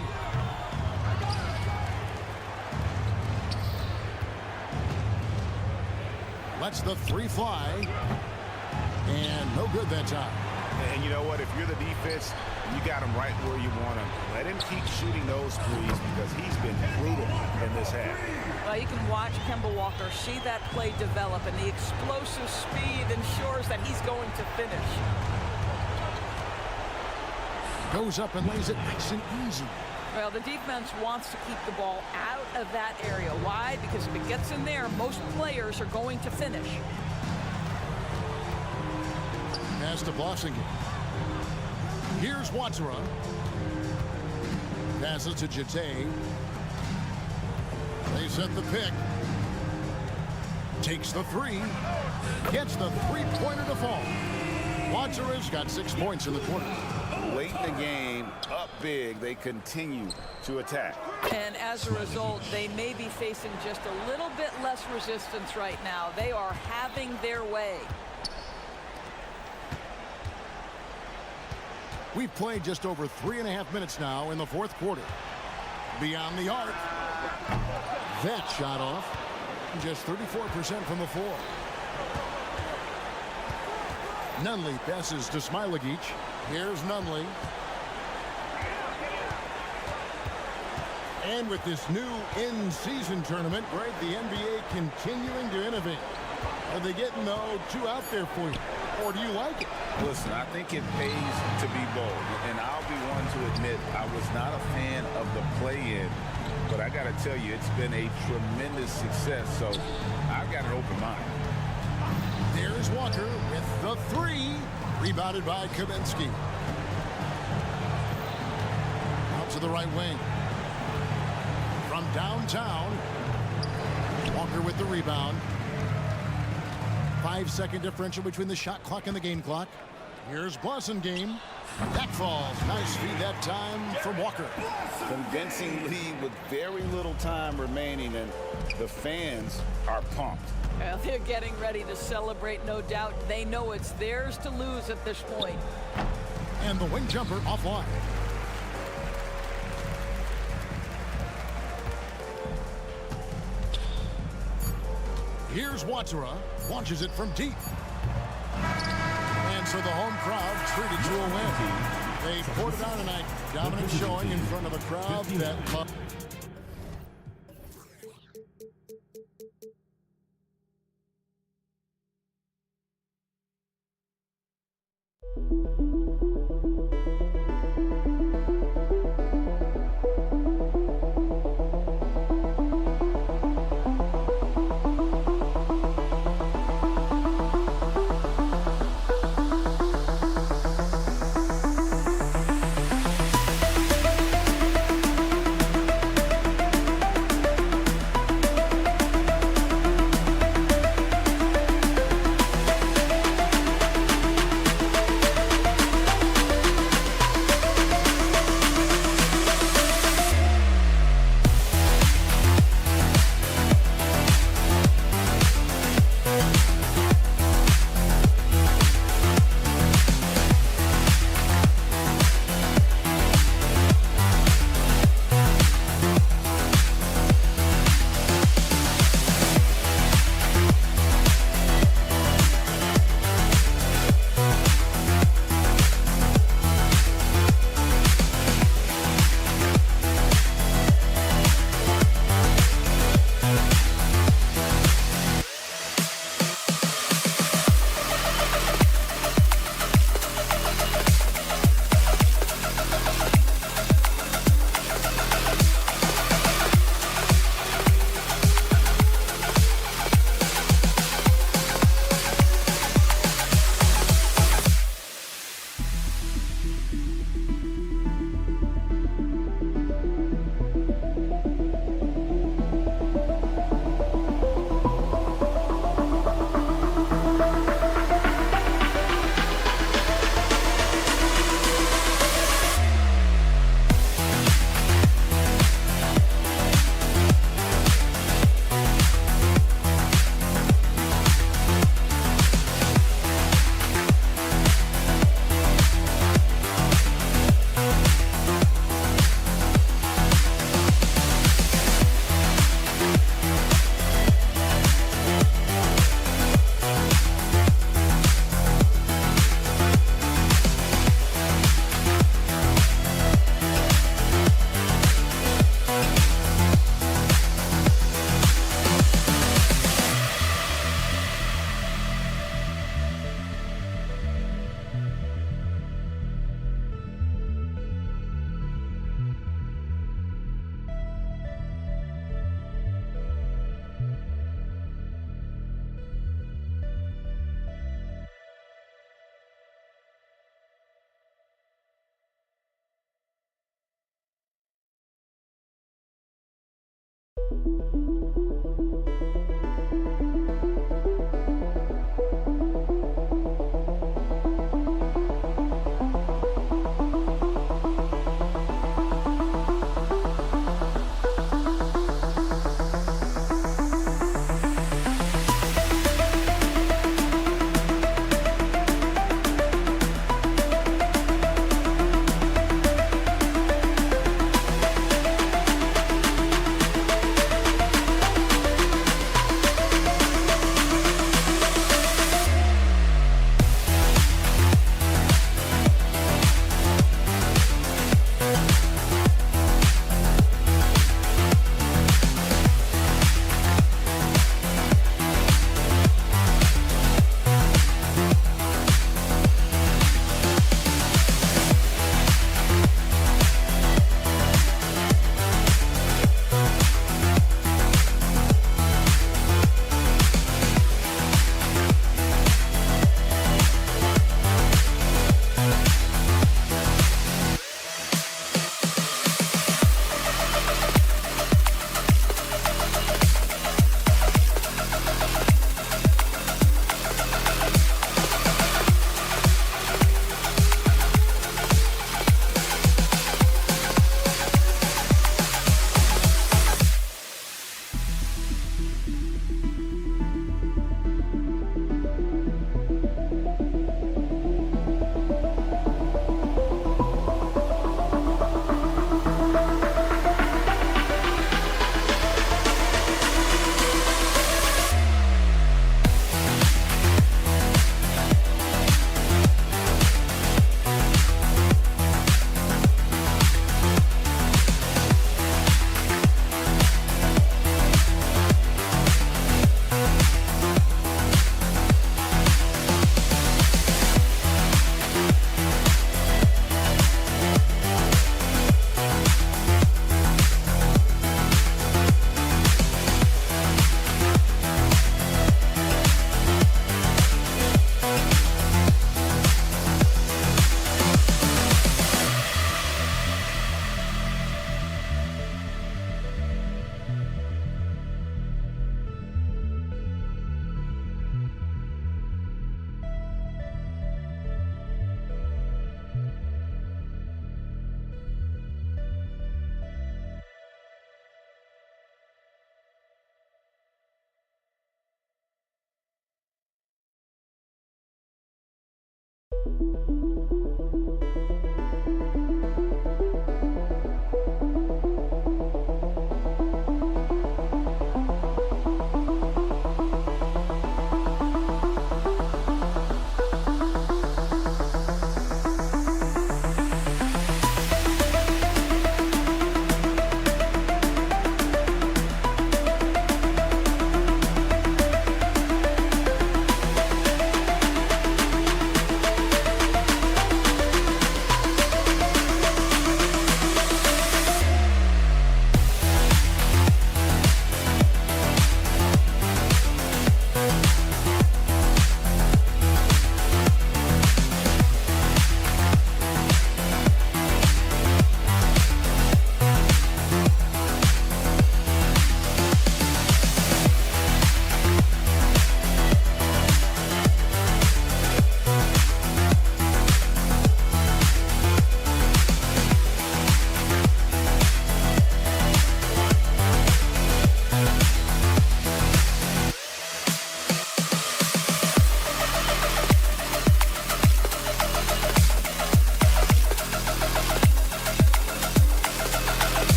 Lets the 3 fly. And no good that time.
And you know what? If you're the defense, you got him right where you want him. Let him keep shooting those threes because he's been brutal in this half.
Well, you can watch Kemba Walker see that play develop, and the explosive speed ensures that he's going to finish.
Goes up and lays it nice and easy.
Well, the defense wants to keep the ball out of that area. Why? Because if it gets in there, most players are going to finish.
Pass to Blossinger. Here's Watsra. Passes to Jete. They set the pick. Takes the 3. Gets the 3-pointer to fall. Watsra's got 6 points in the quarter.
Late in the game, up big, they continue to attack.
And as a result, they may be facing just a little bit less resistance right now. They are having their way.
We've played just over 3.5 minutes now in the fourth quarter. Beyond the arc. That shot off. Just 34% from the floor. Nunley passes to Smailagic. Here's Nunley. And with this new in-season tournament, Greg, the NBA continuing to innovate. Are they getting the 2 out there for you? Or do you like it?
Listen, I think it pays to be bold. And I'll be one to admit I was not a fan of the play-in. But I got to tell you, it's been a tremendous success. So I've got an open mind.
There's Walker with the 3. Rebounded by Kaminsky. Out to the right wing. From downtown. Walker with the rebound. 5-second differential between the shot clock and the game clock. Here's Blossinger. That falls. Nice feed that time from Walker.
Convincing lead with very little time remaining, and the fans are pumped.
Well, they're getting ready to celebrate, no doubt. They know it's theirs to lose at this point.
And the wing jumper offline. Here's Watsra. Launches it from deep. And so the home crowd treated to a win. They poured it on tonight. Dominant showing in front of a crowd that loved.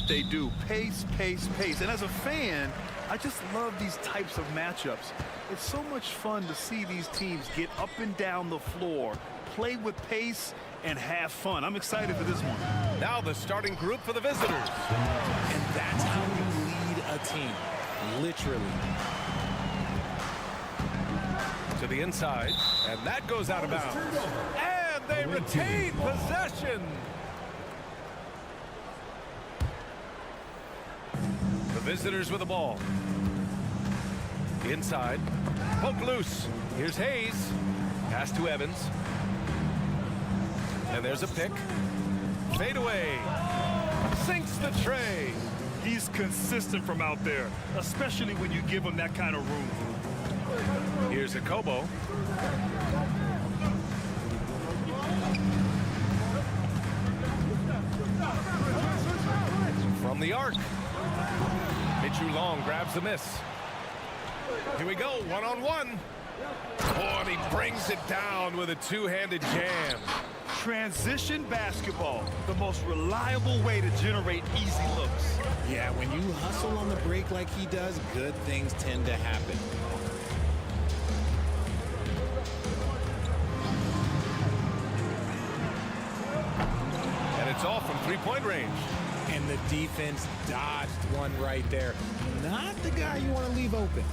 they do. Pace, pace, pace. And as a fan, I just love these types of matchups. It's so much fun to see these teams get up and down the floor, play with pace, and have fun. I'm excited for this one.
Now the starting group for the visitors.
And that's how you lead a team, literally.
To the inside, and that goes out of bounds. And they retain possession. The visitors with the ball. Inside, poke loose. Here's Hayes. Pass to Evans. And there's a pick. Fade away. Sinks the tray.
He's consistent from out there, especially when you give him that kind of room.
Here's a Kobo. From the arc. Michu Long grabs the miss. Here we go, one-on-one. Oh, and he brings it down with a two-handed jam.
Transition basketball, the most reliable way to generate easy looks.
Yeah, when you hustle on the break like he does, good things tend to happen.
And it's off from three-point range.
And the defense dodged one right there. Not the guy you want to leave open.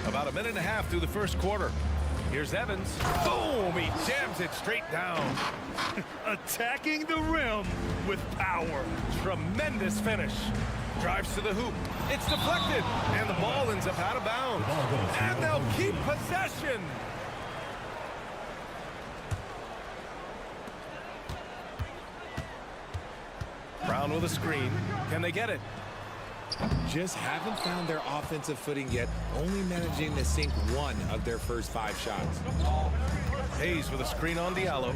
About a minute and a half through the first quarter. Here's Evans. Boom! He jams it straight down.
Attacking the rim with power.
Tremendous finish. Drives to the hoop. It's deflected. And the ball ends up out of bounds. And they'll keep possession. Brown with a screen. Can they get it?
Just haven't found their offensive footing yet, only managing to sink one of their first 5 shots.
Hayes with a screen on Diallo.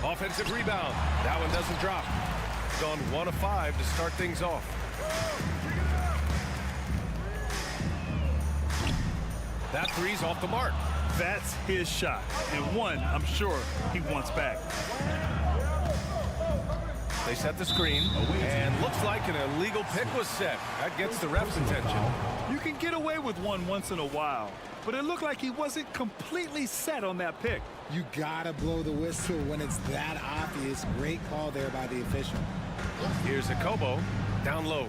Offensive rebound. That one doesn't drop. Gone 1 of 5 to start things off. That three's off the mark.
That's his shot, and one I'm sure he wants back.
They set the screen, and looks like an illegal pick was set. That gets the ref's attention.
You can get away with one once in a while, but it looked like he wasn't completely set on that pick.
You gotta blow the whistle when it's that obvious. Great call there by the official.
Here's a Kobo, down low.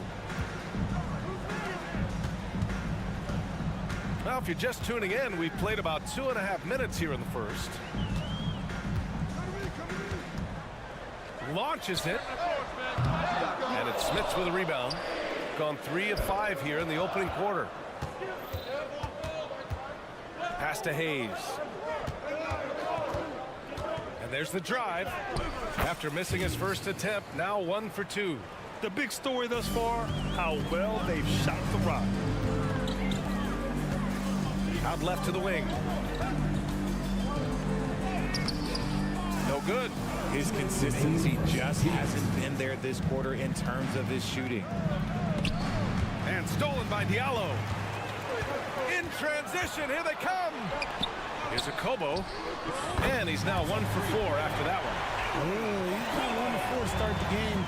Well, if you're just tuning in, we've played about 2.5 minutes here in the first. Launches it. And it's Smits with a rebound. Gone 3 of 5 here in the opening quarter. Pass to Hayes. And there's the drive. After missing his first attempt, now 1 for 2.
The big story thus far, how well they've shot the rock.
Out left to the wing. No good.
His consistency just hasn't been there this quarter in terms of his shooting.
And stolen by Diallo. In transition, here they come. Here's a Kobo. And he's now 1 for 4 after that one.
Oh, he's got 1 for 4 to start the game.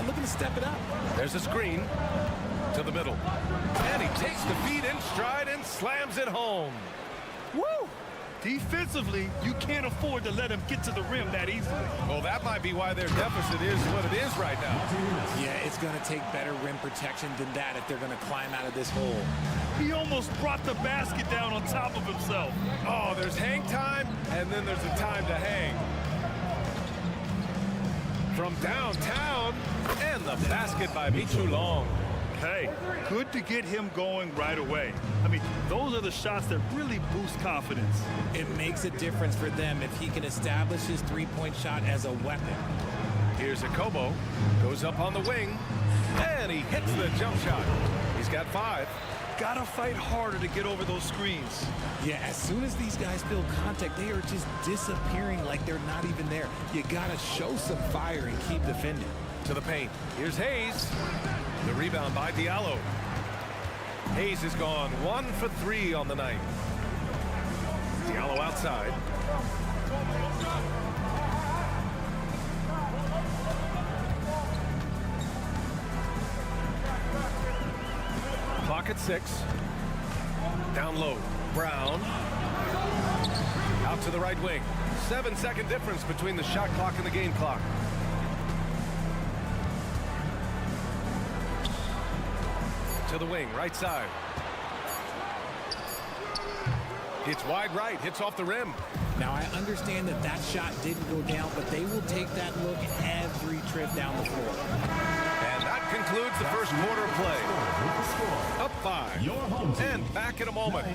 Looking to step it up.
There's a screen to the middle. And he takes the feed in stride and slams it home.
Woo! Defensively, you can't afford to let him get to the rim that easily.
Well, that might be why their deficit is what it is right now.
Yeah, it's going to take better rim protection than that if they're going to climb out of this hole.
He almost brought the basket down on top of himself.
Oh, there's hang time, and then there's a time to hang. From downtown, and the basket by Michu Long.
Hey, good to get him going right away. I mean, those are the shots that really boost confidence.
It makes a difference for them if he can establish his three-point shot as a weapon.
Here's a Kobo, goes up on the wing, and he hits the jump shot. He's got 5.
Gotta fight harder to get over those screens.
Yeah, as soon as these guys feel contact, they are just disappearing like they're not even there. You gotta show some fire and keep defending.
To the paint. Here's Hayes. The rebound by Diallo. Hayes has gone 1 for 3 on the night. Diallo outside. clock at 6. Down low. Brown. Out to the right wing. 7-second difference between the shot clock and the game clock. To the wing, right side. It's wide right, hits off the rim.
Now, I understand that that shot didn't go down, but they will take that look every trip down the floor.
And that concludes the first quarter play. Up 5. And back in a moment.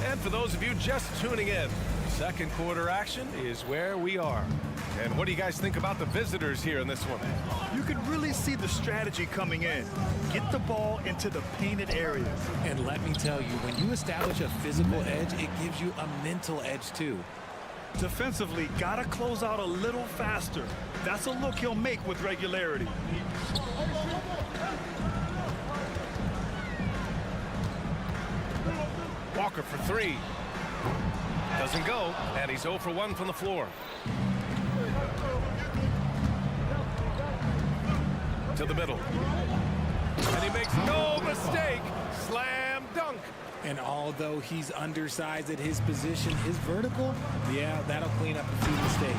And for those of you just tuning in, second quarter action is where we are. And what do you guys think about the visitors here in this one?
You could really see the strategy coming in. Get the ball into the painted areas.
And let me tell you, when you establish a physical edge, it gives you a mental edge too.
Defensively, gotta close out a little faster. That's a look he'll make with regularity.
Walker for 3. Doesn't go, and he's 0 for 1 from the floor. To the middle. And he makes no mistake. Slam dunk.
And although he's undersized at his position, his vertical, yeah, that'll clean up a few mistakes.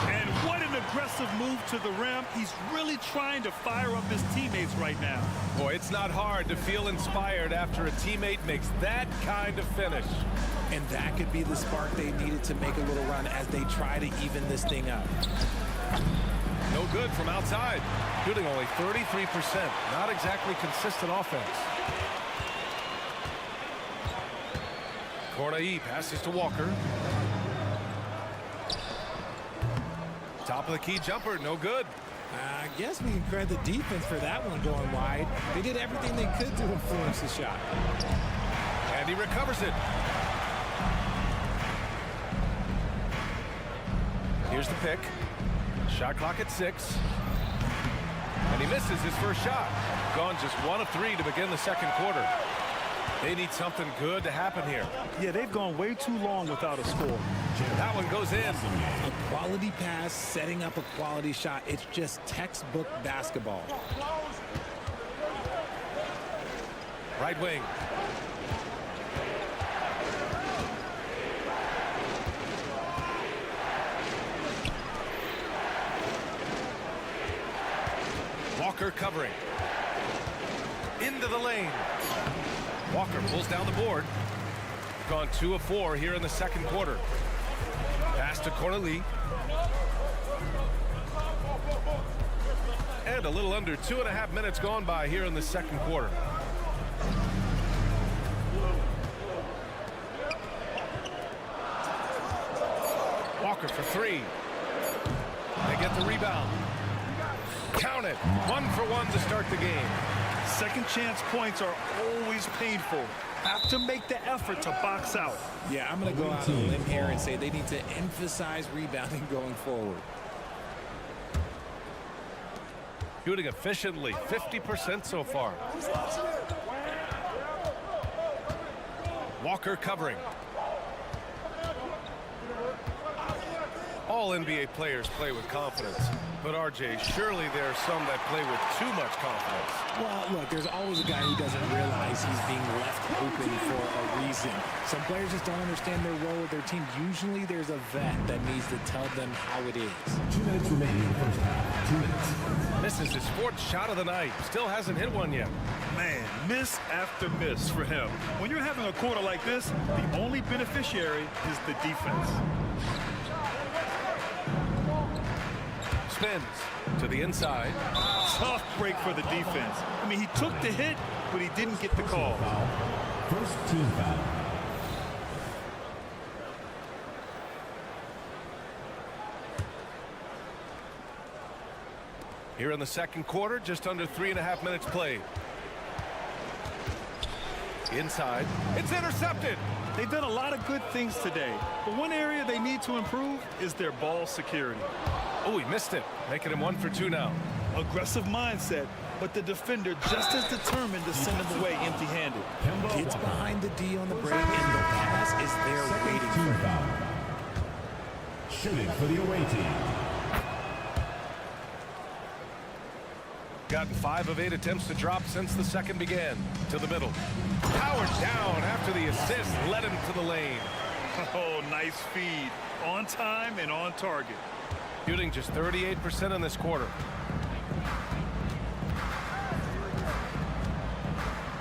And what an aggressive move to the rim. He's really trying to fire up his teammates right now.
Boy, it's not hard to feel inspired after a teammate makes that kind of finish.
And that could be the spark they needed to make a little run as they try to even this thing up.
No good from outside. Shooting only 33%. Not exactly consistent offense. Corner E passes to Walker. Top of the key jumper, no good.
I guess we can credit the defense for that one going wide. They did everything they could to influence the shot.
And he recovers it. Here's the pick. Shot clock at 6. And he misses his first shot. Gone just 1 of 3 to begin the second quarter. They need something good to happen here.
Yeah, they've gone way too long without a score.
That one goes in.
A quality pass, setting up a quality shot. It's just textbook basketball.
Right wing. Walker covering. Into the lane. Walker pulls down the board. Gone 2 of 4 here in the second quarter. Pass to Corneli. And a little under 2.5 minutes gone by here in the second quarter. Walker for 3. They get the rebound. Count it. 1 for 1 to start the game.
Second chance points are always painful. Have to make the effort to box out.
Yeah, I'm going to go out on a limb here and say they need to emphasize rebounding going forward.
Shooting efficiently, 50% so far. Walker covering. All NBA players play with confidence. But RJ, surely there are some that play with too much confidence.
Well, look, there's always a guy who doesn't realize he's being left open for a reason. Some players just don't understand their role with their team. Usually there's a vet that needs to tell them how it is.
2 minutes remaining in the first half. 2 minutes.
Misses his 4th shot of the night. Still hasn't hit one yet.
Man, miss after miss for him. When you're having a quarter like this, the only beneficiary is the defense.
Spins to the inside.
Tough break for the defense. I mean, he took the hit, but he didn't get the call.
First team foul.
Here in the second quarter, just under 3.5 minutes played. Inside. It's intercepted.
They've done a lot of good things today, but one area they need to improve is their ball security.
Oh, he missed it, making him 1 for 2 now.
Aggressive mindset, but the defender just as determined to send him away empty-handed.
Gets behind the D on the break, and the pass is there waiting for him.
Shooting for the away team.
Gotten 5 of 8 attempts to drop since the second began. To the middle. Powered down after the assist. Led him to the lane.
Oh, nice feed. On time and on target.
Shooting just 38% in this quarter.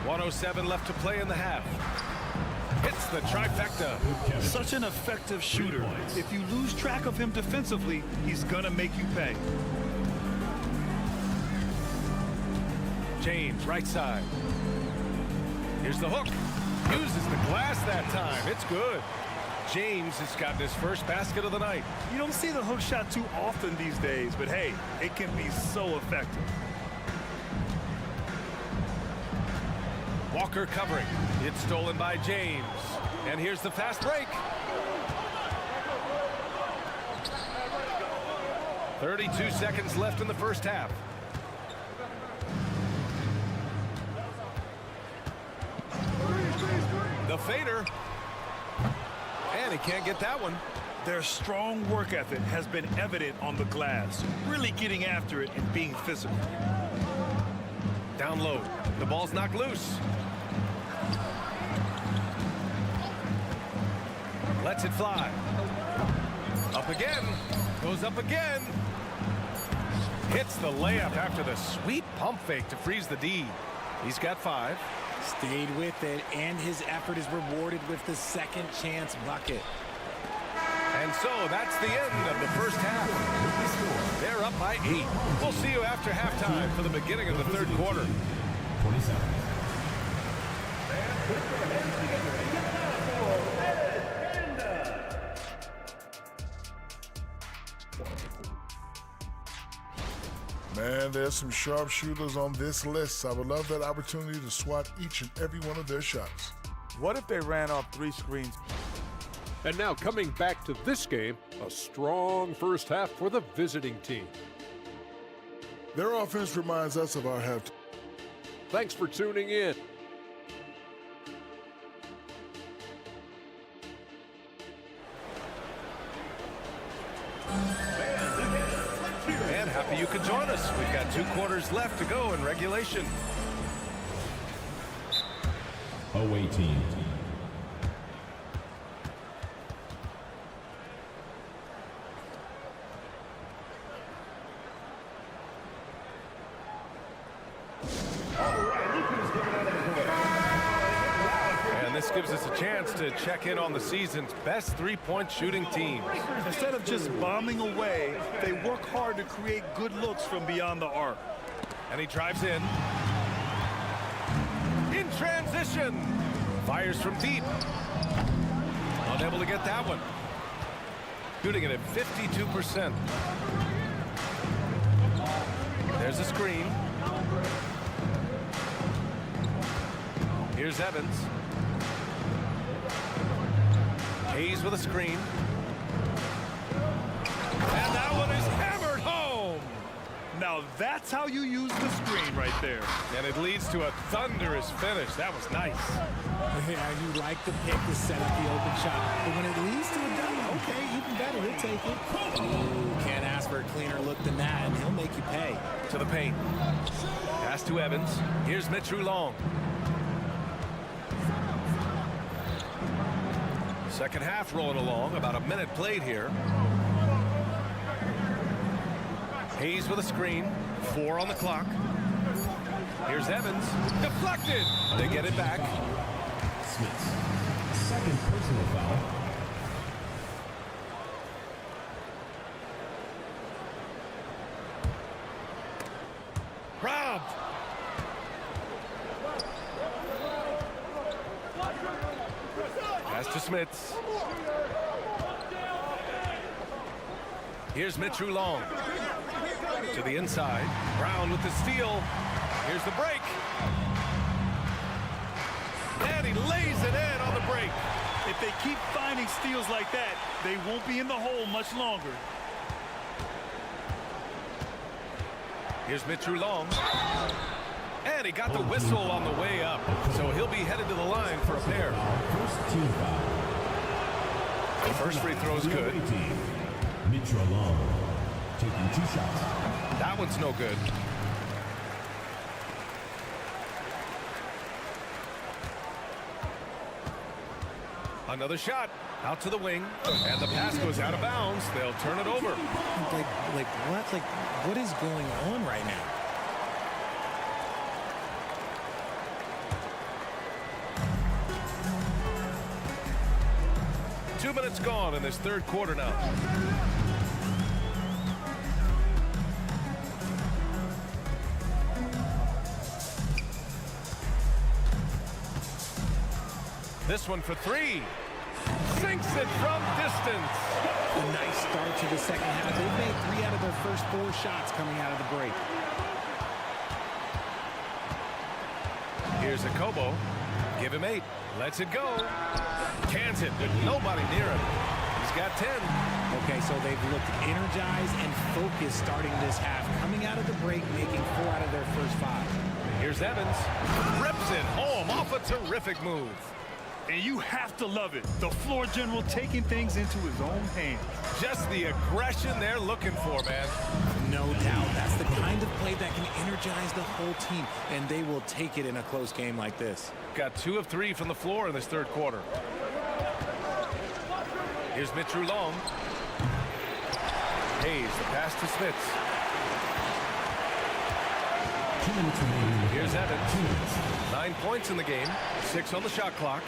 1:07 left to play in the half. Hits the trifecta.
Such an effective shooter. If you lose track of him defensively, he's gonna make you pay.
James, right side. Here's the hook. Uses the glass that time. It's good. James has gotten his first basket of the night.
You don't see the hook shot too often these days, but hey, it can be so effective.
Walker covering. It's stolen by James. And here's the fast break. 32 seconds left in the first half. The fader. And he can't get that one.
Their strong work ethic has been evident on the glass, really getting after it and being physical.
Down low. The ball's knocked loose. Lets it fly. Up again. Goes up again. Hits the layup after the sweet pump fake to freeze the D. He's got 5.
Stayed with it, and his effort is rewarded with the second chance bucket.
And so that's the end of the first half. They're up by 8. We'll see you after halftime for the beginning of the third quarter.
27.
Man, there's some sharpshooters on this list. I would love that opportunity to swat each and every one of their shots.
What if they ran off 3 screens?
And now coming back to this game, a strong first half for the visiting team.
Their offense reminds us of our halftime.
Thanks for tuning in.
And happy you could join us. We've got 2 quarters left to go in regulation.
Away team.
This gives us a chance to check in on the season's best 3-point shooting teams.
Instead of just bombing away, they work hard to create good looks from beyond the arc.
And he drives in. In transition. Fires from deep. Unable to get that one. Shooting it at 52%. There's a screen. Here's Evans. Hayes with a screen. And that one is hammered home.
Now that's how you use the screen right there.
And it leads to a thunderous finish. That was nice.
Yeah, you like the pick to set up the open shot. But when it leads to a dunk, okay, even better, he'll take it. Ooh, can't ask for a cleaner look than that, and he'll make you pay.
To the paint. Pass to Evans. Here's Mitch Long. Second half rolling along. About a minute played here. Hayes with a screen. 4 on the clock. Here's Evans. Deflected. They get it back.
Smith's second personal foul.
Robbed. Pass to Smits. Here's Mitch Long. To the inside. Brown with the steal. Here's the break. And he lays it in on the break.
If they keep finding steals like that, they won't be in the hole much longer.
Here's Mitch Long. And he got the whistle on the way up. So he'll be headed to the line for a pair.
First team foul.
The first free throw's good.
Mitchell Long taking 2 shots.
That one's no good. Another shot out to the wing, and the pass goes out of bounds. They'll turn it over.
Like what? Like what is going on right now?
2 minutes gone in this third quarter now. This one for three. Sinks it from distance.
A nice start to the second half. They've made 3 out of their first 4 shots coming out of the break.
Here's a Kobo. Give him 8. Lets it go. Cans it with nobody near him. He's got 10.
Okay, so they've looked energized and focused starting this half. Coming out of the break, making 4 out of their first 5.
Here's Evans. Rips it home off a terrific move.
And you have to love it. The floor general taking things into his own hands.
Just the aggression they're looking for, man.
No doubt. That's the kind of play that can energize the whole team, and they will take it in a close game like this.
Got 2 of 3 from the floor in this third quarter. Here's Mitch Roulon. Hayes, the pass to Smits.
2 minutes remaining.
Here's Evans. 9 points in the game. 6 on the shot clock.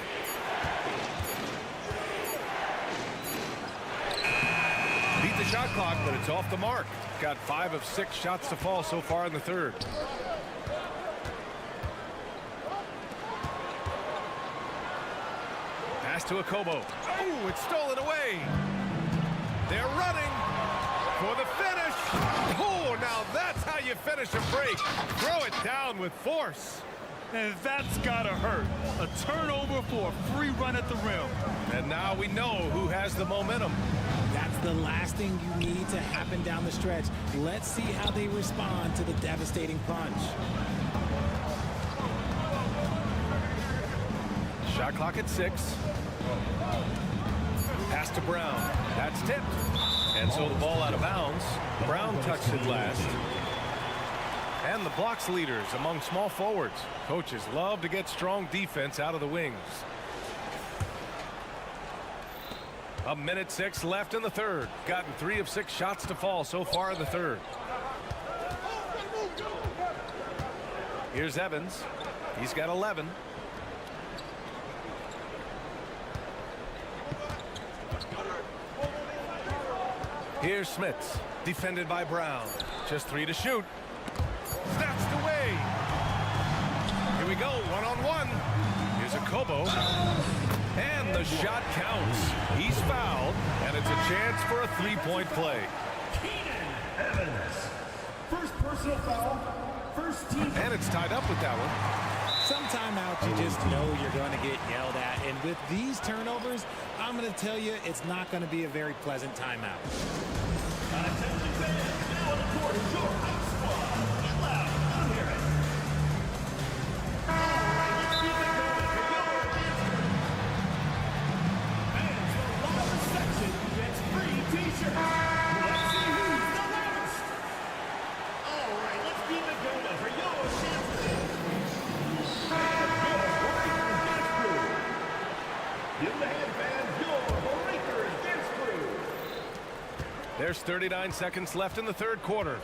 Beat the shot clock, but it's off the mark. Got 5 of 6 shots to fall so far in the third. Pass to Akobo. Oh, it's stolen away. They're running for the finish. Oh, now that's how you finish a break. Throw it down with force.
And that's gotta hurt. A turnover for a free run at the rim.
And now we know who has the momentum.
That's the last thing you need to happen down the stretch. Let's see how they respond to the devastating punch.
Shot clock at 6. Pass to Brown. That's tipped. And so the ball out of bounds. Brown touched it last. And the blocks leaders among small forwards. Coaches love to get strong defense out of the wings. 1:06 left in the third. Gotten 3 of 6 shots to fall so far in the third. Here's Evans. He's got 11. Here's Smits. Defended by Brown. Just 3 to shoot. Snatched away. Here we go, 1-on-1. Here's a Kobo. And the shot counts. He's fouled, and it's a chance for a 3-point play.
Evans. First personal foul. First team.
And it's tied up with that one.
Some timeout, you just know you're going to get yelled at. And with these turnovers, I'm going to tell you, it's not going to be a very pleasant timeout.
Attention fans, now on the court is your house squad. Get loud, I'm hearing it. All right, let's keep it going for your dance. Fans from the loudest section gets free t-shirts. Let's see who's the loudest. All right, let's keep it going for your dance. Give the hand fans your Breakers dance crew.
There's 39 seconds left in the third quarter.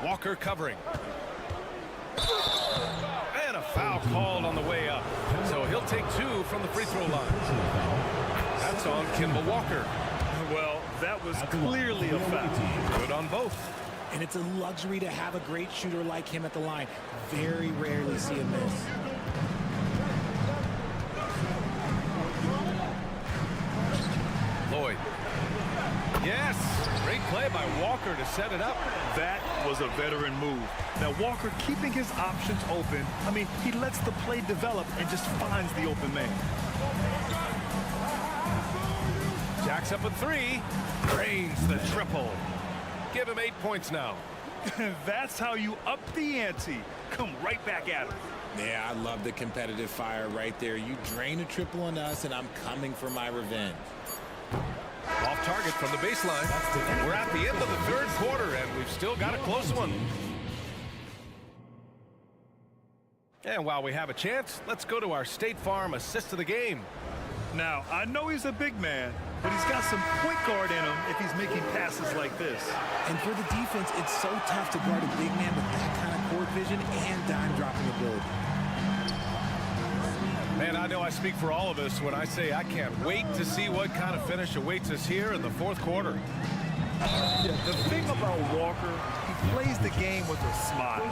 Walker covering. And a foul called on the way up. So he'll take 2 from the free throw line. That's on Kimball Walker.
Well, that was clearly a foul.
Good on both.
And it's a luxury to have a great shooter like him at the line. Very rarely see him miss.
Lloyd. Yes, great play by Walker to set it up.
That was a veteran move. Now Walker keeping his options open. I mean, he lets the play develop and just finds the open man.
Jacks up a 3. Drains the triple. Give him 8 points now.
That's how you up the ante. Come right back at him.
Yeah, I love the competitive fire right there. You drain a triple on us, and I'm coming for my revenge.
Off target from the baseline. And we're at the end of the third quarter, and we've still got a close one. And while we have a chance, let's go to our State Farm assist of the game.
Now, I know he's a big man, but he's got some point guard in him if he's making passes like this.
And for the defense, it's so tough to guard a big man with that kind of court vision and dime-dropping ability.
Man, I know I speak for all of us when I say I can't wait to see what kind of finish awaits us here in the fourth quarter.
The thing about Walker, he plays the game with a smile.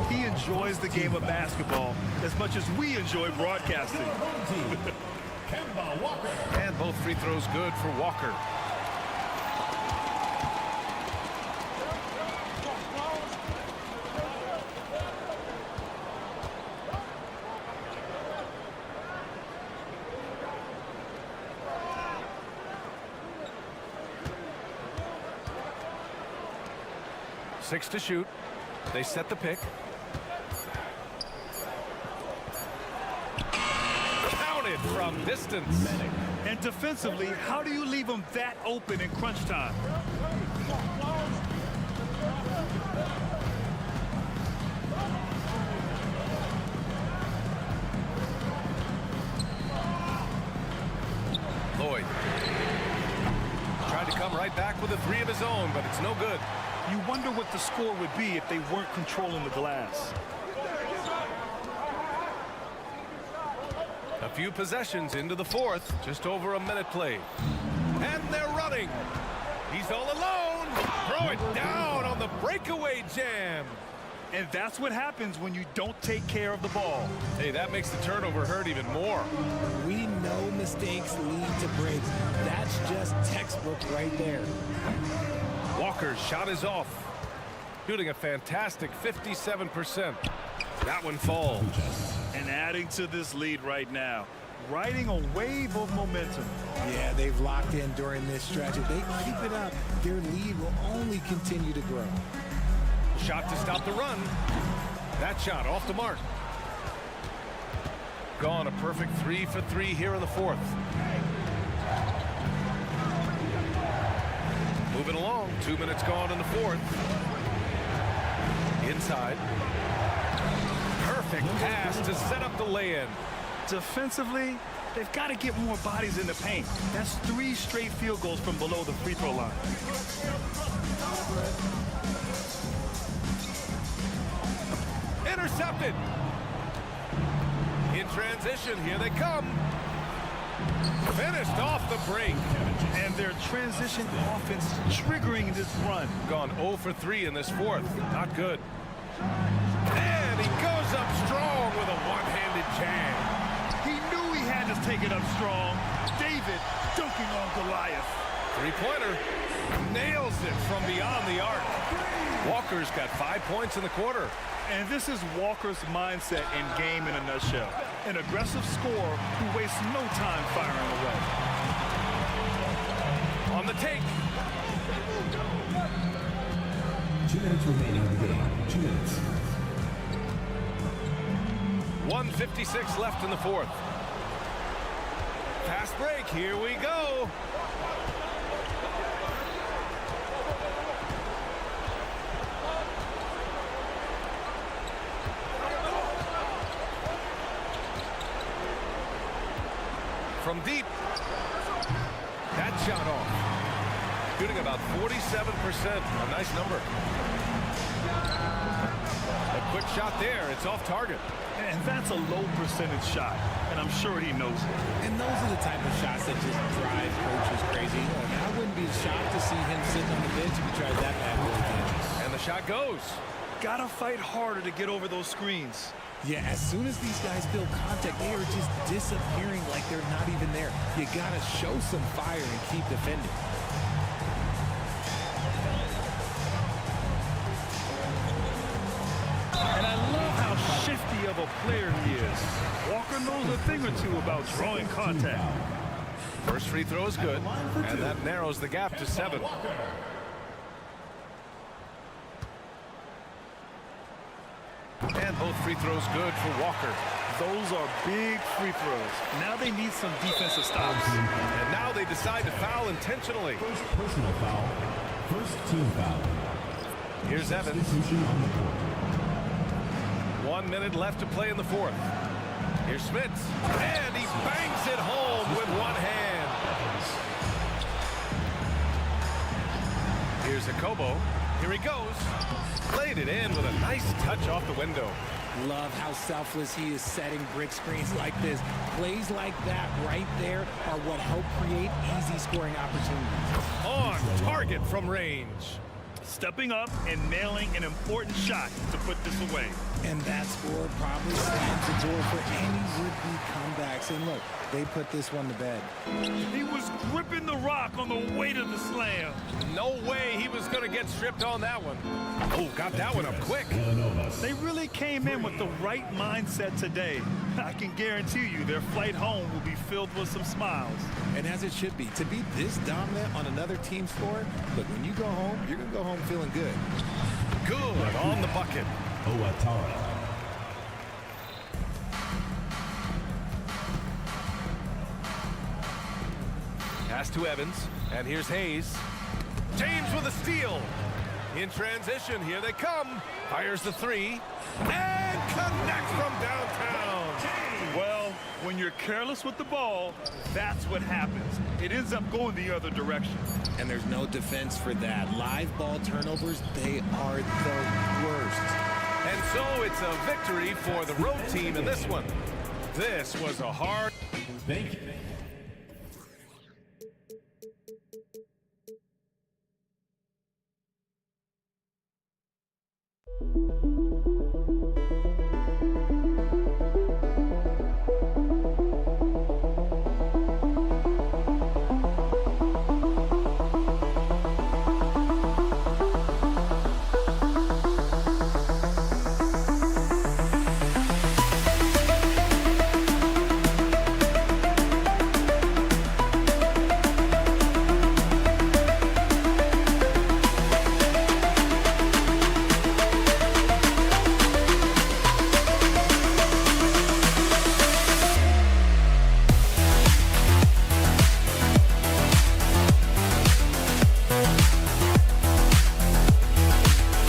He enjoys the game of basketball as much as we enjoy broadcasting.
And both free throws good for Walker. Six to shoot. They set the pick. Counted from distance.
And defensively, how do you leave him that open in crunch time?
Lloyd tried to come right back with a three of his own, but it's no good.
You wonder what the score would be if they weren't controlling the glass.
A few possessions into the fourth, just over a minute played. And they're running. He's all alone. Throw it down on the breakaway jam.
And that's what happens when you don't take care of the ball.
Hey, that makes the turnover hurt even more.
We know mistakes lead to breaks. That's just textbook right there.
Walker's shot is off. Shooting a fantastic 57%. That one falls.
And adding to this lead right now, riding a wave of momentum.
Yeah, they've locked in during this stretch. If they keep it up, their lead will only continue to grow.
Shot to stop the run. That shot off the mark. Gone a perfect 3 for 3 here in the fourth. Moving along, 2 minutes gone in the fourth. Inside. Perfect pass to set up the lay-in.
Defensively, they've got to get more bodies in the paint. That's 3 straight field goals from below the free throw line.
Intercepted. In transition, here they come. Finished off the break.
And their transition offense triggering this run.
Gone 0 for 3 in this fourth. Not good. And he goes up strong with a one-handed jam.
He knew he had to take it up strong. David dunking on Goliath.
Three-pointer. Nails it from beyond the arc. Walker's got 5 points in the quarter.
And this is Walker's mindset in game in a nutshell. An aggressive scorer who wastes no time firing away.
On the take.
2 minutes remaining in the game. 2 minutes.
1:56 left in the fourth. Fast break. Here we go. From deep. That shot off. Shooting about 47%. A nice number. A quick shot there. It's off target.
And that's a low percentage shot. And I'm sure he knows it.
And those are the type of shots that just drive coaches crazy. Like, I wouldn't be shocked to see him sitting on the bench if he tries that bad boy again.
And the shot goes.
Gotta fight harder to get over those screens.
Yeah, as soon as these guys feel contact, they are just disappearing like they're not even there. You gotta show some fire and keep defending.
And I love how shifty of a player he is. Walker knows a thing or two about drawing contact.
First free throw is good, and that narrows the gap to 7. And both free throws good for Walker.
Those are big free throws. Now they need some defensive stops.
And now they decide to foul intentionally.
First personal foul. First team foul.
Here's Evans.
Substitution on the court.
1 minute left to play in the fourth. Here's Schmitz, and he bangs it home with one hand. Here's Akobo. Here he goes. Played it in with a nice touch off the window.
Love how selfless he is setting brick screens like this. Plays like that right there are what help create easy scoring opportunities.
On target from range.
Stepping up and nailing an important shot to put this away.
And that score probably slams the door for any would-be comebacks. And look, they put this one to bed.
He was gripping the rock on the way to the slam.
No way he was going to get stripped on that one. Oh, got that one up quick.
They really came in with the right mindset today. I can guarantee you their flight home will be filled with some smiles.
And as it should be. To be this dominant on another team's floor, look, when you go home, you're going to go home feeling good.
Good on the bucket.
Owatara.
Pass to Evans, and here's Hayes. James with a steal. In transition, here they come. Fires the three, and connects from downtown.
Well, when you're careless with the ball, that's what happens. It ends up going the other direction.
And there's no defense for that. Live ball turnovers, they are the worst.
And so it's a victory for the road team in this one. This was a hard...
Thank you.